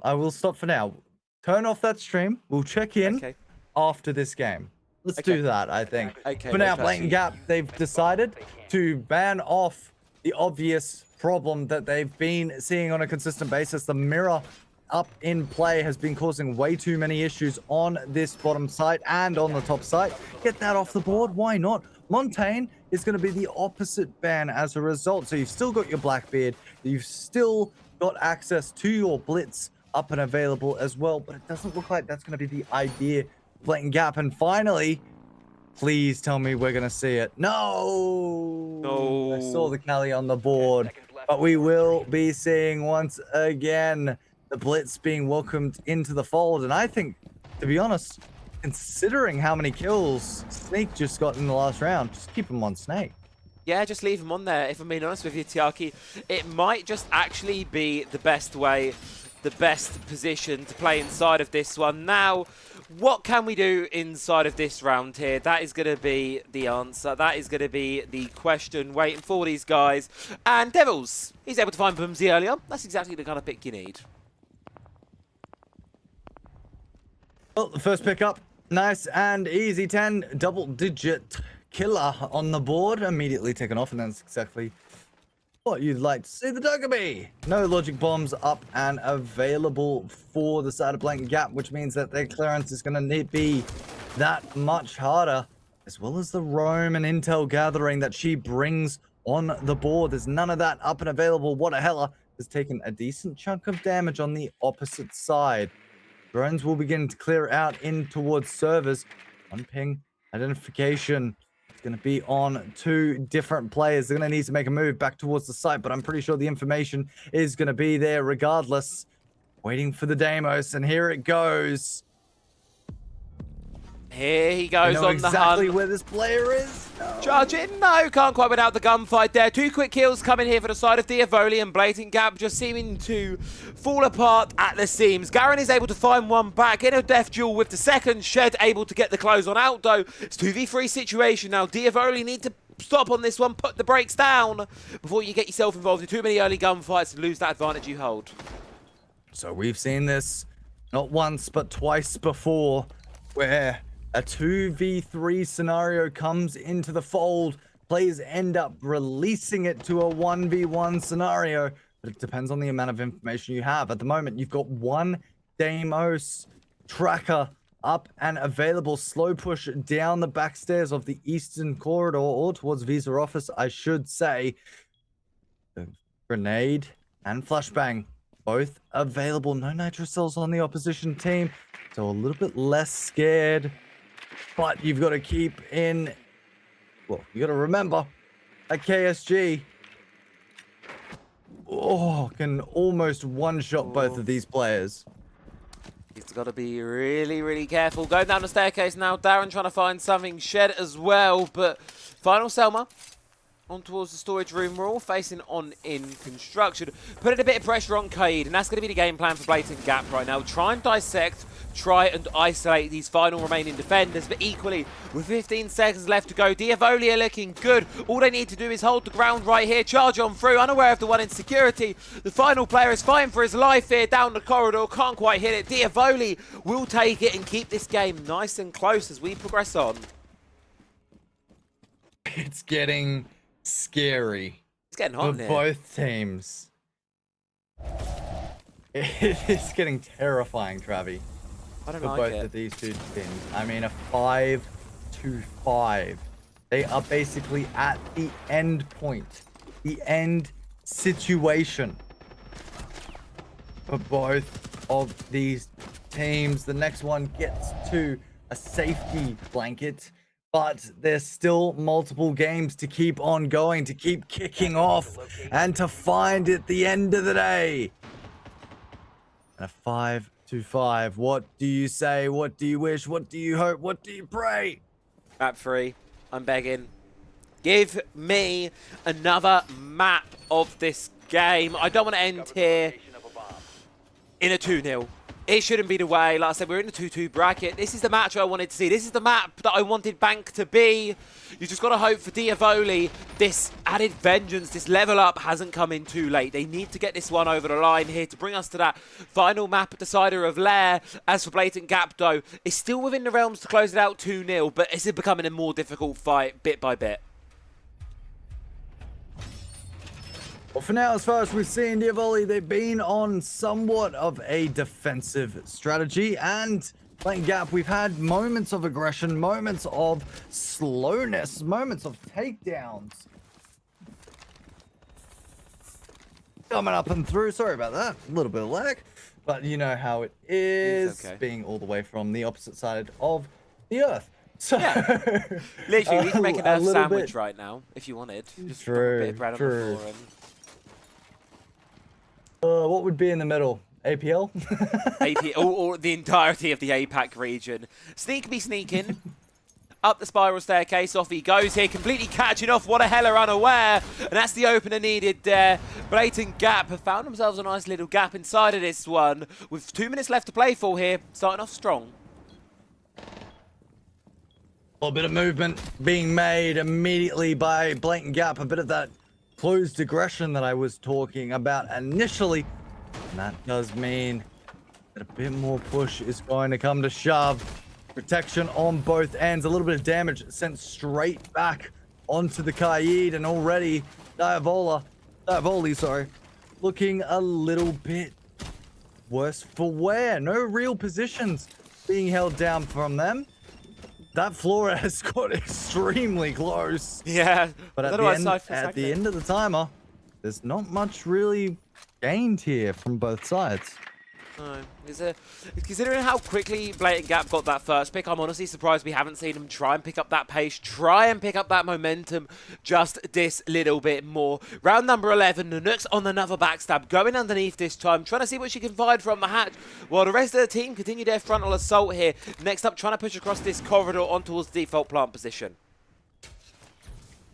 Turn off that stream. We'll check in after this game. Let's do that, I think. For now, Blatant Gap, they've decided to ban off the obvious problem that they've been seeing on a consistent basis. The mirror up in play has been causing way too many issues on this bottom site and on the top site. Get that off the board. Why not? Montaigne is going to be the opposite ban as a result. So you've still got your Blackbeard. You've still got access to your Blitz up and available as well. But it doesn't look like that's going to be the idea. Blatant Gap. And finally, Please tell me we're going to see it. No! No. I saw the Cali on the board. But we will be seeing once again the Blitz being welcomed into the fold. And I think, to be honest, considering how many kills Sneak just got in the last round, just keep him on Snake. Yeah, just leave him on there, if I'm being honest with you, Tiaki. It might just actually be the best way, the best position to play inside of this one. Now, what can we do inside of this round here? That is going to be the answer. That is going to be the question waiting for these guys. And Devils, he's able to find Boomsy earlier. That's exactly the kind of pick you need. Well, the first pickup, nice and easy. 10 double-digit killer on the board, immediately taken off, and that's exactly what you'd like to see the Dugger be. No logic bombs up and available for the side of Blatant Gap, which means that their clearance is going to be that much harder, as well as the roam and intel gathering that she brings on the board. There's none of that up and available. What a Hella has taken a decent chunk of damage on the opposite side. Drones will begin to clear out in towards servers. One ping identification. Going to be on 2 different players. They're going to need to make a move back towards the site, but I'm pretty sure the information is going to be there regardless. Waiting for the Deimos, and here it goes. Here he goes on exactly the hunt. Where this player is. No. Charging, no, can't quite without the gunfight there. 2 quick kills coming here for the side of Dyavoli, and Blatant Gap just seeming to fall apart at the seams. Garen is able to find one back in a death duel with the second. Shed able to get the close on out though. It's 2v3 situation now. Dyavoli need to stop on this one, put the brakes down before you get yourself involved in too many early gunfights and lose that advantage you hold. So we've seen this not once but twice before, where a 2v3 scenario comes into the fold. Players end up releasing it to a 1v1 scenario, but it depends on the amount of information you have. At the moment, you've got one Deimos tracker up and available. Slow push down the back stairs of the eastern corridor, or towards Visa office, I should say. The grenade and flashbang, both available. No nitro cells on the opposition team, so a little bit less scared. But you've got to keep in, well, you got to remember, a KSG can almost one-shot both of these players. He's got to be really, really careful. Going down the staircase now. Darren trying to find something. Shed as well, but final Selma on towards the storage room. We're all facing on in construction. Putting a bit of pressure on Kaid, and that's going to be the game plan for Blatant Gap right now. Try and dissect, try and isolate these final remaining defenders, but equally, with 15 seconds left to go, Dyavoli are looking good. All they need to do is hold the ground right here, charge on through, unaware of the one in security. The final player is fighting for his life here down the corridor, can't quite hit it. Dyavoli will take it and keep this game nice and close as we progress on. It's getting scary. It's getting hot for here. Both teams. It is getting terrifying, Travi. I don't for like both it. of these 2 teams. I mean, a 5-5. They are basically at the end point, the end situation for both of these teams. The next one gets to a safety blanket, but there's still multiple games to keep on going, to keep kicking off, and to find at the end of the day. And a 5-5. What do you say? What do you wish? What do you hope? What do you pray? Map 3. I'm begging. Give me another map of this game. I don't want to end here in a 2-0. It shouldn't be the way. Like I said, we're in the 2-2 bracket. This is the match I wanted to see. This is the map that I wanted Bank to be. You just got to hope for Dyavoli. This added vengeance, this level up hasn't come in too late. They need to get this one over the line here to bring us to that final map decider of Lair. As for Blatant Gap, though, it's still within the realms to close it out 2-0, but it's becoming a more difficult fight bit by bit. Well, for now, as far as we've seen, Dyavoli, they've been on somewhat of a defensive strategy, and Blatant Gap, we've had moments of aggression, moments of slowness, moments of takedowns. Coming up and through, sorry about that, a little bit of lag, but you know how it is, okay. Being all the way from the opposite side of the earth. So, Yeah. Literally, we can make a sandwich bit. right now if you wanted. Just True, a bit of bread on the floor. And... what would be in the middle? APL? AP, or the entirety of the APAC region. Sneak be sneaking. Up the spiral staircase, off he goes here, completely catching off. What a heller unaware. And that's the opener needed there. Blatant Gap have found themselves a nice little gap inside of this one. With 2 minutes left to play for here. Starting off strong. A little bit of movement being made immediately by Blatant Gap. A bit of that closed aggression that I was talking about initially. And that does mean that a bit more push is going to come to shove. Protection on both ends. A little bit of damage sent straight back onto the Kaid. And already Dyavoli, sorry, looking a little bit worse for wear. No real positions being held down from them. That floor has got extremely close. Yeah. But at the end of the timer, there's not much really gained here from both sides. No. Considering how quickly Blatant Gap got that first pick, I'm honestly surprised we haven't seen him try and pick up that pace, try and pick up that momentum just this little bit more. Round number 11, Nanook's on another backstab, going underneath this time, trying to see what she can find from the hatch, while the rest of the team continue their frontal assault here. Next up, trying to push across this corridor on towards the default plant position.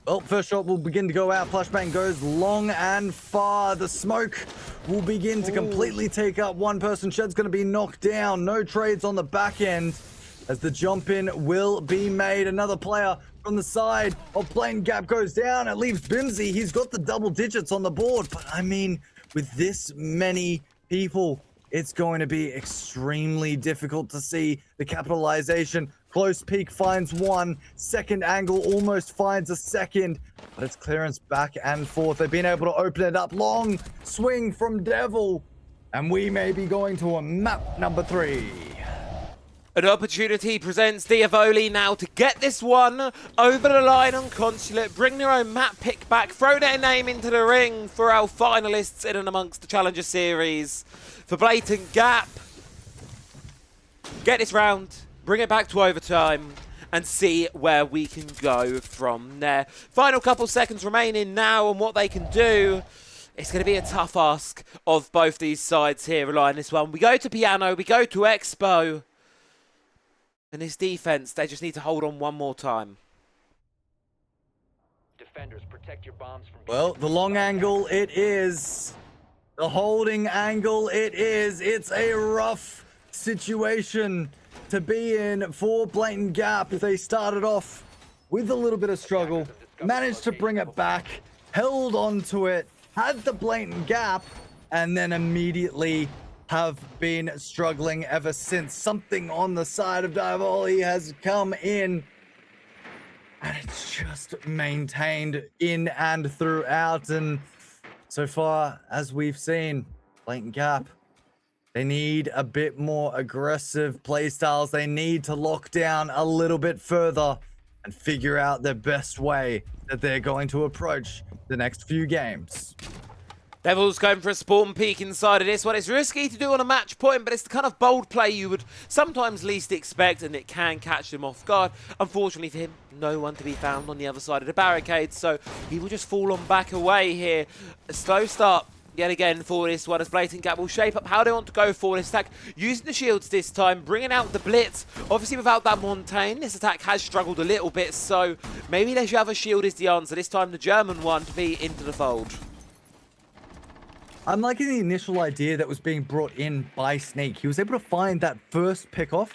Well, first shot will begin to go out. Flashbang goes long and far. The smoke will begin to completely take up one person. Shed's going to be knocked down. No trades on the back end as the jump in will be made. Another player from the side of Blatant Gap goes down. It leaves Bimsy. He's got the double digits on the board. But I mean, with this many people, it's going to be extremely difficult to see the capitalization. Close peek finds one. Second angle almost finds a second. But it's clearance back and forth. They've been able to open it up. Long swing from Devil. And we may be going to a map number 3. An opportunity presents Dyavoli now to get this one over the line on Consulate, bring their own map pick back, throw their name into the ring for our finalists in and amongst the Challenger Series. For Blatant Gap, get this round, bring it back to overtime, and see where we can go from there. Final couple seconds remaining now on what they can do. It's going to be a tough ask of both these sides here, relying this one. We go to Piano, we go to Expo. And this defense, they just need to hold on one more time. Defenders, protect your bombs from... Well, the long angle it is. The holding angle it is. It's a rough situation to be in for Blatant Gap. They started off with a little bit of struggle, managed to bring it back, held on to it, had the Blatant Gap, and then immediately have been struggling ever since. Something on the side of Dyavoli has come in, and it's just maintained in and throughout. And so far, as we've seen, Blatant Gap, they need a bit more aggressive playstyles. They need to lock down a little bit further and figure out their best way that they're going to approach the next few games. Devil's going for a spawn peek inside of this one. It's risky to do on a match point, but it's the kind of bold play you would sometimes least expect, and it can catch them off guard. Unfortunately for him, no one to be found on the other side of the barricade, so he will just fall on back away here. A slow start yet again for this one as Blatant Gap will shape up how they want to go for this attack. Using the shields this time, bringing out the blitz. Obviously without that Montaigne, this attack has struggled a little bit, so maybe they should have a shield is the answer. This time the German one to be into the fold. I'm liking the initial idea that was being brought in by Sneak. He was able to find that first pick off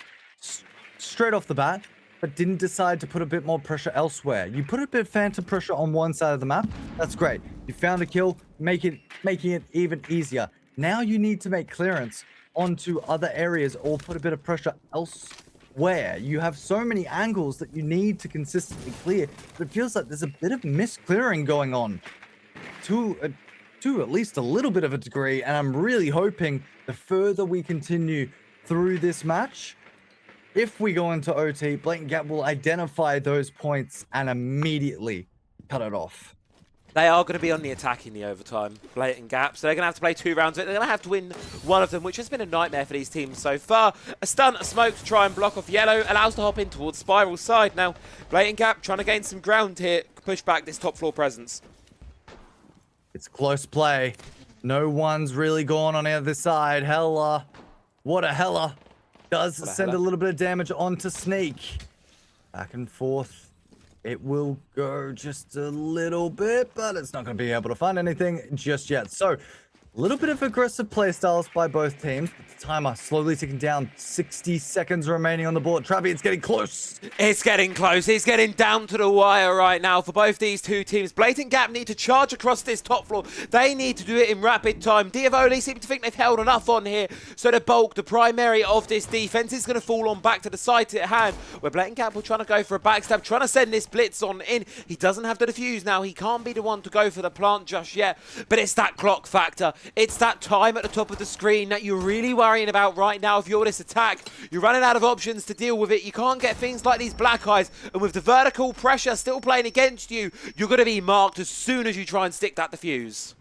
straight off the bat, but didn't decide to put a bit more pressure elsewhere. You put a bit of phantom pressure on one side of the map, that's great. You found a kill, making it even easier. Now you need to make clearance onto other areas or put a bit of pressure elsewhere. You have so many angles that you need to consistently clear, but it feels like there's a bit of misclearing going on to at least a little bit of a degree, and I'm really hoping the further we continue through this match, if we go into OT, Blatant Gap will identify those points and immediately cut it off. They are going to be on the attack in the overtime, Blatant Gap, so they're going to have to play 2 rounds of it. They're going to have to win one of them, which has been a nightmare for these teams so far. A stun, a smoke to try and block off Yellow, allows to hop in towards Spiral's side. Now, Blatant Gap trying to gain some ground here, push back this top floor presence. It's close play. No one's really gone on the other side. Hella, what a hella. Does send a little bit of damage onto Sneak. Back and forth. It will go just a little bit, but it's not going to be able to find anything just yet. So, a little bit of aggressive playstyles by both teams. But the timer slowly ticking down. 60 seconds remaining on the board. Travi, it's getting close. It's getting close. It's getting down to the wire right now for both these two teams. Blatant Gap need to charge across this top floor. They need to do it in rapid time. Dyavoli seem to think they've held enough on here. So the bulk, the primary of this defense is going to fall on back to the side at hand. Where Blatant Gap will trying to go for a backstab, trying to send this blitz on in. He doesn't have the defuse now. He can't be the one to go for the plant just yet. But it's that clock factor. It's that time at the top of the screen that you're really worrying about right now. If you're this attack, you're running out of options to deal with it. You can't get things like these black eyes, and with the vertical pressure still playing against you, you're going to be marked as soon as you try and stick that defuse.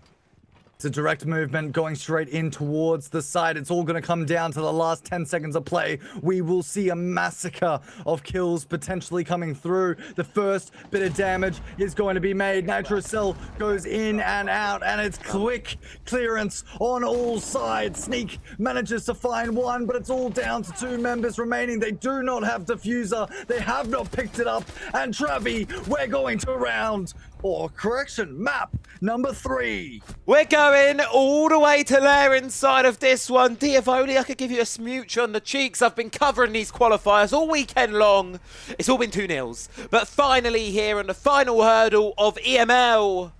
It's a direct movement going straight in towards the side. It's all going to come down to the last 10 seconds of play. We will see a massacre of kills potentially coming through. The first bit of damage is going to be made. Nitrocell goes in and out, and it's quick clearance on all sides. Sneak manages to find one, but it's all down to 2 members remaining. They do not have diffuser. They have not picked it up. And Travi, we're going to round, or correction, map number 3. We're going all the way to there inside of this one. Dyavoli, I could give you a smooch on the cheeks. I've been covering these qualifiers all weekend long. It's all been 2-0. But finally here on the final hurdle of EML,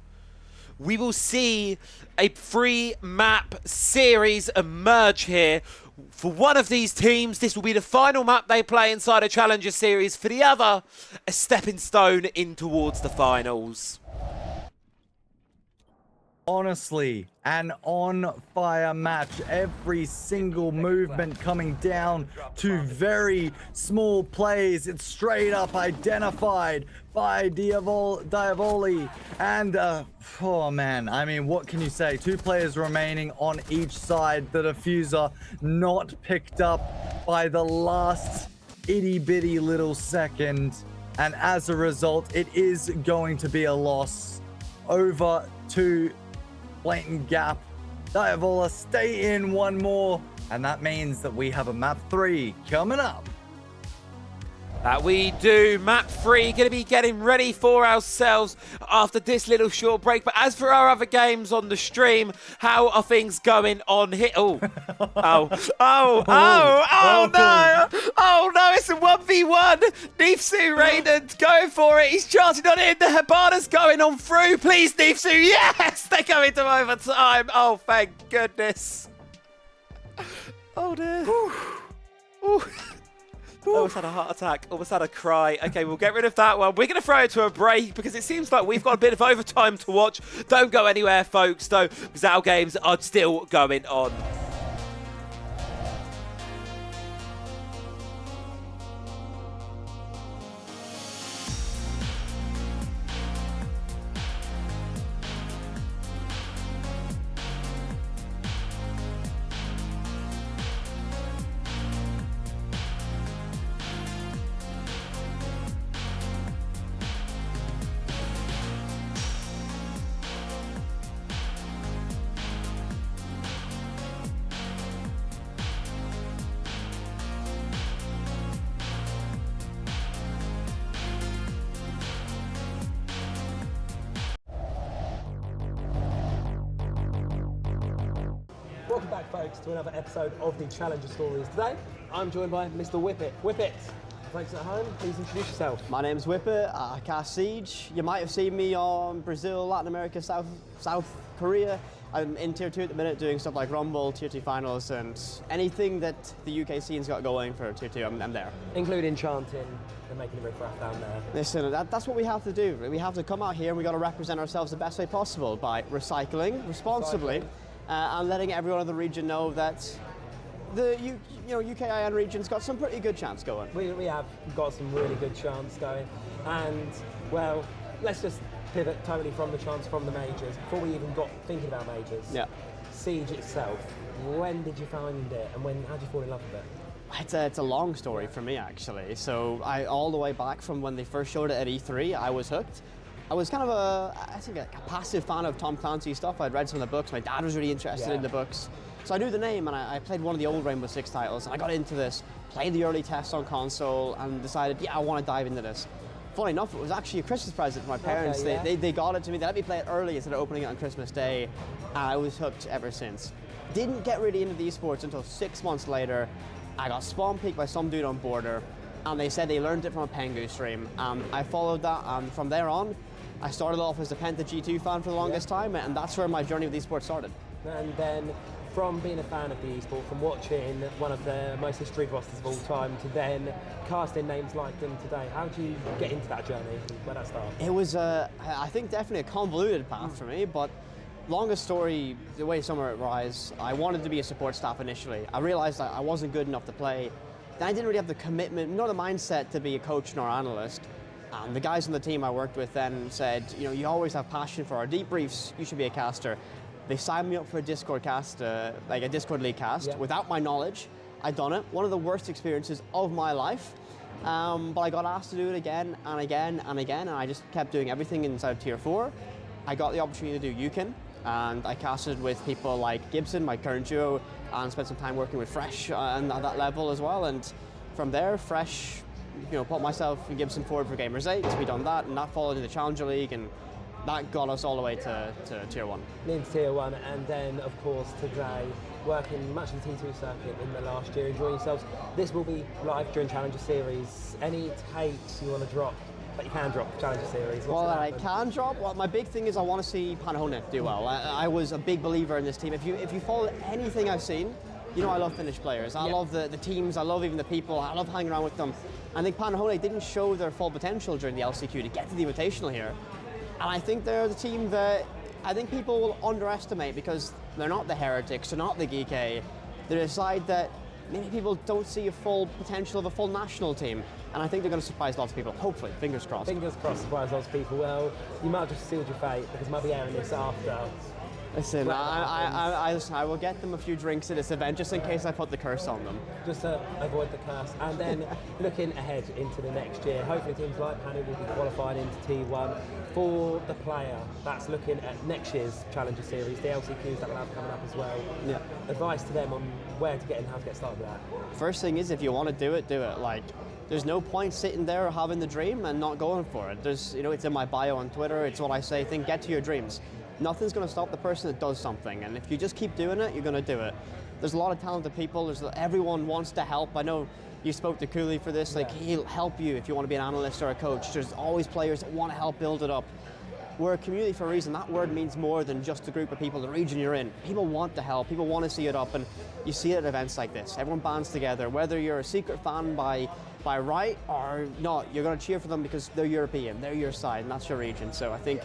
we will see a 3-map series emerge here. For one of these teams, this will be the final map they play inside a Challenger Series. For the other, a stepping stone in towards the finals. Honestly, an on-fire match. Every single movement coming down to very small plays. It's straight up identified by Dyavoli. And, oh man, I mean, what can you say? 2 players remaining on each side. The diffuser not picked up by the last itty-bitty little second. And as a result, it is going to be a loss over to Blatant Gap. Dyavoli stay in one more, and that means that we have a map 3 coming up. That we do. Map 3 going to be getting ready for ourselves after this little short break. But as for our other games on the stream, how are things going on here? Oh, no. Oh, no, it's a 1v1. Nifsu Raynard going for it. He's charging on it. The Habana's going on through. Please, Nifsu. Yes, they go into overtime. Oh, thank goodness. Oh, dear. Ooh. Almost had a heart attack, almost had a cry. Okay, we'll get rid of that one. We're going to throw it to a break because it seems like we've got a bit of overtime to watch. Don't go anywhere, folks, though, because our games are still going on. Welcome back, folks, to another episode of the Challenger Stories. Today, I'm joined by Mr. Whippet. Whippet, folks at home, please introduce yourself. My name's Whippet. I cast Siege. You might have seen me on Brazil, Latin America, South Korea. I'm in Tier 2 at the minute doing stuff like Rumble, Tier 2 finals, and anything that the UK scene's got going for Tier 2, I'm there. Including chanting and making a riff-raff down there. Listen, that's what we have to do. We have to come out here and we got to represent ourselves the best way possible by recycling responsibly. And letting everyone in the region know that the UKIN region's got some pretty good chance going. We have got some really good chance going, and well, let's just pivot totally from the chance from the majors. Before we even got thinking about majors, Siege itself, when did you find it and how did you fall in love with it? It's a long story for me, actually. So all the way back from when they first showed it at E3, I was hooked. I was kind of a passive fan of Tom Clancy's stuff. I'd read some of the books. My dad was really interested in the books. So I knew the name, and I played one of the old Rainbow Six titles, and I got into this, played the early tests on console, and decided, I want to dive into this. Funny enough, it was actually a Christmas present for my parents. They got it to me. They let me play it early instead of opening it on Christmas Day, and I was hooked ever since. Didn't get really into the esports until 6 months later. I got spawn peeked by some dude on Border, and they said they learned it from a Pengu stream. I followed that, and from there on, I started off as a Penta G2 fan for the longest time, and that's where my journey with esports started. And then, from being a fan of the esport, from watching one of the most historic rosters of all time, to then casting names like them today, how did you get into that journey? Where did that start? It was, I think, definitely a convoluted path for me, but longest story, the way Summer at Rise, I wanted to be a support staff initially. I realized that I wasn't good enough to play. Then I didn't really have the commitment, nor the mindset to be a coach nor analyst. And the guys on the team I worked with then said, you always have passion for our debriefs, you should be a caster. They signed me up for a Discord cast, like a Discord League cast, without my knowledge. I'd done it, one of the worst experiences of my life. But I got asked to do it again and again and again, and I just kept doing everything inside of Tier 4. I got the opportunity to do UKIN, and I casted with people like Gibson, my current duo, and spent some time working with Fresh and at that level as well. And from there, Fresh, put myself and Gibson forward for Gamers 8. We done that, and that followed in the Challenger League, and that got us all the way to Tier 1. Into Tier 1, and then, of course, today, working much of the T2 circuit in the last year, enjoying yourselves. This will be live during Challenger Series. Any takes you want to drop, that you can drop, Challenger Series? I can drop? Well, my big thing is I want to see Panahone do well. I was a big believer in this team. If you follow anything I've seen, I love Finnish players. I love the teams, I love even the people, I love hanging around with them. I think Panahone didn't show their full potential during the LCQ to get to the Invitational here. And I think they're the team that I think people will underestimate because they're not the Heretics, they're not the Geeky. They decide that maybe people don't see a full potential of a full national team. And I think they're going to surprise lots of people, hopefully, fingers crossed. Fingers crossed, surprise lots of people. Well, you might have just sealed your fate because I might be airing this after. Listen, I will get them a few drinks at this event just in case I put the curse on them. Just to avoid the curse. And then looking ahead into the next year, hopefully teams like Panu will be qualified into T1. For the player that's looking at next year's Challenger Series, the LCQs that we'll have coming up as well, advice to them on where to get and how to get started with that. First thing is, if you want to do it, do it. Like, there's no point sitting there having the dream and not going for it. There's, it's in my bio on Twitter, it's what I say, get to your dreams. Nothing's going to stop the person that does something, and if you just keep doing it, you're going to do it. There's a lot of talented people, everyone wants to help. I know you spoke to Cooley for this, he'll help you if you want to be an analyst or a coach. There's always players that want to help build it up. We're a community for a reason. That word means more than just a group of people, the region you're in. People want to help, people want to see it up, and you see it at events like this. Everyone bands together, whether you're a secret fan by right or not, you're going to cheer for them because they're European, they're your side, and that's your region. So I think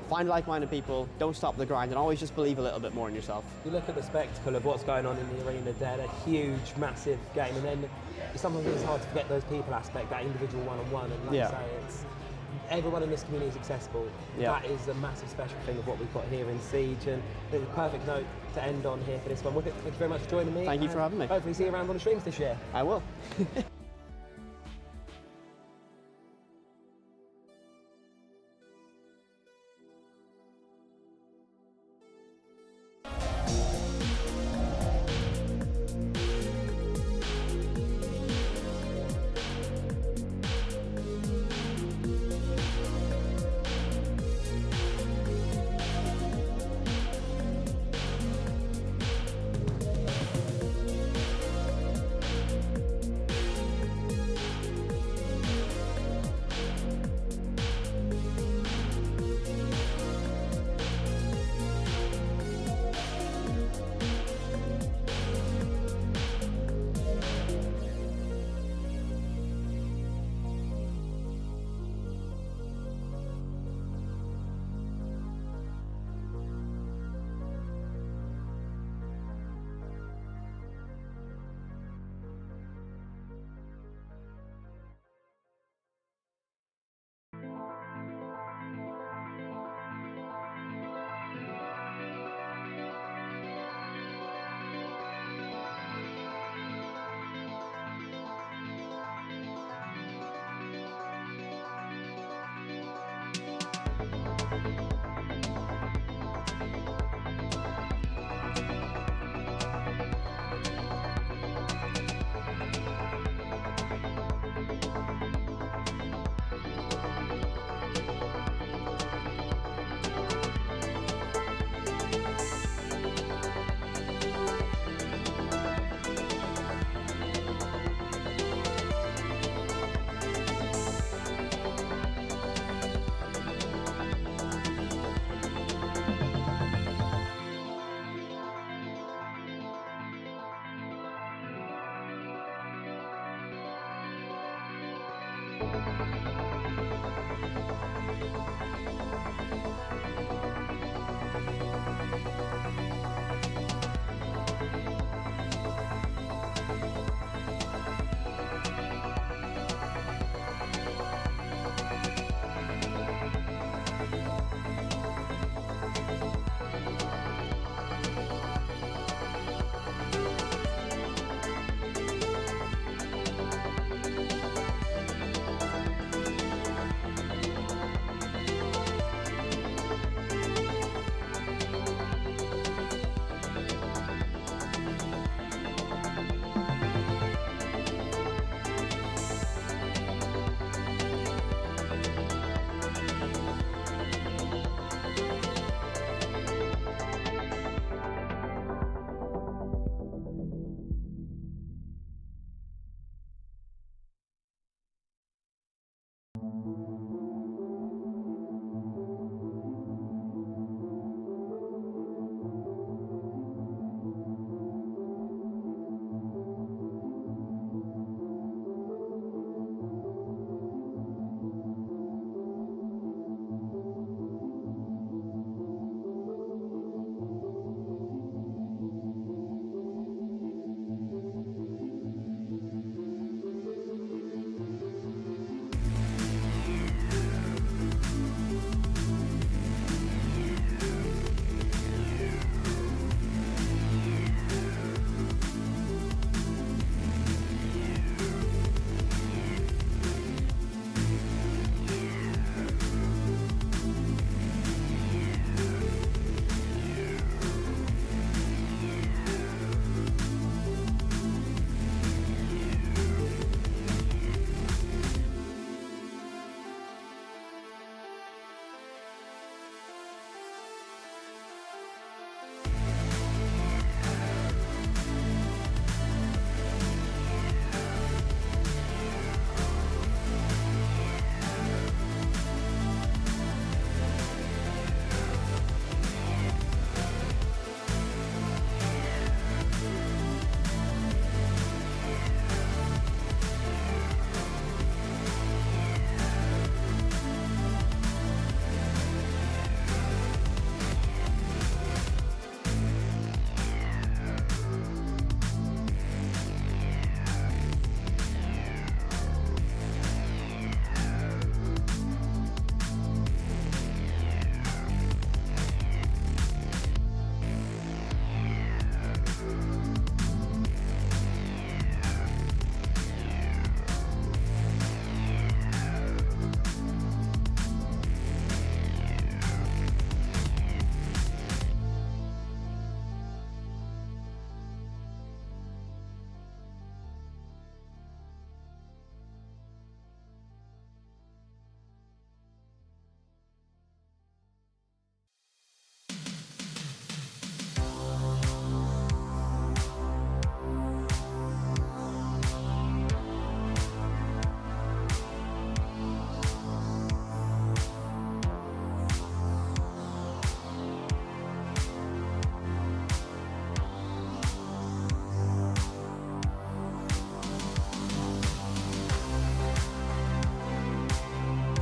find like-minded people, don't stop the grind, and always just believe a little bit more in yourself. You look at the spectacle of what's going on in the arena there, a huge, massive game, and then sometimes it's hard to forget those people aspect, that individual one-on-one, and like you say, it's everyone in this community is accessible. That is a massive special thing of what we've got here in Siege, and it's a perfect note to end on here for this one. Thank you very much for joining me. Thank you for having me. Hopefully see you around on the streams this year. I will.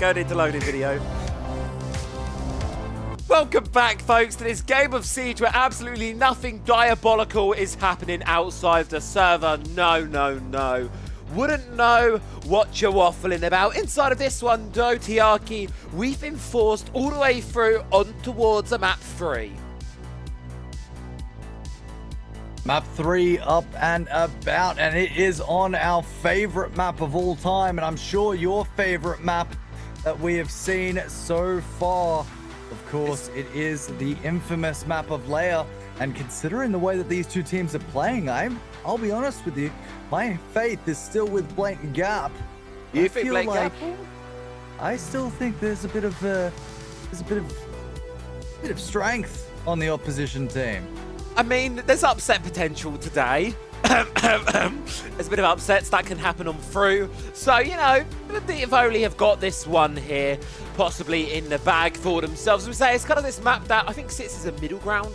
Going into loading video. Welcome back, folks, to this game of Siege where absolutely nothing diabolical is happening outside the server. No, no, no. Wouldn't know what you're waffling about. Inside of this one, Dotiaki, we've been forced all the way through on towards a map 3. Map 3 up and about, and it is on our favorite map of all time, and I'm sure your favorite map that we have seen so far. Of course, it is the infamous map of Leia, and considering the way that these two teams are playing, I'll be honest with you, my faith is still with Blatant Gap. You think Blatant Gap? I still think there's a bit of strength on the opposition team. I mean, there's upset potential today. There's a bit of upsets that can happen on through. So, you know, the Dyavoli have got this one here, possibly in the bag for themselves. We say it's kind of this map that I think sits as a middle ground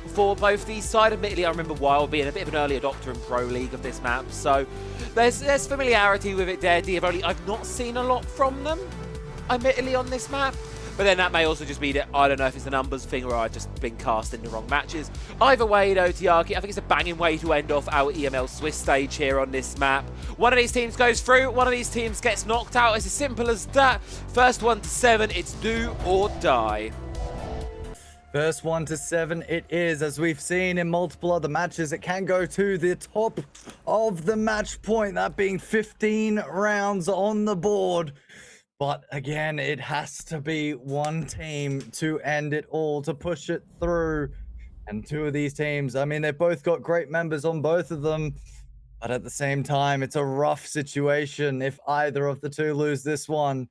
for both these sides. Admittedly, I remember Wild being a bit of an early adopter in Pro League of this map. So there's familiarity with it there. Dyavoli, I've not seen a lot from them, admittedly, on this map. But then that may also just be that I don't know if it's a numbers thing or I've just been cast in the wrong matches. Either way, Dotiaki, I think it's a banging way to end off our EML Swiss stage here on this map. One of these teams goes through, one of these teams gets knocked out. It's as simple as that. First 1 to 7, it's do or die. First 1 to 7 it is. As we've seen in multiple other matches, it can go to the top of the match point, that being 15 rounds on the board. But again, it has to be one team to end it all, to push it through. And two of these teams, I mean, they've both got great members on both of them. But at the same time, it's a rough situation if either of the two lose this one.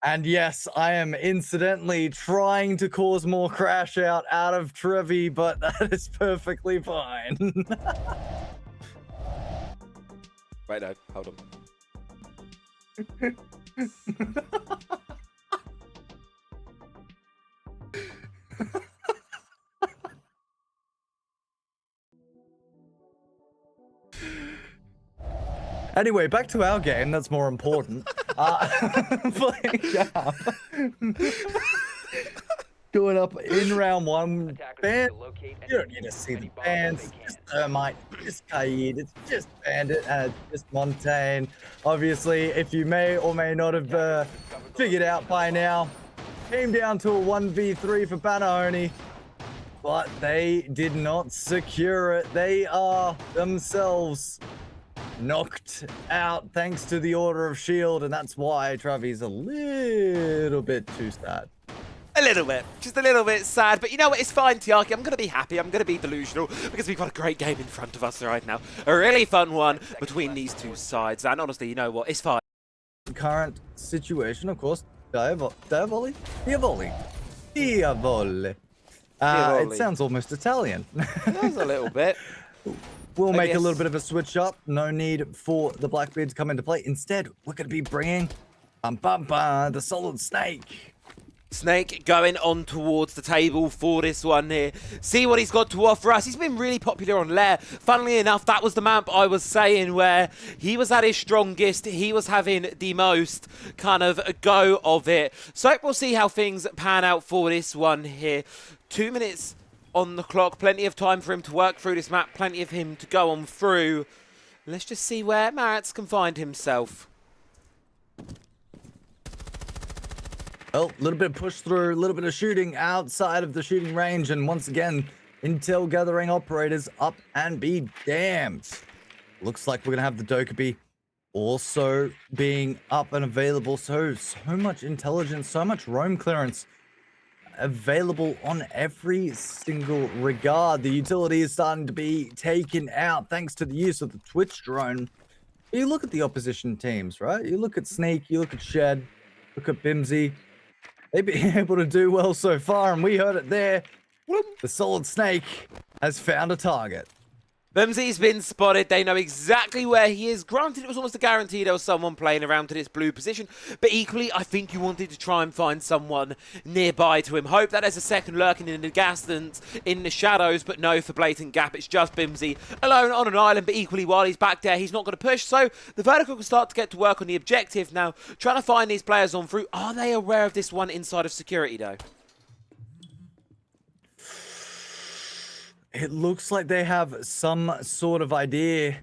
And yes, I am incidentally trying to cause more crash out of Trevi, but that is perfectly fine. Right, no, hold on. Anyway, back to our game. That's more important. Playing Gap. Going up in round one. Ban. You don't need to see the bans. It's just Thermite, just Kaid, it's just Bandit, and it's just Montaigne. Obviously, if you may or may not have figured out by now, came down to a 1v3 for Banahoni, but they did not secure it. They are themselves knocked out thanks to the Order of Shield, and that's why Travi's a little bit too sad. A little bit, just a little bit sad, but you know what, it's fine, Tiaki. I'm going to be happy, I'm going to be delusional, because we've got a great game in front of us right now. A really fun one between these two sides, and honestly, you know what, it's fine. Current situation, of course, Dyavoli. It sounds almost Italian. It does a little bit. We'll make a little bit of a switch up. No need for the Blackbeard to come into play. Instead, we're going to be bringing the Solid Snake. Snake going on towards the table for this one here. See what he's got to offer us. He's been really popular on Lair. Funnily enough, that was the map I was saying where he was at his strongest. He was having the most kind of a go of it. So we'll see how things pan out for this one here. 2 minutes on the clock. Plenty of time for him to work through this map. Plenty of him to go on through. Let's just see where Maratz can find himself. Oh, a little bit of push through, a little bit of shooting outside of the shooting range, and once again, intel gathering operators up and be damned. Looks like we're gonna have the Dokkaebi also being up and available. So much intelligence, so much roam clearance available on every single regard. The utility is starting to be taken out thanks to the use of the Twitch drone. You look at the opposition teams, right? You look at Sneak, you look at Shed, look at Bimsy. They've been able to do well so far, and we heard it there. The Solid Snake has found a target. Bimsy's been spotted. They know exactly where he is. Granted, it was almost a guarantee there was someone playing around to this blue position, but equally, I think you wanted to try and find someone nearby to him. Hope that there's a second lurking in the distance, in the shadows, but no, for Blatant Gap, it's just Bimsy alone on an island, but equally, while he's back there, he's not going to push, so the Vertical can start to get to work on the objective now, trying to find these players on through. Are they aware of this one inside of security, though? It looks like they have some sort of idea.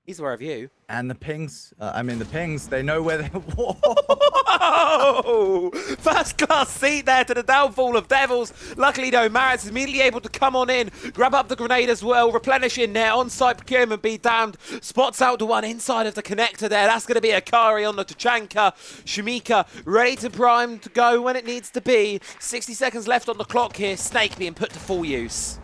He's aware of you. And the pings, the pings, they know where they... Whoa! First class seat there to the downfall of Devils. Luckily, though, Maratz is immediately able to come on in, grab up the grenade as well, replenish in there, on-site procurement, be damned. Spots out the one inside of the connector there. That's going to be Akari on the Tachanka. Shumika ready to prime to go when it needs to be. 60 seconds left on the clock here. Snake being put to full use.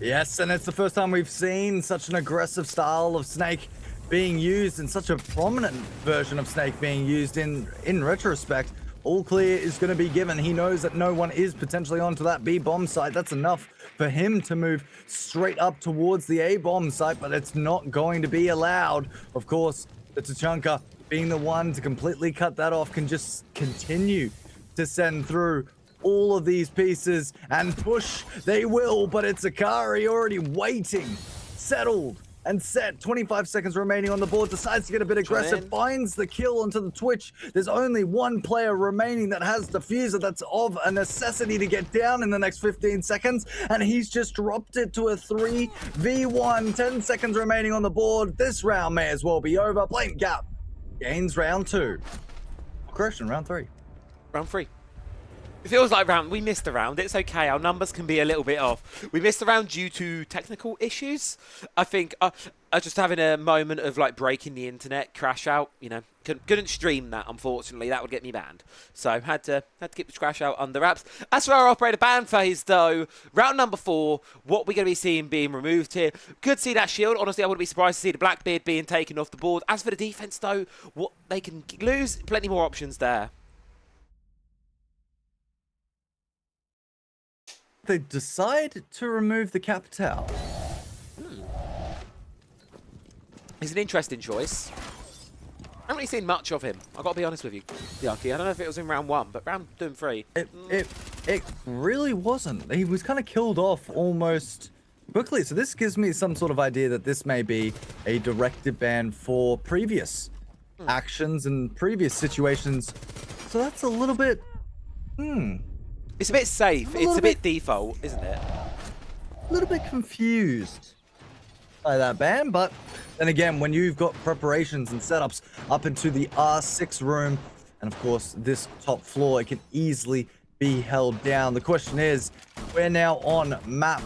Yes, and it's the first time we've seen such an aggressive style of Snake being used, and such a prominent version of Snake being used in retrospect. All clear is going to be given. He knows that no one is potentially onto that B-bomb site. That's enough for him to move straight up towards the A-bomb site, but it's not going to be allowed. Of course, the Tachanka, being the one to completely cut that off, can just continue to send through all of these pieces and push. They will, but it's Akari already waiting, settled and set. 25 seconds remaining on the board, decides to get a bit aggressive, finds the kill onto the Twitch. There's only one player remaining that has Diffuser. That's of a necessity to get down in the next 15 seconds, and he's just dropped it to a 3v1. 10 seconds remaining on the board. This round may as well be over. Blatant Gap gains round 2. Correction, round 3. Round 3. It feels like we missed a round. It's okay. Our numbers can be a little bit off. We missed a round due to technical issues. I think just having a moment of like breaking the internet, crash out. You know, couldn't stream that. Unfortunately, that would get me banned. So had to keep the crash out under wraps. As for our operator ban phase, though, round number 4, what we're going to be seeing being removed here. Could see that shield. Honestly, I wouldn't be surprised to see the Blackbeard being taken off the board. As for the defense, though, what they can lose, plenty more options there. They decide to remove the Capital. It's an interesting choice. I haven't really seen much of him. I've got to be honest with you, Yucky. I don't know if it was in round 1, but round 2 and 3. It really wasn't. He was kind of killed off almost quickly. So this gives me some sort of idea that this may be a directive ban for previous actions and previous situations. So that's a little bit... It's a bit safe. It's a bit default, isn't it? A little bit confused by that ban, but then again, when you've got preparations and setups up into the R6 room, and of course this top floor, it can easily be held down. The question is, we're now on map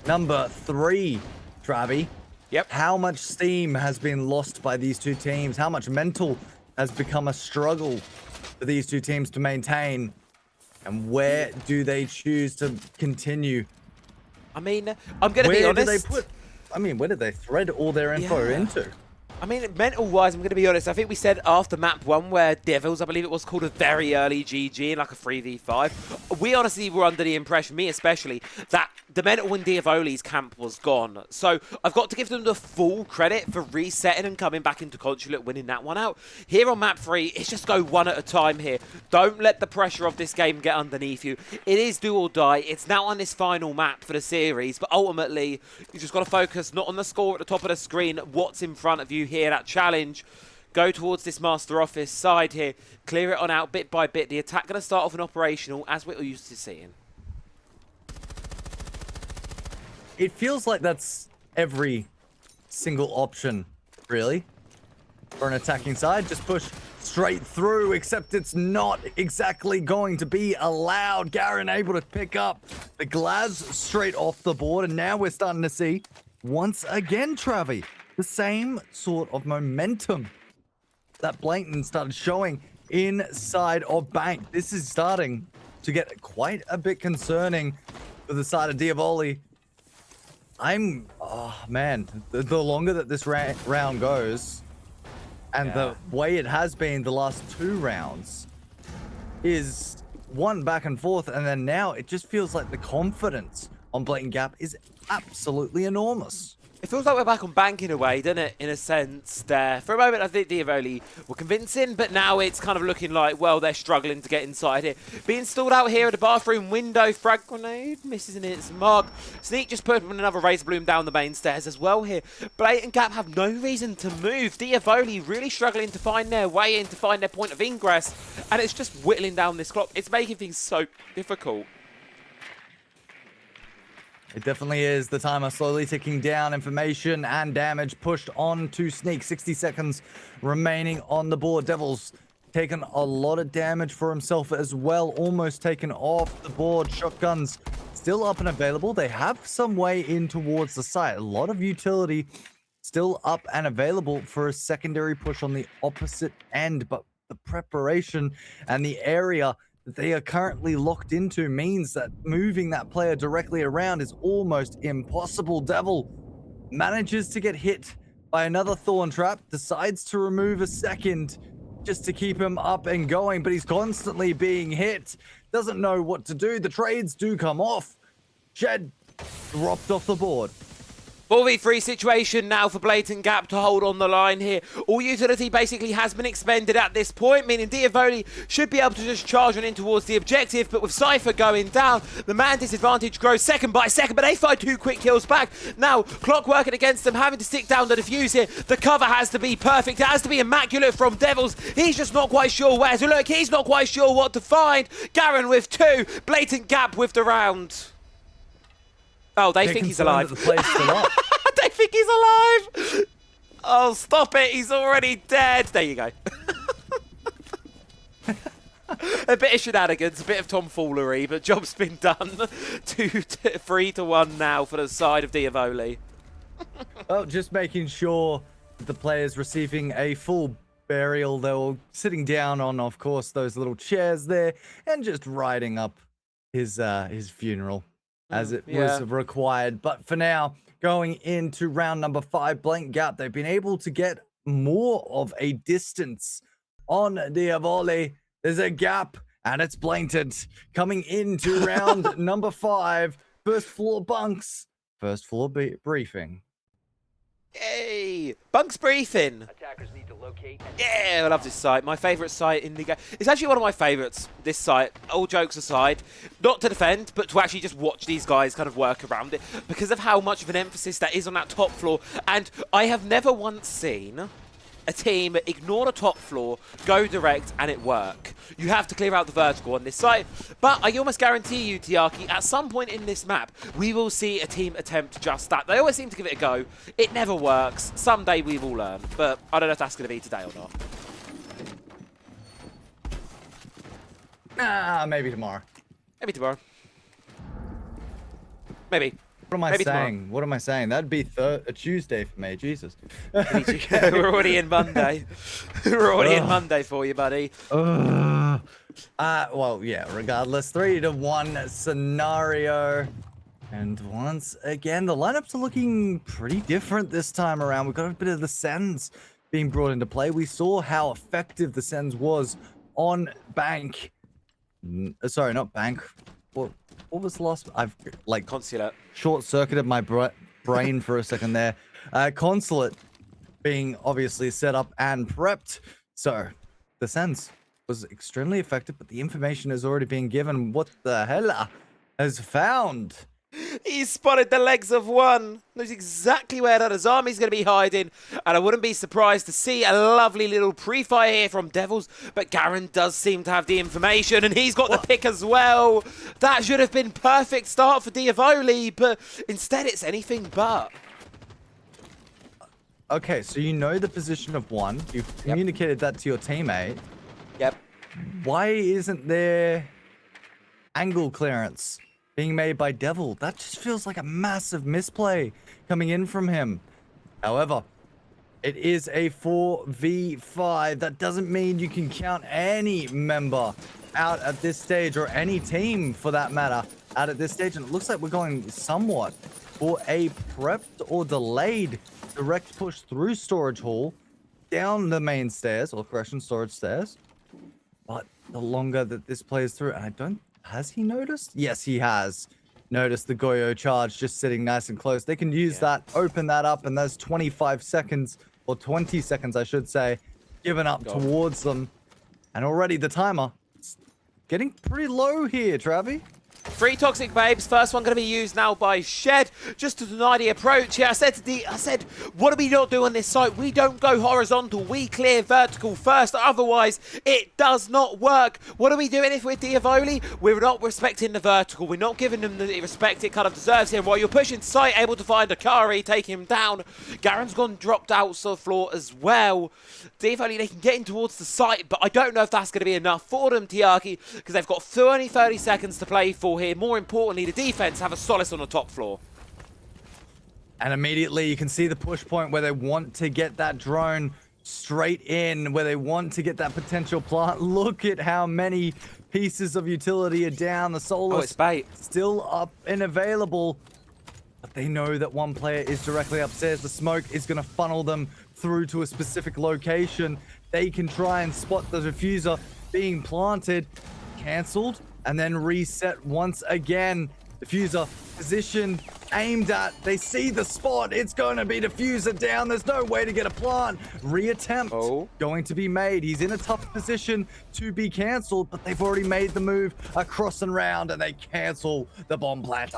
number 3, Travi. Yep. How much steam has been lost by these two teams? How much mental has become a struggle for these two teams to maintain? And where do they choose to continue? I mean, I'm going to be honest. Where did they thread all their info into? I mean, mental-wise, I'm going to be honest. I think we said after map 1, where Devils, I believe it was, called a very early GG in like a 3v5. We honestly were under the impression, me especially, that the mental in Diavoli's camp was gone. So I've got to give them the full credit for resetting and coming back into Consulate, winning that one out. Here on map 3, it's just go one at a time here. Don't let the pressure of this game get underneath you. It is do or die. It's now on this final map for the series, but ultimately, you just got to focus not on the score at the top of the screen, what's in front of you here, that challenge. Go towards this master office side here, clear it on out bit by bit. The attack going to start off an operational, as we're used to seeing. It feels like that's every single option, really, for an attacking side. Just push straight through, except it's not exactly going to be allowed. Garen able to pick up the Glaz straight off the board, and now we're starting to see, once again, Travi, the same sort of momentum that Blatant started showing inside of Bank. This is starting to get quite a bit concerning for the side of Dyavoli. Oh man, the longer that this round goes, and the way it has been the last 2 rounds, is one back and forth, and then now it just feels like the confidence on Blatant Gap is absolutely enormous. It feels like we're back on Bank in a way, doesn't it? In a sense there. For a moment, I think Diavoli were convincing, but now it's kind of looking like, well, they're struggling to get inside here. Being stalled out here at the bathroom window. Frag grenade misses in its mark. Sneak just put another Razor Bloom down the main stairs as well here. Blatant Gap have no reason to move. Diavoli really struggling to find their way in, to find their point of ingress. And it's just whittling down this clock. It's making things so difficult. It definitely is. The timer slowly ticking down. Information and damage pushed on to Sneak. 60 seconds remaining on the board. Devils taken a lot of damage for himself as well. Almost taken off the board. Shotguns still up and available. They have some way in towards the site. A lot of utility still up and available for a secondary push on the opposite end. But the preparation and the area they are currently locked into means that moving that player directly around is almost impossible. Devil manages to get hit by another Thorn Trap, decides to remove a second just to keep him up and going, but he's constantly being hit, doesn't know what to do. The trades do come off. Shed dropped off the board. 4v3 situation now for Blatant Gap to hold on the line here. All utility basically has been expended at this point, meaning Dyavoli should be able to just charge on in towards the objective, but with Cypher going down, the man disadvantage grows second by second, but they find 2 quick kills back. Now, clock working against them, having to stick down the defuse here. The cover has to be perfect. It has to be immaculate from Devils. He's just not quite sure where to look. He's not quite sure what to find. Garen with 2, Blatant Gap with the round. Oh, they think he's alive. They think he's alive. Oh, stop it. He's already dead. There you go. A bit of shenanigans, a bit of tomfoolery, but job's been done. 3-1 now for the side of Dyavoli. Well, just making sure the players receiving a full burial. They were sitting down on, of course, those little chairs there and just writing up his funeral as it was required. But for now, going into round number 5, Blatant Gap, they've been able to get more of a distance on Dyavoli. There's a gap, and it's Blatant coming into round number 5. First floor bunks, first floor briefing. Yay! Bunks briefing. Yeah, I love this site. My favourite site in the game. It's actually one of my favourites, this site, all jokes aside. Not to defend, but to actually just watch these guys kind of work around it because of how much of an emphasis that is on that top floor. And I have never once seen a team ignore the top floor, go direct, and it work. You have to clear out the vertical on this site, but I almost guarantee you, Tiaki, at some point in this map, we will see a team attempt just that. They always seem to give it a go. It never works. Someday we will learn, but I don't know if that's going to be today or not. Nah, maybe tomorrow. Maybe tomorrow. Maybe. What am I Maybe saying? Tomorrow. What am I saying? That'd be a Tuesday for me. Jesus. We're already in Monday. We're already in Monday for you, buddy. Well, yeah, regardless. 3-1 scenario. And once again, the lineups are looking pretty different this time around. We've got a bit of the Sens being brought into play. We saw how effective the Sens was on Bank. Sorry, not Bank. What was the last? I've like Consulate. Short-circuited my brain for a second there. Consulate being obviously set up and prepped. So the Sens was extremely effective, but the information is already being given. What the hell has found? He spotted the legs of one. Knows exactly where that his army's going to be hiding. And I wouldn't be surprised to see a lovely little pre-fire here from Devils. But Garen does seem to have the information. And he's got the pick as well. That should have been perfect start for Dyavoli. But instead it's anything but. Okay, so you know the position of one. You've communicated that to your teammate. Yep. Why isn't there angle clearance being made by Devil? That just feels like a massive misplay coming in from him. However, it is a 4v5. That doesn't mean you can count any member out at this stage, or any team for that matter out at this stage. And it looks like we're going somewhat for a prepped or delayed direct push through Storage Hall down the main stairs, or correction, storage stairs. But the longer that this plays through, and I don't... Has he noticed? Yes, he has noticed the Goyo charge just sitting nice and close. They can use that, open that up, and there's 25 seconds, or 20 seconds, I should say, given up towards them. And already the timer is getting pretty low here, Travi. 3 toxic babes. First one going to be used now by Shed, just to deny the approach here. I said, what do we not do on this site? We don't go horizontal. We clear vertical first. Otherwise, it does not work. What are we doing if we're Dyavoli? We're not respecting the vertical. We're not giving them the respect it kind of deserves here. While you're pushing site, able to find Akari, take him down. Garen's gone dropped out to the floor as well. Dyavoli, they can get in towards the site, but I don't know if that's going to be enough for them, Tiaki, because they've got only 30 seconds to play for here. More importantly, the defense have a solace on the top floor. And immediately you can see the push point where they want to get that drone straight in, where they want to get that potential plant. Look at how many pieces of utility are down. The Solar still up and available. But they know that one player is directly upstairs. The smoke is going to funnel them through to a specific location. They can try and spot the diffuser being planted, cancelled, and then reset once again. Diffuser position aimed at. They see the spot. It's going to be diffuser down. There's no way to get a plant. Reattempt going to be made. He's in a tough position to be cancelled, but they've already made the move across and round, and they cancel the bomb planter.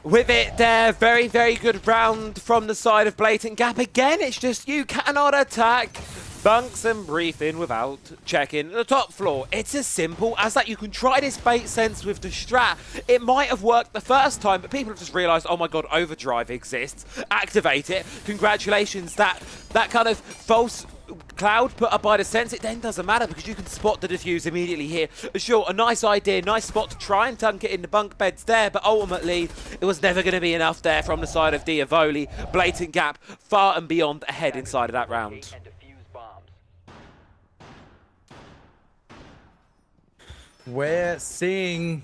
With it there, very, very good round from the side of Blatant Gap. Again, it's just you cannot attack bunks and briefing without checking the top floor. It's as simple as that. You can try this bait sense with the strat. It might have worked the first time, but people have just realized, oh my god, overdrive exists. Activate it. Congratulations. That kind of false cloud put up by the sense, it then doesn't matter because you can spot the diffuse immediately here. Sure, a nice idea, nice spot to try and dunk it in the bunk beds there, but ultimately it was never going to be enough there from the side of Dyavoli. Blatant Gap far and beyond ahead inside of that round. We're seeing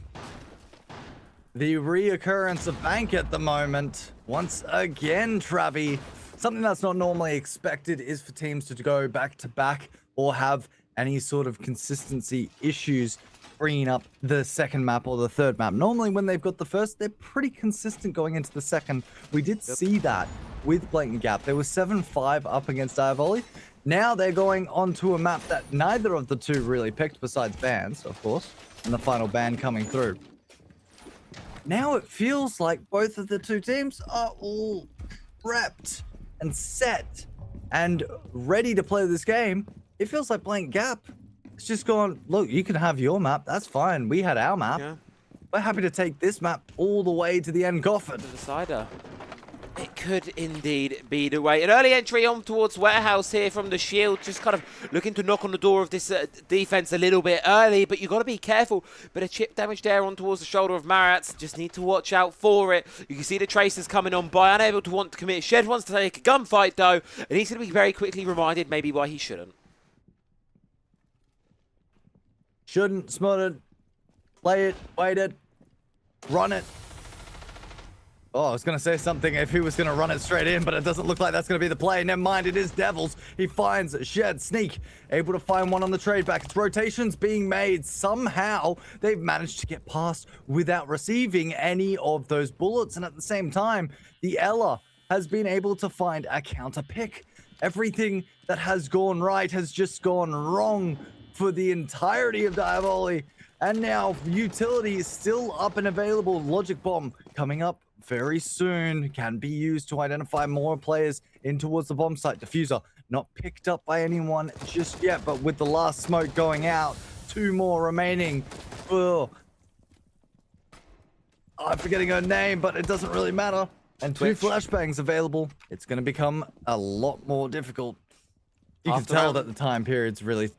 the reoccurrence of Bank at the moment. Once again, Travi. Something that's not normally expected is for teams to go back-to-back or have any sort of consistency issues bringing up the second map or the third map. Normally, when they've got the first, they're pretty consistent going into the second. We did see that with Blatant Gap. There was 7-5 up against Dyavoli. Now they're going onto a map that neither of the two really picked, besides bans, of course, and the final ban coming through. Now it feels like both of the two teams are all prepped and set and ready to play this game. It feels like Blatant Gap. It's just gone, look, you can have your map. That's fine. We had our map. Yeah. We're happy to take this map all the way to the end coffin. The decider. It could indeed be the way. An early entry on towards Warehouse here from the Shield, just kind of looking to knock on the door of this defense a little bit early, but you've got to be careful. Bit of chip damage there on towards the shoulder of Maratz. Just need to watch out for it. You can see the Tracers coming on by, unable to want to commit. Shed wants to take a gunfight though, and he's going to be very quickly reminded maybe why he shouldn't. Shouldn't, smothered, play it, wait it, run it. Oh, I was going to say something if he was going to run it straight in, but it doesn't look like that's going to be the play. Never mind, it is Devils. He finds Shed, Sneak, able to find one on the trade back. It's rotations being made. Somehow, they've managed to get past without receiving any of those bullets. And at the same time, the Ella has been able to find a counter pick. Everything that has gone right has just gone wrong for the entirety of Dyavoli. And now, utility is still up and available. Logic Bomb coming up very soon, can be used to identify more players in towards the bomb site. Diffuser not picked up by anyone just yet, but with the last smoke going out, 2 more remaining. Oh, I'm forgetting her name, but it doesn't really matter. And 2 flashbangs available. It's going to become a lot more difficult. You can tell that the time period's really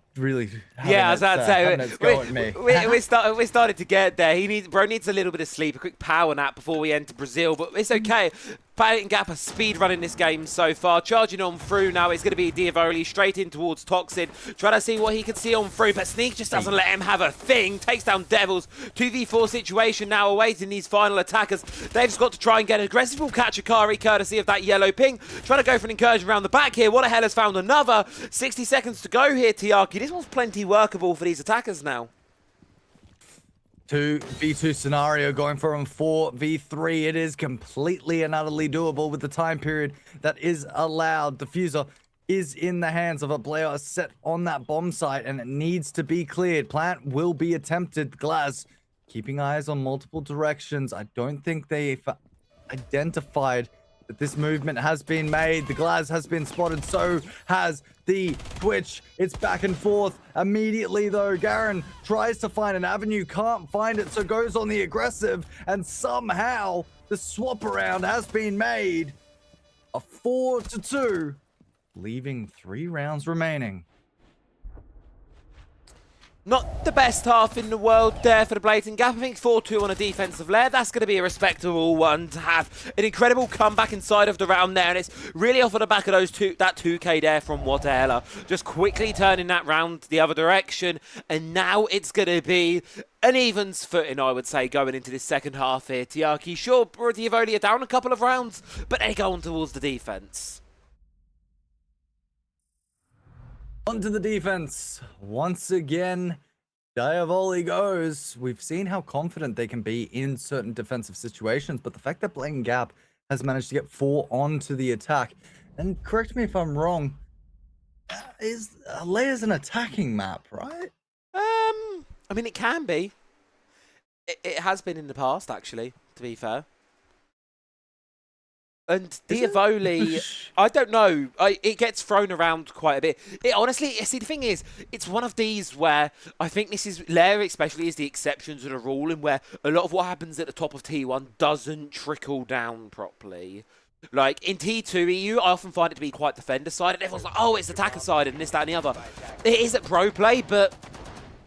yeah, I was about to say, we started to get there. Bro needs a little bit of sleep, a quick power nap before we enter Brazil, but it's okay. Blatant Gap are speed running this game so far. Charging on through now, it's going to be Dyavoli straight in towards Toxin. Trying to see what he can see on through, but Sneak just doesn't let him have a thing. Takes down Devils. 2v4 situation now awaiting these final attackers. They've just got to try and get aggressive. Will catch Akari courtesy of that yellow ping. Trying to go for an incursion around the back here. What the hell has found another? 60 seconds to go here, Tiaki. This one's plenty workable for these attackers now. 2v2 scenario going for him. 4v3. It is completely and utterly doable with the time period that is allowed. Diffuser is in the hands of a player set on that bomb site, and it needs to be cleared. Plant will be attempted. Glaz keeping eyes on multiple directions. I don't think they've identified that this movement has been made. The Glaz has been spotted, so has the Twitch. It's back and forth. Immediately, though, Garen tries to find an avenue, can't find it, so goes on the aggressive, and somehow the swap around has been made. A 4-2, leaving 3 rounds remaining. Not the best half in the world there for the Blatant Gap. I think 4-2 on a defensive layer. That's going to be a respectable one to have. An incredible comeback inside of the round there, and it's really off of the back of those that 2K there from Watahela. Just quickly turning that round the other direction, and now it's going to be an evens footing, I would say, going into this second half here. Tiaki, sure, Dyavoli are down a couple of rounds, but they go on towards the defense. Onto the defense. Once again, Dyavoli goes. We've seen how confident they can be in certain defensive situations, but the fact that Blatant Gap has managed to get 4 onto the attack, and correct me if I'm wrong, Layer's an attacking map, right? I mean, it can be. It has been in the past, actually, to be fair. And Dyavoli, I don't know. It gets thrown around quite a bit. Honestly, see, the thing is, it's one of these where I think this is, Lair especially is the exception to the rule, and where a lot of what happens at the top of T1 doesn't trickle down properly. Like, in T2 EU, I often find it to be quite defender-sided. Everyone's like, oh, it's attacker-sided, and this, that, and the other. It is at pro play, but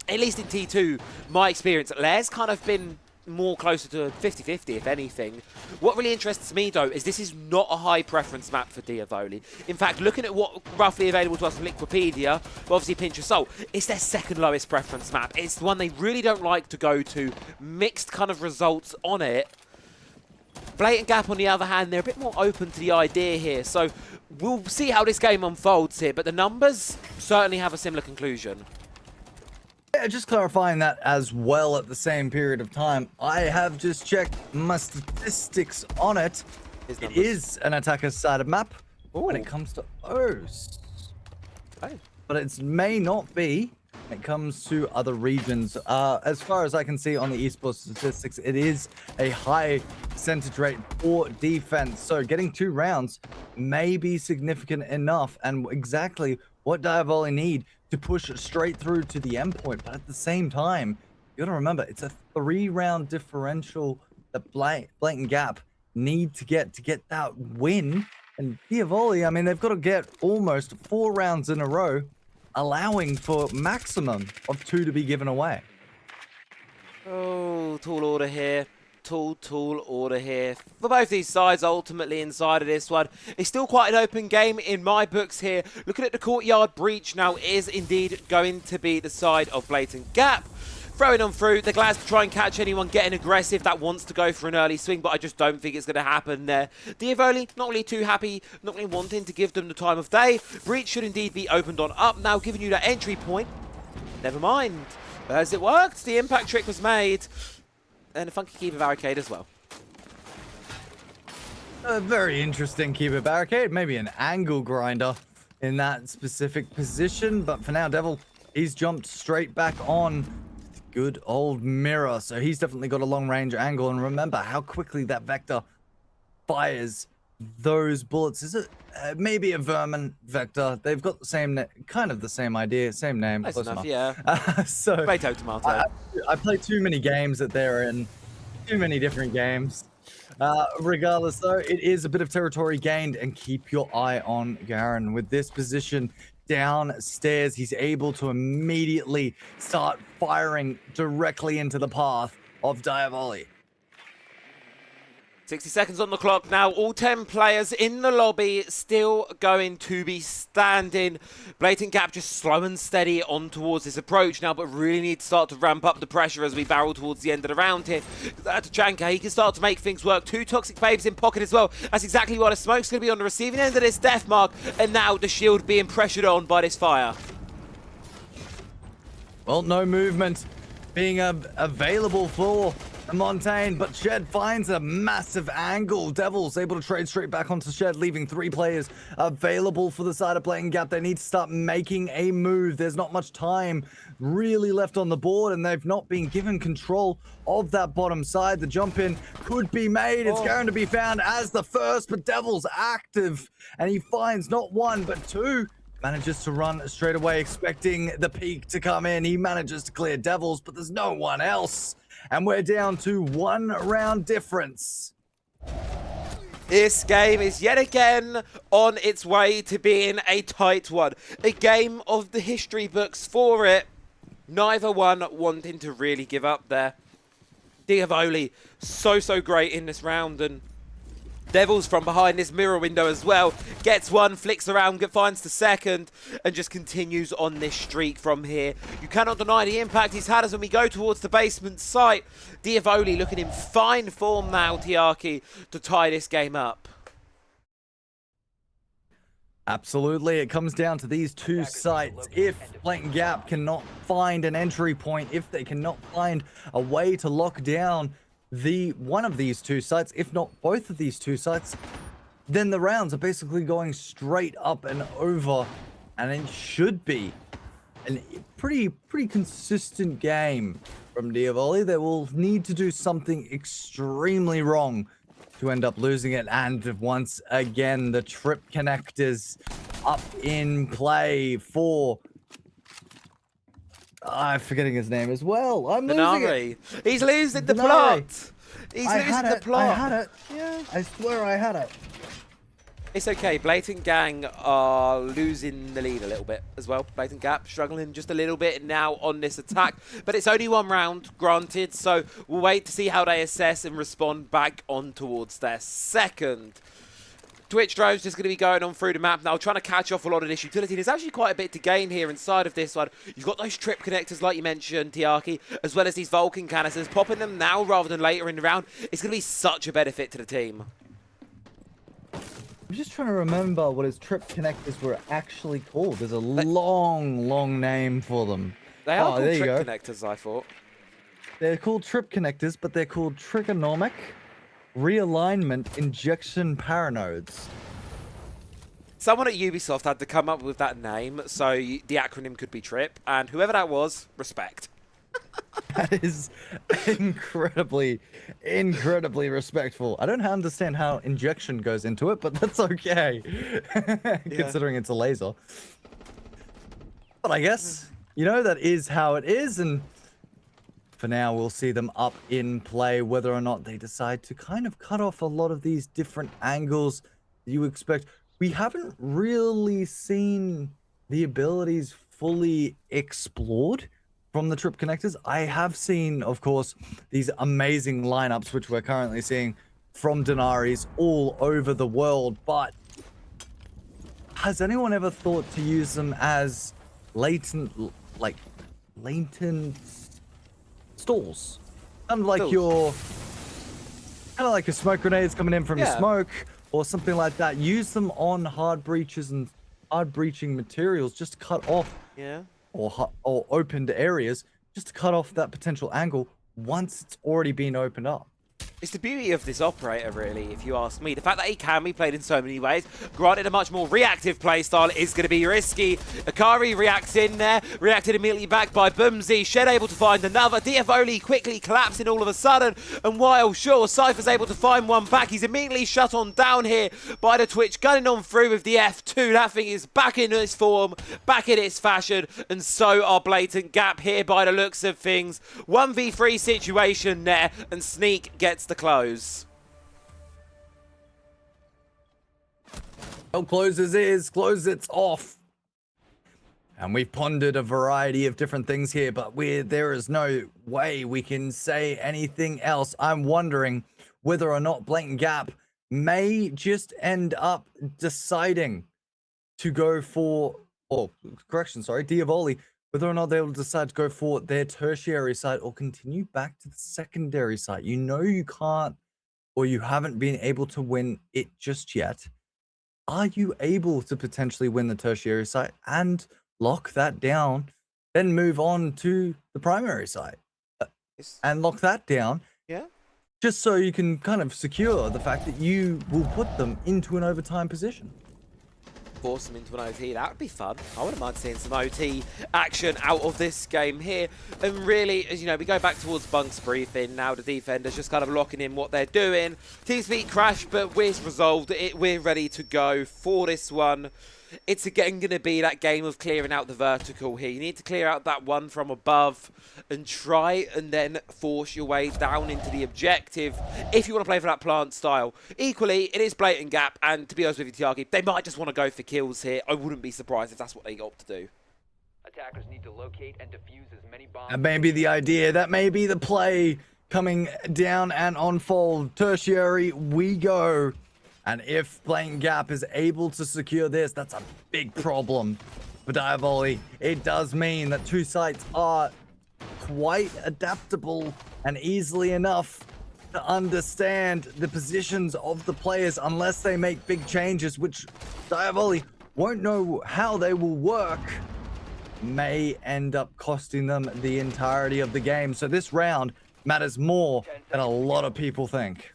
at least in T2, my experience at Lair's kind of been more closer to 50-50, if anything. What really interests me, though, is this is not a high preference map for Dyavoli. In fact, looking at what roughly available to us from Liquipedia, but obviously pinch of salt, it's their second lowest preference map. It's the one they really don't like to go to. Mixed kind of results on it. Blatant Gap, on the other hand, they're a bit more open to the idea here. So we'll see how this game unfolds here, but the numbers certainly have a similar conclusion. Yeah, just clarifying that as well at the same period of time. I have just checked my statistics on it. It is an attacker-sided map. When it comes to O's. but it may not be when it comes to other regions. As far as I can see on the esports statistics, it is a high percentage rate for defense. So getting 2 rounds may be significant enough, and exactly what Dyavoli need to push straight through to the endpoint. But at the same time, you gotta remember, it's a 3-round differential that Blatant Gap need to get that win. And Dyavoli, I mean, they've got to get almost 4 rounds in a row, allowing for maximum of 2 to be given away. Oh, tall order here. Tall order here for both these sides. Ultimately inside of this one, it's still quite an open game in my books here. Looking at the courtyard breach now is indeed going to be the side of Blatant Gap. Throwing on through, they're glad to try and catch anyone getting aggressive that wants to go for an early swing, but I just don't think it's going to happen there. Dyavoli, not really too happy, not really wanting to give them the time of day. Breach should indeed be opened on up now, giving you that entry point. Never mind. As it worked, the impact trick was made. And a funky keeper barricade as well. A very interesting keeper barricade, maybe an angle grinder in that specific position, but for now, Devil, he's jumped straight back on the good old mirror, so he's definitely got a long-range angle, and remember how quickly that Vector fires those bullets. Is it maybe a Vermin Vector? They've got the same, kind of the same idea, same name. Close enough, enough. yeah. So Tomato, tomato. I play too many games that they're in, too many different games. Regardless, though, it is a bit of territory gained, and keep your eye on Garen. With this position downstairs, he's able to immediately start firing directly into the path of Dyavoli. 60 seconds on the clock now. All 10 players in the lobby still going to be standing. Blatant Gap just slow and steady on towards this approach now, but really need to start to ramp up the pressure as we barrel towards the end of the round here. Tachanka, he can start to make things work. 2 toxic babes in pocket as well. That's exactly what a smoke's going to be on the receiving end of this death mark, and now the shield being pressured on by this fire. Well, no movement being available for Montaigne, but Shed finds a massive angle. Devil's able to trade straight back onto Shed, leaving 3 players available for the side of Blatant Gap. They need to start making a move. There's not much time really left on the board, and they've not been given control of that bottom side. The jump in could be made. It's going to be found as the first, but Devil's active, and he finds not 1, but 2. Manages to run straight away, expecting the peak to come in. He manages to clear Devils, but there's no one else. And we're down to 1 round difference. This game is yet again on its way to being a tight one. A game of the history books for it. Neither one wanting to really give up there. Dyavoli, so great in this round, and Devils from behind this mirror window as well. Gets 1, flicks around, finds the second, and just continues on this streak from here. You cannot deny the impact he's had as when we go towards the basement site. Dyavoli looking in fine form now, Tiaki, to tie this game up. Absolutely. It comes down to these 2 sites. If Blatant Gap cannot find an entry point, if they cannot find a way to lock down one of these 2 sites, if not both of these 2 sites, then the rounds are basically going straight up and over, and it should be a pretty consistent game from Dyavoli. They will need to do something extremely wrong to end up losing it, and once again the trip connectors up in play for I'm forgetting his name as well. I'm losing it. He's losing the plot. He's losing the plot. I had it. Yeah. I swear I had it. It's okay. Blatant Gang are losing the lead a little bit as well. Blatant Gap struggling just a little bit now on this attack. But it's only 1 round, granted. So we'll wait to see how they assess and respond back on towards their second. Twitch drone's just going to be going on through the map now, trying to catch off a lot of this utility. There's actually quite a bit to gain here inside of this one. You've got those trip connectors, like you mentioned, Tiaki, as well as these Vulcan canisters. Popping them now rather than later in the round, it's going to be such a benefit to the team. I'm just trying to remember what his trip connectors were actually called. There's a long name for them. They are called trip connectors, I thought. They're called trip connectors, but they're called trigonomic realignment injection paranodes. Someone at Ubisoft had to come up with that name, so the acronym could be TRIP, and whoever that was, respect. That is incredibly respectful. I don't understand how injection goes into it, but that's okay, considering it's a laser. But I guess, you know, that is how it is, and for now, we'll see them up in play, whether or not they decide to kind of cut off a lot of these different angles that you expect. We haven't really seen the abilities fully explored from the Trip connectors. I have seen, of course, these amazing lineups, which we're currently seeing from Denaris all over the world, but has anyone ever thought to use them as latent stalls? Kind of like your smoke grenades coming in from your smoke or something like that. Use them on hard breaches and hard breaching materials just to cut off or opened areas, just to cut off that potential angle once it's already been opened up. It's the beauty of this operator, really, if you ask me. The fact that he can be played in so many ways. Granted, a much more reactive playstyle is going to be risky. Akari reacts in there, reacted immediately back by Bumsy. Shed able to find another. Diavoli quickly collapsing all of a sudden. And while, sure, Cypher's able to find one back, he's immediately shut on down here by the Twitch, gunning on through with the F2. That thing is back in its form, back in its fashion, and so are Blatant Gap here by the looks of things. 1v3 situation there, and Sneak gets the close. Well, closes it's off. And we've pondered a variety of different things here, but there is no way we can say anything else. I'm wondering whether or not Blatant Gap may just end up deciding to go for, Diavoli, whether or not they will decide to go for their tertiary site or continue back to the secondary site. You know you can't, or you haven't been able to win it just yet. Are you able to potentially win the tertiary site and lock that down, then move on to the primary site and lock that down? Yeah. Just so you can kind of secure the fact that you will put them into an overtime position. Force them into an OT. That would be fun. I wouldn't mind seeing some OT action out of this game here. And really, as you know, we go back towards Bunk's briefing. Now the defenders just kind of locking in what they're doing. TeamSpeak crashed, but we're resolved. We're ready to go for this one. It's again going to be that game of clearing out the vertical here. You need to clear out that one from above and try and then force your way down into the objective if you want to play for that plant style. Equally, it is Blatant Gap, and to be honest with you, Tiagi, they might just want to go for kills here. I wouldn't be surprised if that's what they opt to do. Attackers need to locate and defuse as many bombs. That may be the idea. That may be the play coming down and on fold. Tertiary, we go. And if Blatant Gap is able to secure this, that's a big problem for Dyavoli. It does mean that two sites are quite adaptable and easily enough to understand the positions of the players unless they make big changes, which Dyavoli won't know how they will work, may end up costing them the entirety of the game. So this round matters more than a lot of people think.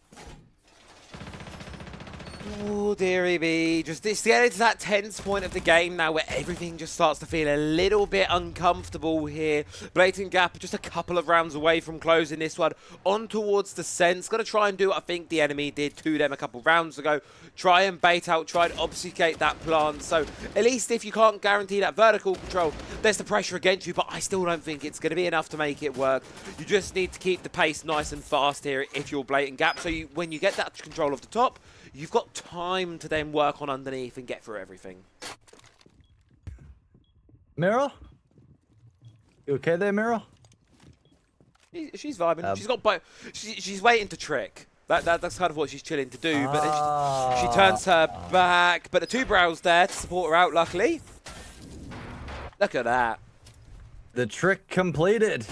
Oh, dearie me. Just getting to that tense point of the game now where everything just starts to feel a little bit uncomfortable here. Blatant Gap just a couple of rounds away from closing this one on towards the Sense. Going to try and do what I think the enemy did to them a couple of rounds ago. Try and bait out, try and obfuscate that plant. So at least if you can't guarantee that vertical control, there's the pressure against you, but I still don't think it's going to be enough to make it work. You just need to keep the pace nice and fast here if you're Blatant Gap. So when you get that control of the top, you've got time to then work on underneath and get through everything. Mira? You okay there, Mira? She's vibing. She's got both. She's waiting to trick. That's kind of what she's chilling to do. But then she turns her back. But the two brows there to support her out, luckily. Look at that. The trick completed.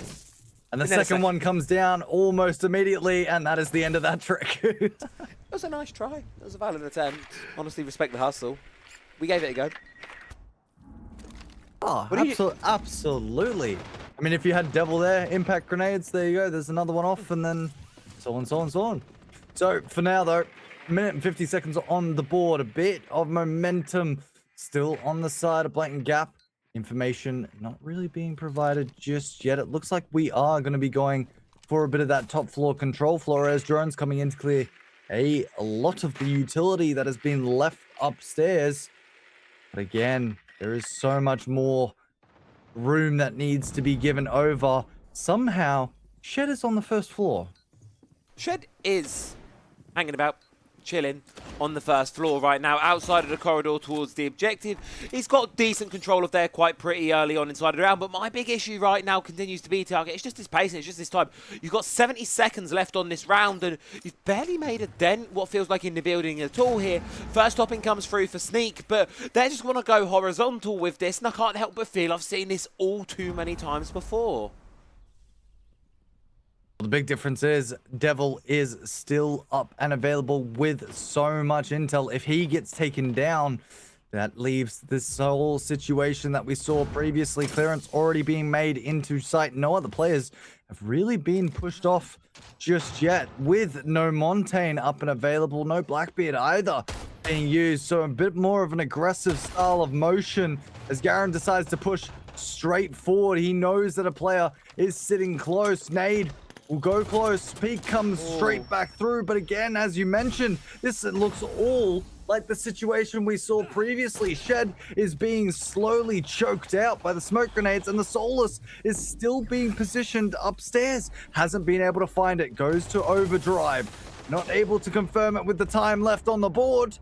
And the second one comes down almost immediately, and that is the end of that trick. It was a nice try. It was a valid attempt. Honestly, respect the hustle. We gave it a go. Oh, absolutely. I mean, if you had Devil there, impact grenades, there you go. There's another one off, and then so on, so on, so on. So for now, though, minute and 50 seconds on the board. A bit of momentum still on the side of Blatant Gap. Information not really being provided just yet. It looks like we are going to be going for a bit of that top floor control. Flores drones coming in to clear a lot of the utility that has been left upstairs. But again, there is so much more room that needs to be given over. Somehow, Shed is on the first floor. Shed is hanging about, chilling on the first floor right now, outside of the corridor towards the objective. He's got decent control of there quite pretty early on inside of the round, but my big issue right now continues to be Target. It's just his pace and it's just his time. You've got 70 seconds left on this round and you've barely made a dent, what feels like in the building at all here. First stopping comes through for Sneak, but they just want to go horizontal with this, and I can't help but feel I've seen this all too many times before. The big difference is Devil is still up and available with so much intel. If he gets taken down, that leaves this whole situation that we saw previously. Clearance already being made into sight. No other players have really been pushed off just yet, with no Montaigne up and available, no Blackbeard either being used. So a bit more of an aggressive style of motion as Garen decides to push straight forward. He knows that a player is sitting close. Nade will go close. Peak comes straight back through. But again, as you mentioned, this looks all like the situation we saw previously. Shed is being slowly choked out by the smoke grenades, and the Solus is still being positioned upstairs. Hasn't been able to find it. Goes to overdrive. Not able to confirm it with the time left on the board.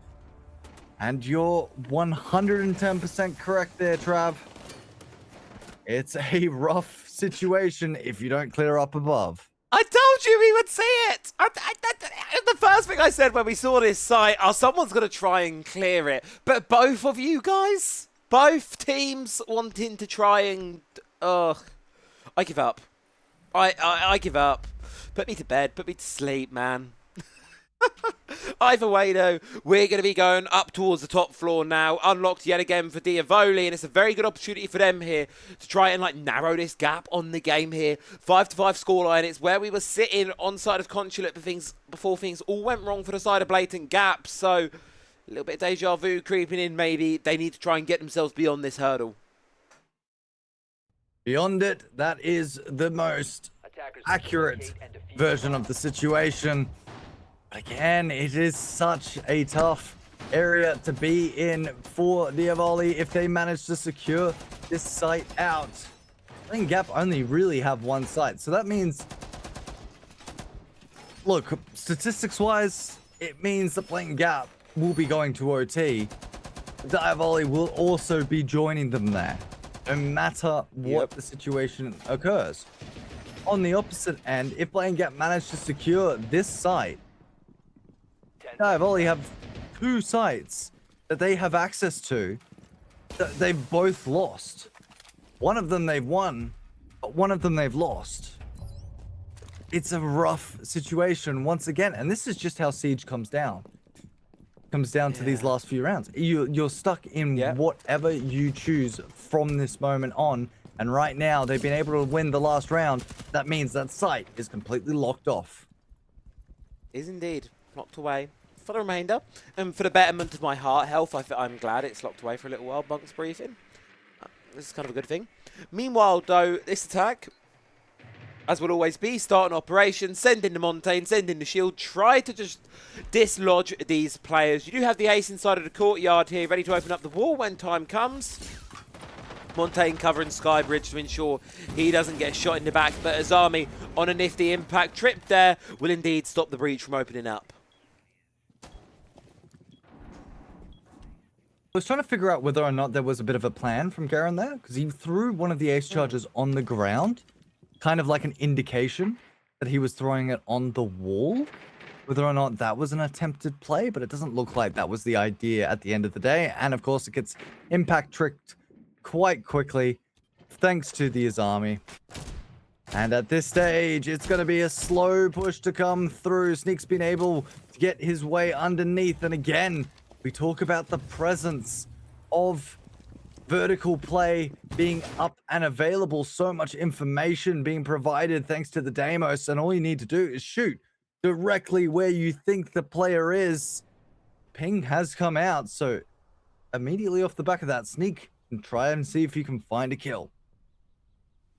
And you're 110% correct there, Trav. It's a rough situation if you don't clear up above. I told you we would see it! The first thing I said when we saw this site, someone's going to try and clear it. But both of you guys, both teams wanting to try and... I give up. I give up. Put me to bed, put me to sleep, man. Either way, though, we're going to be going up towards the top floor now. Unlocked yet again for Dyavoli, and it's a very good opportunity for them here to try and narrow this gap on the game here. 5-5 scoreline. It's where we were sitting on side of Consulate before things all went wrong for the side of Blatant Gap. So a little bit of deja vu creeping in. Maybe they need to try and get themselves beyond this hurdle. Beyond it, that is the most accurate version of the situation. Again, it is such a tough area to be in for Dyavoli if they manage to secure this site out. I think Gap only really have one site, so that means, look, statistics-wise, it means that Blatant Gap will be going to OT. Dyavoli will also be joining them there, no matter what the situation occurs. On the opposite end, if Blatant Gap manage to secure this site, Dyavoli have two sites that they have access to that they've both lost. One of them they've won, but one of them they've lost. It's a rough situation once again, and this is just how Siege comes down. Comes down to these last few rounds. You're stuck in whatever you choose from this moment on, and right now they've been able to win the last round. That means that site is completely locked off. Is indeed locked away for the remainder, and for the betterment of my heart health, I'm glad it's locked away for a little while. Bunk's briefing. This is kind of a good thing. Meanwhile, though, this attack, as will always be, start an operation, send in the Montaigne, send in the shield, try to just dislodge these players. You do have the ace inside of the courtyard here, ready to open up the wall when time comes. Montaigne covering Skybridge to ensure he doesn't get shot in the back, but Azami on a nifty impact trip there will indeed stop the breach from opening up. I was trying to figure out whether or not there was a bit of a plan from Garen there, because he threw one of the ace charges on the ground, kind of like an indication that he was throwing it on the wall. Whether or not that was an attempted play, but it doesn't look like that was the idea at the end of the day. And of course, it gets impact tricked quite quickly, thanks to the Azami. And at this stage, it's going to be a slow push to come through. Sneak's been able to get his way underneath, and again, we talk about the presence of vertical play being up and available. So much information being provided thanks to the Deimos, and all you need to do is shoot directly where you think the player is. Ping has come out, so immediately off the back of that, Sneak can try and see if you can find a kill.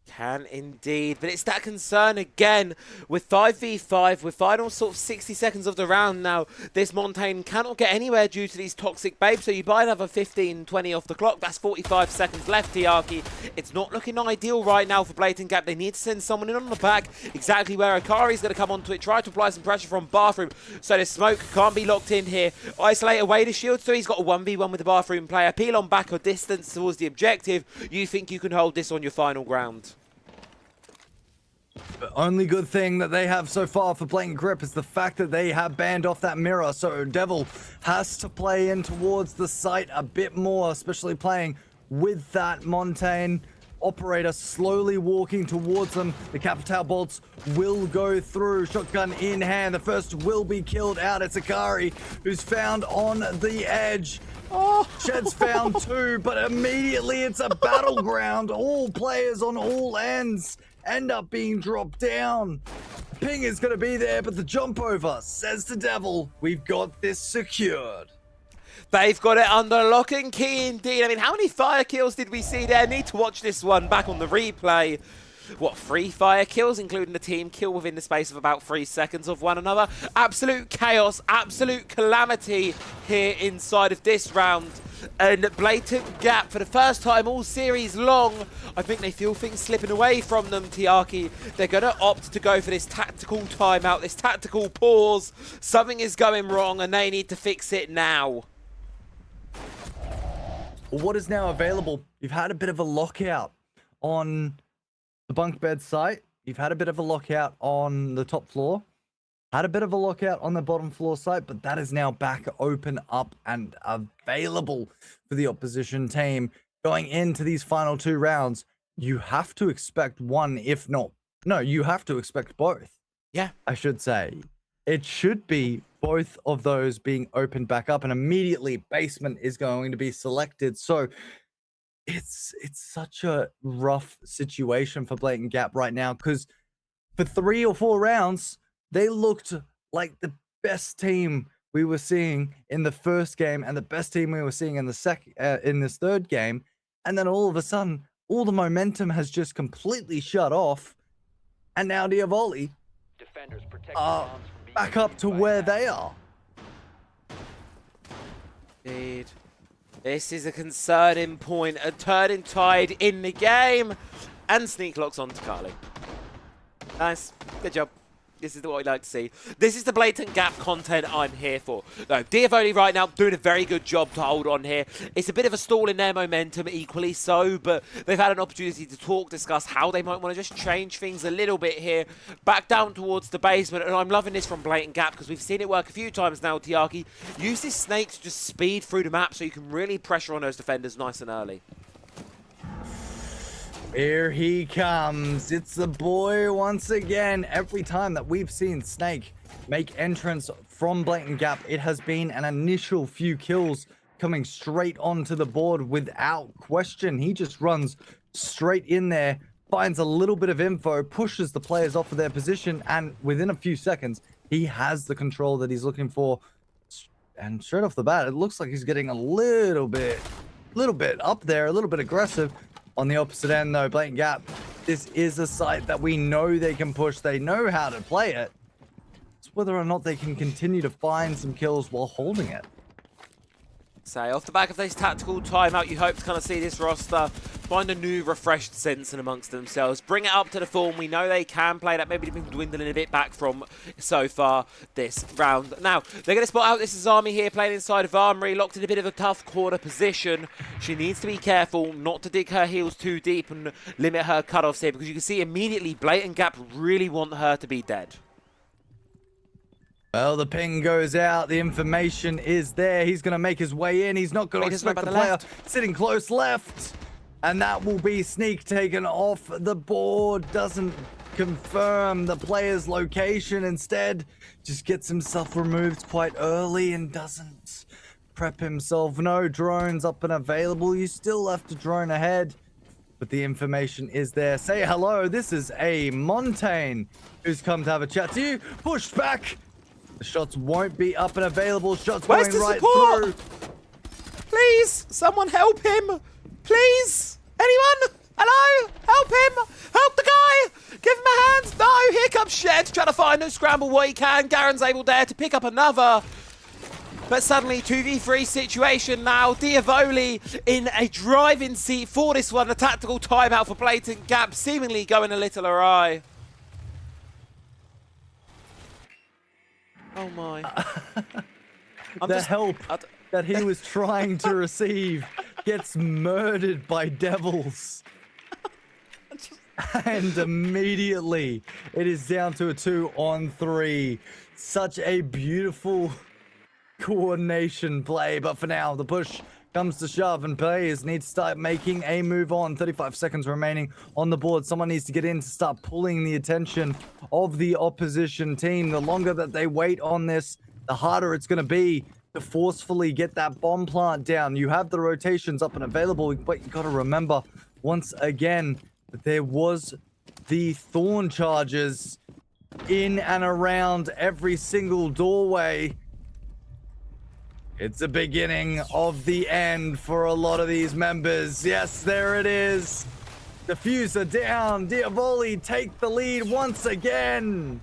Can indeed, but it's that concern again with 5v5, with final sort of 60 seconds of the round now. This Montaigne cannot get anywhere due to these toxic babes, so you buy another 15, 20 off the clock. That's 45 seconds left, Tiaki. It's not looking ideal right now for Blatant Gap. They need to send someone in on the back, exactly where Akari's going to come onto it, try to apply some pressure from Bathroom, so the smoke can't be locked in here. Isolate away the shield, so he's got a 1v1 with the Bathroom player. Peel on back or distance towards the objective. You think you can hold this on your final ground? The only good thing that they have so far for Blatant Grip is the fact that they have banned off that mirror, so Devil has to play in towards the site a bit more, especially playing with that Montaigne operator slowly walking towards them. The Capital bolts will go through, shotgun in hand. The first will be killed out. It's Akari, who's found on the edge. Oh, Shed's found two, but immediately it's a battleground. All players on all ends end up being dropped down. Ping is going to be there, but the jump over says to Devil, we've got this secured. They've got it under lock and key indeed. I mean, how many fire kills did we see there? Need to watch this one back on the replay. What, 3 fire kills, including the team kill within the space of about 3 seconds of one another? Absolute chaos, absolute calamity here inside of this round. And Blatant Gap, for the first time all series long, I think they feel things slipping away from them, Tiaki. They're going to opt to go for this tactical timeout, this tactical pause. Something is going wrong and they need to fix it now. What is now available? You've had a bit of a lockout on the bunk bed site. You've had a bit of a lockout on the top floor. Had a bit of a lockout on the bottom floor site, but that is now back open up and available for the opposition team. Going into these final 2 rounds, you have to expect one, if not... No, you have to expect both. Yeah. I should say. It should be both of those being opened back up, and immediately basement is going to be selected. So it's such a rough situation for Blatant Gap right now, because for 3 or 4 rounds, they looked like the best team we were seeing in the first game and the best team we were seeing in the in this third game. And then all of a sudden, all the momentum has just completely shut off. And now Dyavoli are back up to where they are. Indeed. This is a concerning point, a turning tide in the game. And Sneak locks onto Carly. Nice. Good job. This is what we like to see. This is the Blatant Gap content I'm here for. No, Dyavoli right now doing a very good job to hold on here. It's a bit of a stall in their momentum, equally so, but they've had an opportunity to talk, discuss how they might want to just change things a little bit here. Back down towards the basement, and I'm loving this from Blatant Gap because we've seen it work a few times now, Tiaki. Use this snake to just speed through the map so you can really pressure on those defenders nice and early. Here he comes. It's the boy once again. Every time that we've seen Snake make entrance from Blatant Gap, it has been an initial few kills coming straight onto the board without question. He just runs straight in there, finds a little bit of info, pushes the players off of their position, and within a few seconds, he has the control that he's looking for. And straight off the bat, it looks like he's getting a little bit up there, a little bit aggressive. On the opposite end, though, Blatant Gap, this is a site that we know they can push. They know how to play it. It's whether or not they can continue to find some kills while holding it. So off the back of this tactical timeout, you hope to kind of see this roster find a new refreshed sense in amongst themselves, bring it up to the form we know they can play that maybe they've been dwindling a bit back from so far this round. Now they're going to spot out this is Army here playing inside of Armory, locked in a bit of a tough corner position. She needs to be careful not to dig her heels too deep and limit her cutoffs here, because you can see immediately Blatant Gap really want her to be dead. Well, the ping goes out. The information is there. He's going to make his way in. He's not going to expect the player sitting close left. And that will be Sneak taken off the board. Doesn't confirm the player's location. Instead, just gets himself removed quite early and doesn't prep himself. No drones up and available. You still have to drone ahead. but the information is there. Say hello. This is a Montaigne who's come to have a chat to you. Pushed back. The shots won't be up and available. Shots Where's going the right support? through. Please, someone help him. Please. Anyone? Hello? Help him. Help the guy. Give him a hand. No, here comes Shed trying to find and scramble what he can. Garen's able there to pick up another. But suddenly, 2v3 situation now. Dyavoli in a driving seat for this one. A tactical timeout for Blatant Gap, seemingly going a little awry. Oh my. The help that he was trying to receive gets murdered by devils. And immediately, it is down to a 2-on-3. Such a beautiful coordination play, but for now the push comes to shove and players need to start making a move on. 35 seconds remaining on the board. Someone needs to get in to start pulling the attention of the opposition team. The longer that they wait on this, the harder it's going to be to forcefully get that bomb plant down. You have the rotations up and available, but you got to remember once again that there was the thorn charges in and around every single doorway. It's the beginning of the end for a lot of these members. Yes, there it is. Diffuser down. Dyavoli take the lead once again.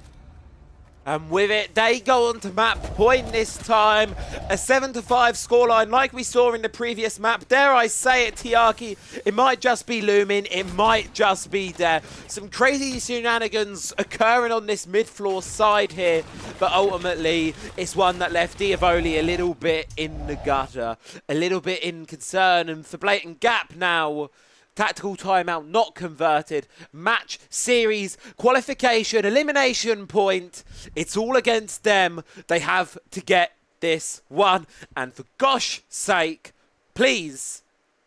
And with it, they go on to map point this time. A 7-5 scoreline like we saw in the previous map. Dare I say it, Tiaki, it might just be looming. It might just be there. Some crazy shenanigans occurring on this mid-floor side here. But ultimately, it's one that left Dyavoli a little bit in the gutter. A little bit in concern. And for Blatant Gap now, tactical timeout not converted. Match, series, qualification, elimination point. It's all against them. They have to get this one. And for gosh sake, please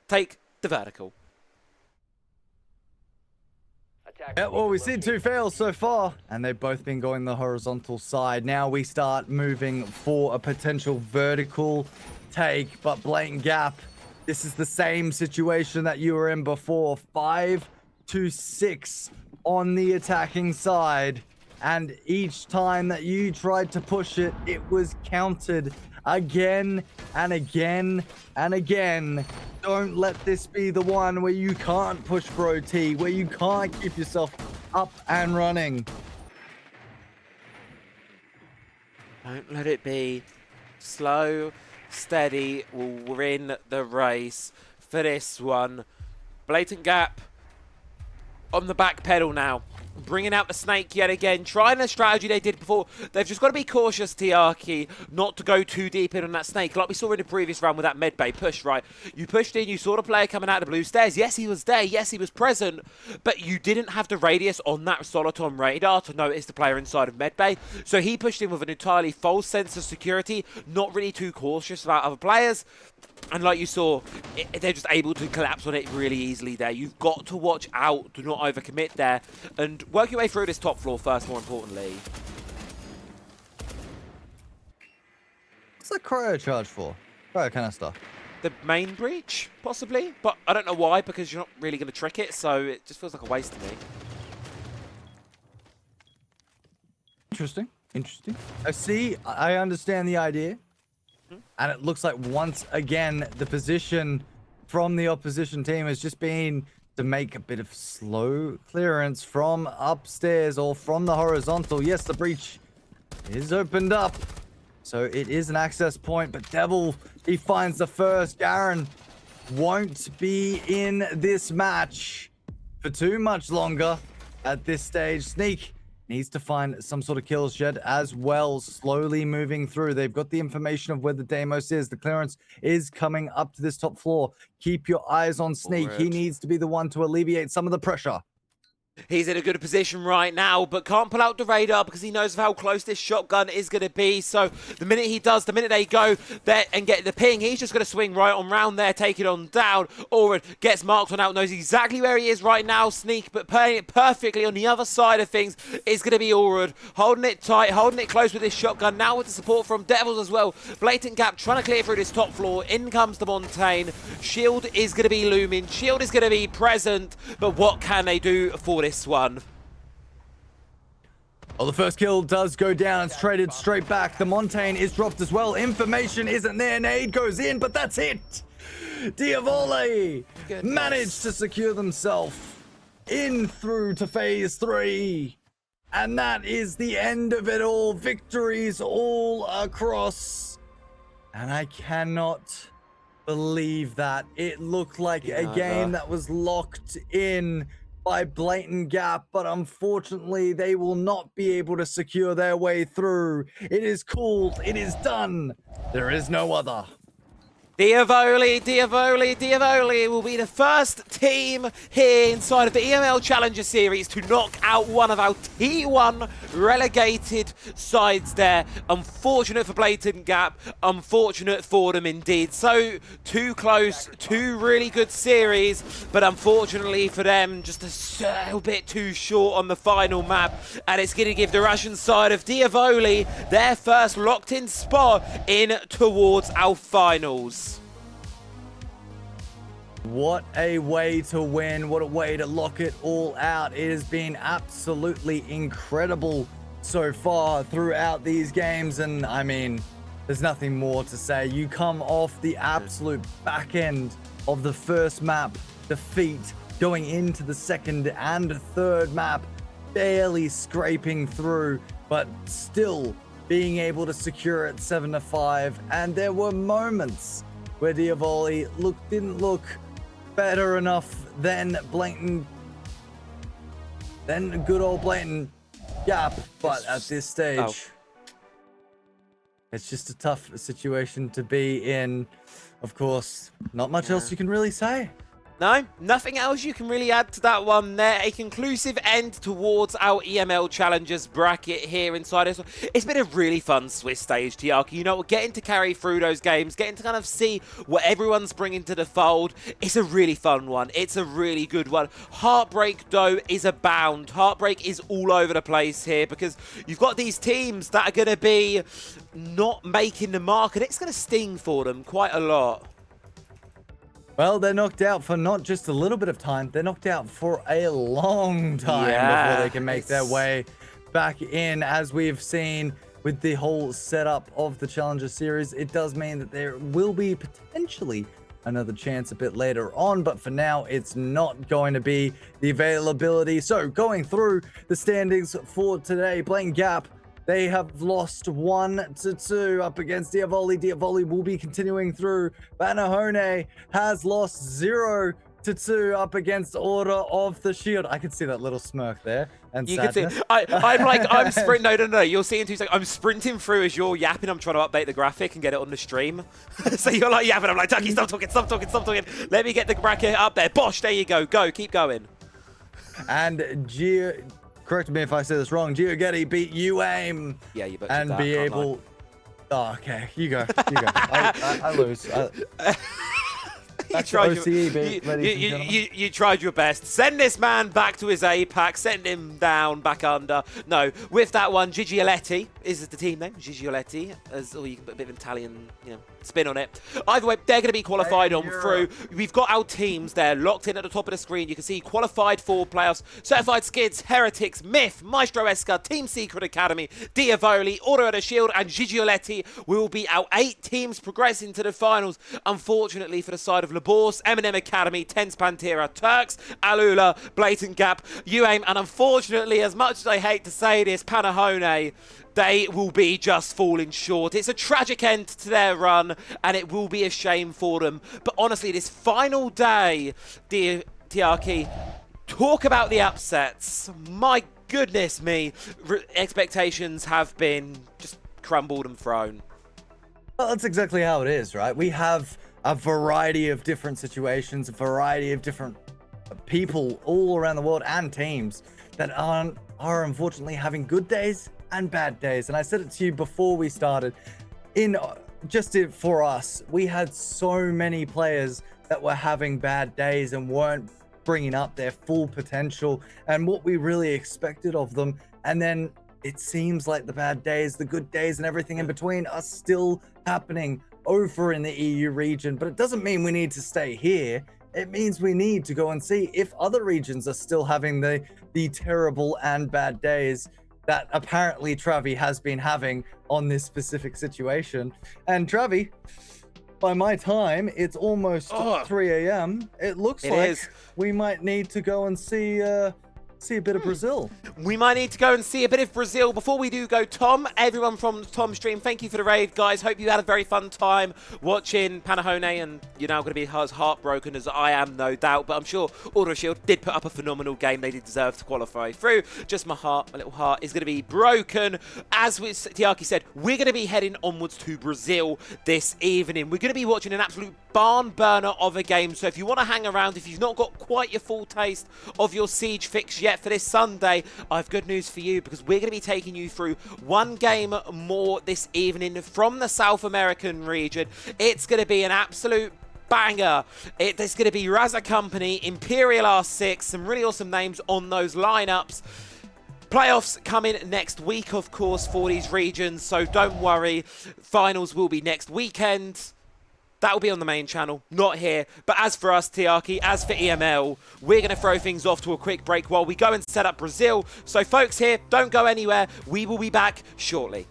take the vertical. Yeah, well, we've seen two fails so far, and they've both been going the horizontal side. Now we start moving for a potential vertical take, but Blatant Gap, this is the same situation that you were in before. 5-6 on the attacking side. And each time that you tried to push it, it was counted again and again and again. Don't let this be the one where you can't push for OT, where you can't keep yourself up and running. Don't let it be. Slow, steady will win the race for this one. Blatant Gap on the back pedal now. Bringing out the snake yet again, trying the strategy they did before. They've just got to be cautious, Tiaki, not to go too deep in on that snake. Like we saw in the previous round with that medbay push, right? You pushed in, you saw the player coming out of the blue stairs. Yes, he was there. Yes, he was present. But you didn't have the radius on that Soliton radar to notice the player inside of medbay. So he pushed in with an entirely false sense of security, not really too cautious about other players. And like you saw, they're just able to collapse on it really easily there. You've got to watch out, do not overcommit there, and work your way through this top floor first, more importantly. What's that cryo charge for? Cryo kind of stuff. The main breach, possibly, but I don't know why, because you're not really going to trick it, so it just feels like a waste to me. Interesting, interesting. I see, I understand the idea. And it looks like once again, the position from the opposition team has just been to make a bit of slow clearance from upstairs or from the horizontal. Yes, the breach is opened up. So it is an access point, but Devil, he finds the first. Garen won't be in this match for too much longer at this stage. Sneak needs to find some sort of kill shed as well, slowly moving through. They've got the information of where the Deimos is. The clearance is coming up to this top floor. Keep your eyes on Sneak. He needs to be the one to alleviate some of the pressure. He's in a good position right now, but can't pull out the radar because he knows of how close this shotgun is going to be. So the minute he does, the minute they go there and get the ping, he's just going to swing right on round there, take it on down. Or gets marked on out, knows exactly where he is right now. Sneak, but playing it perfectly on the other side of things is going to be Orud. Holding it tight, holding it close with this shotgun. Now with the support from Devils as well. Blatant Gap trying to clear through this top floor. In comes the Montaigne. Shield is going to be looming. Shield is going to be present, but what can they do for this one? Well, the first kill does go down. It's traded straight back. The Montaigne is dropped as well. Information isn't there. Nade goes in, but that's it. Dyavoli managed to secure themselves in through to phase 3. And that is the end of it all. Victories all across. And I cannot believe that. It looked like a game that was locked in by Blatant Gap, but unfortunately they will not be able to secure their way through. It is cooled, it is done. There is no other. Dyavoli will be the first team here inside of the EML Challenger Series to knock out one of our T1 relegated sides there. Unfortunate for Blatant Gap, unfortunate for them indeed. So, too close, two really good series, but unfortunately for them, just a little bit too short on the final map. And it's going to give the Russian side of Dyavoli their first locked-in spot in towards our finals. What a way to win. What a way to lock it all out. It has been absolutely incredible so far throughout these games. And I mean, there's nothing more to say. You come off the absolute back end of the first map defeat, going into the second and third map, barely scraping through, but still being able to secure it 7-5. And there were moments where Dyavoli didn't look better enough than good old Blatant Gap, but at this stage, it's just a tough situation to be in. Of course, not much else you can really say. No, nothing else you can really add to that one there. A conclusive end towards our EML Challengers bracket here inside us. It's been a really fun Swiss stage, Tiaki. You know, we're getting to carry through those games, getting to kind of see what everyone's bringing to the fold. It's a really fun one. It's a really good one. Heartbreak, though, is abound. Heartbreak is all over the place here because you've got these teams that are going to be not making the mark, and it's going to sting for them quite a lot. Well, they're knocked out for not just a little bit of time. They're knocked out for a long time before they can make their way back in. As we've seen with the whole setup of the Challenger Series, it does mean that there will be potentially another chance a bit later on, but for now, it's not going to be the availability. So going through the standings for today, Blatant Gap, they have lost 1-2 up against Dyavoli. Dyavoli will be continuing through. Banahone has lost 0-2 up against Order of the Shield. I can see that little smirk there. And you sadness. can see, I'm sprinting. No. You'll see in 2 seconds. I'm sprinting through as you're yapping. I'm trying to update the graphic and get it on the stream. So you're like yapping. I'm like, Ducky, stop talking. Let me get the bracket up there. Bosh, there you go. Go, keep going. And correct me if I say this wrong. Giogetti beat UAIM. Yeah, you bet. And be able. Oh, okay. You go. I lose. That's OCE, you tried your best. Send this man back to his apex. Send him down, back under. No, with that one, Gigioletti is the team name. Gigioletti, or you can put a bit of Italian, spin on it. Either way, they're going to be qualified on through. We've got our teams there locked in at the top of the screen. You can see qualified for playoffs, Certified Skids, Heretics, Myth, Maestro Esca, Team Secret Academy, Dyavoli, Order of the Shield, and Gigioletti will be our 8 teams progressing to the finals. Unfortunately for the side of Labors, M&M Academy, Tense Pantera, Turks, Alula, Blatant Gap, UAIM, and unfortunately, as much as I hate to say this, Panahone, they will be just falling short. It's a tragic end to their run, and it will be a shame for them. But honestly, this final day, Tiaki, talk about the upsets. My goodness me, expectations have been just crumbled and thrown. Well, that's exactly how it is, right? We have a variety of different situations, a variety of different people all around the world and teams that are unfortunately having good days and bad days. And I said it to you before we started. For us, we had so many players that were having bad days and weren't bringing up their full potential and what we really expected of them. And then it seems like the bad days, the good days, and everything in between are still happening over in the EU region. But it doesn't mean we need to stay here. It means we need to go and see if other regions are still having the terrible and bad days that apparently Travi has been having on this specific situation. And Travi, by my time, it's almost 3 a.m. It looks like we might need to go and see a bit of Brazil. We might need to go and see a bit of Brazil. Before we do go, Tom, everyone from Tom's stream, thank you for the raid, guys. Hope you had a very fun time watching Panahone, and you're now going to be as heartbroken as I am, no doubt. But I'm sure Order of Shield did put up a phenomenal game. They did deserve to qualify through. Just my little heart is going to be broken. As Tiaki said, we're going to be heading onwards to Brazil this evening. We're going to be watching an absolute barn burner of a game. So if you want to hang around, if you've not got quite your full taste of your Siege fix yet for this Sunday, I have good news for you, because we're going to be taking you through one game more this evening from the South American region. It's going to be an absolute banger. There's going to be Raza Company, Imperial R6, some really awesome names on those lineups. Playoffs coming next week, of course, for these regions, so don't worry. Finals will be next weekend. That will be on the main channel, not here. But as for us, Tiaki, as for EML, we're going to throw things off to a quick break while we go and set up Brazil. So folks here, don't go anywhere. We will be back shortly.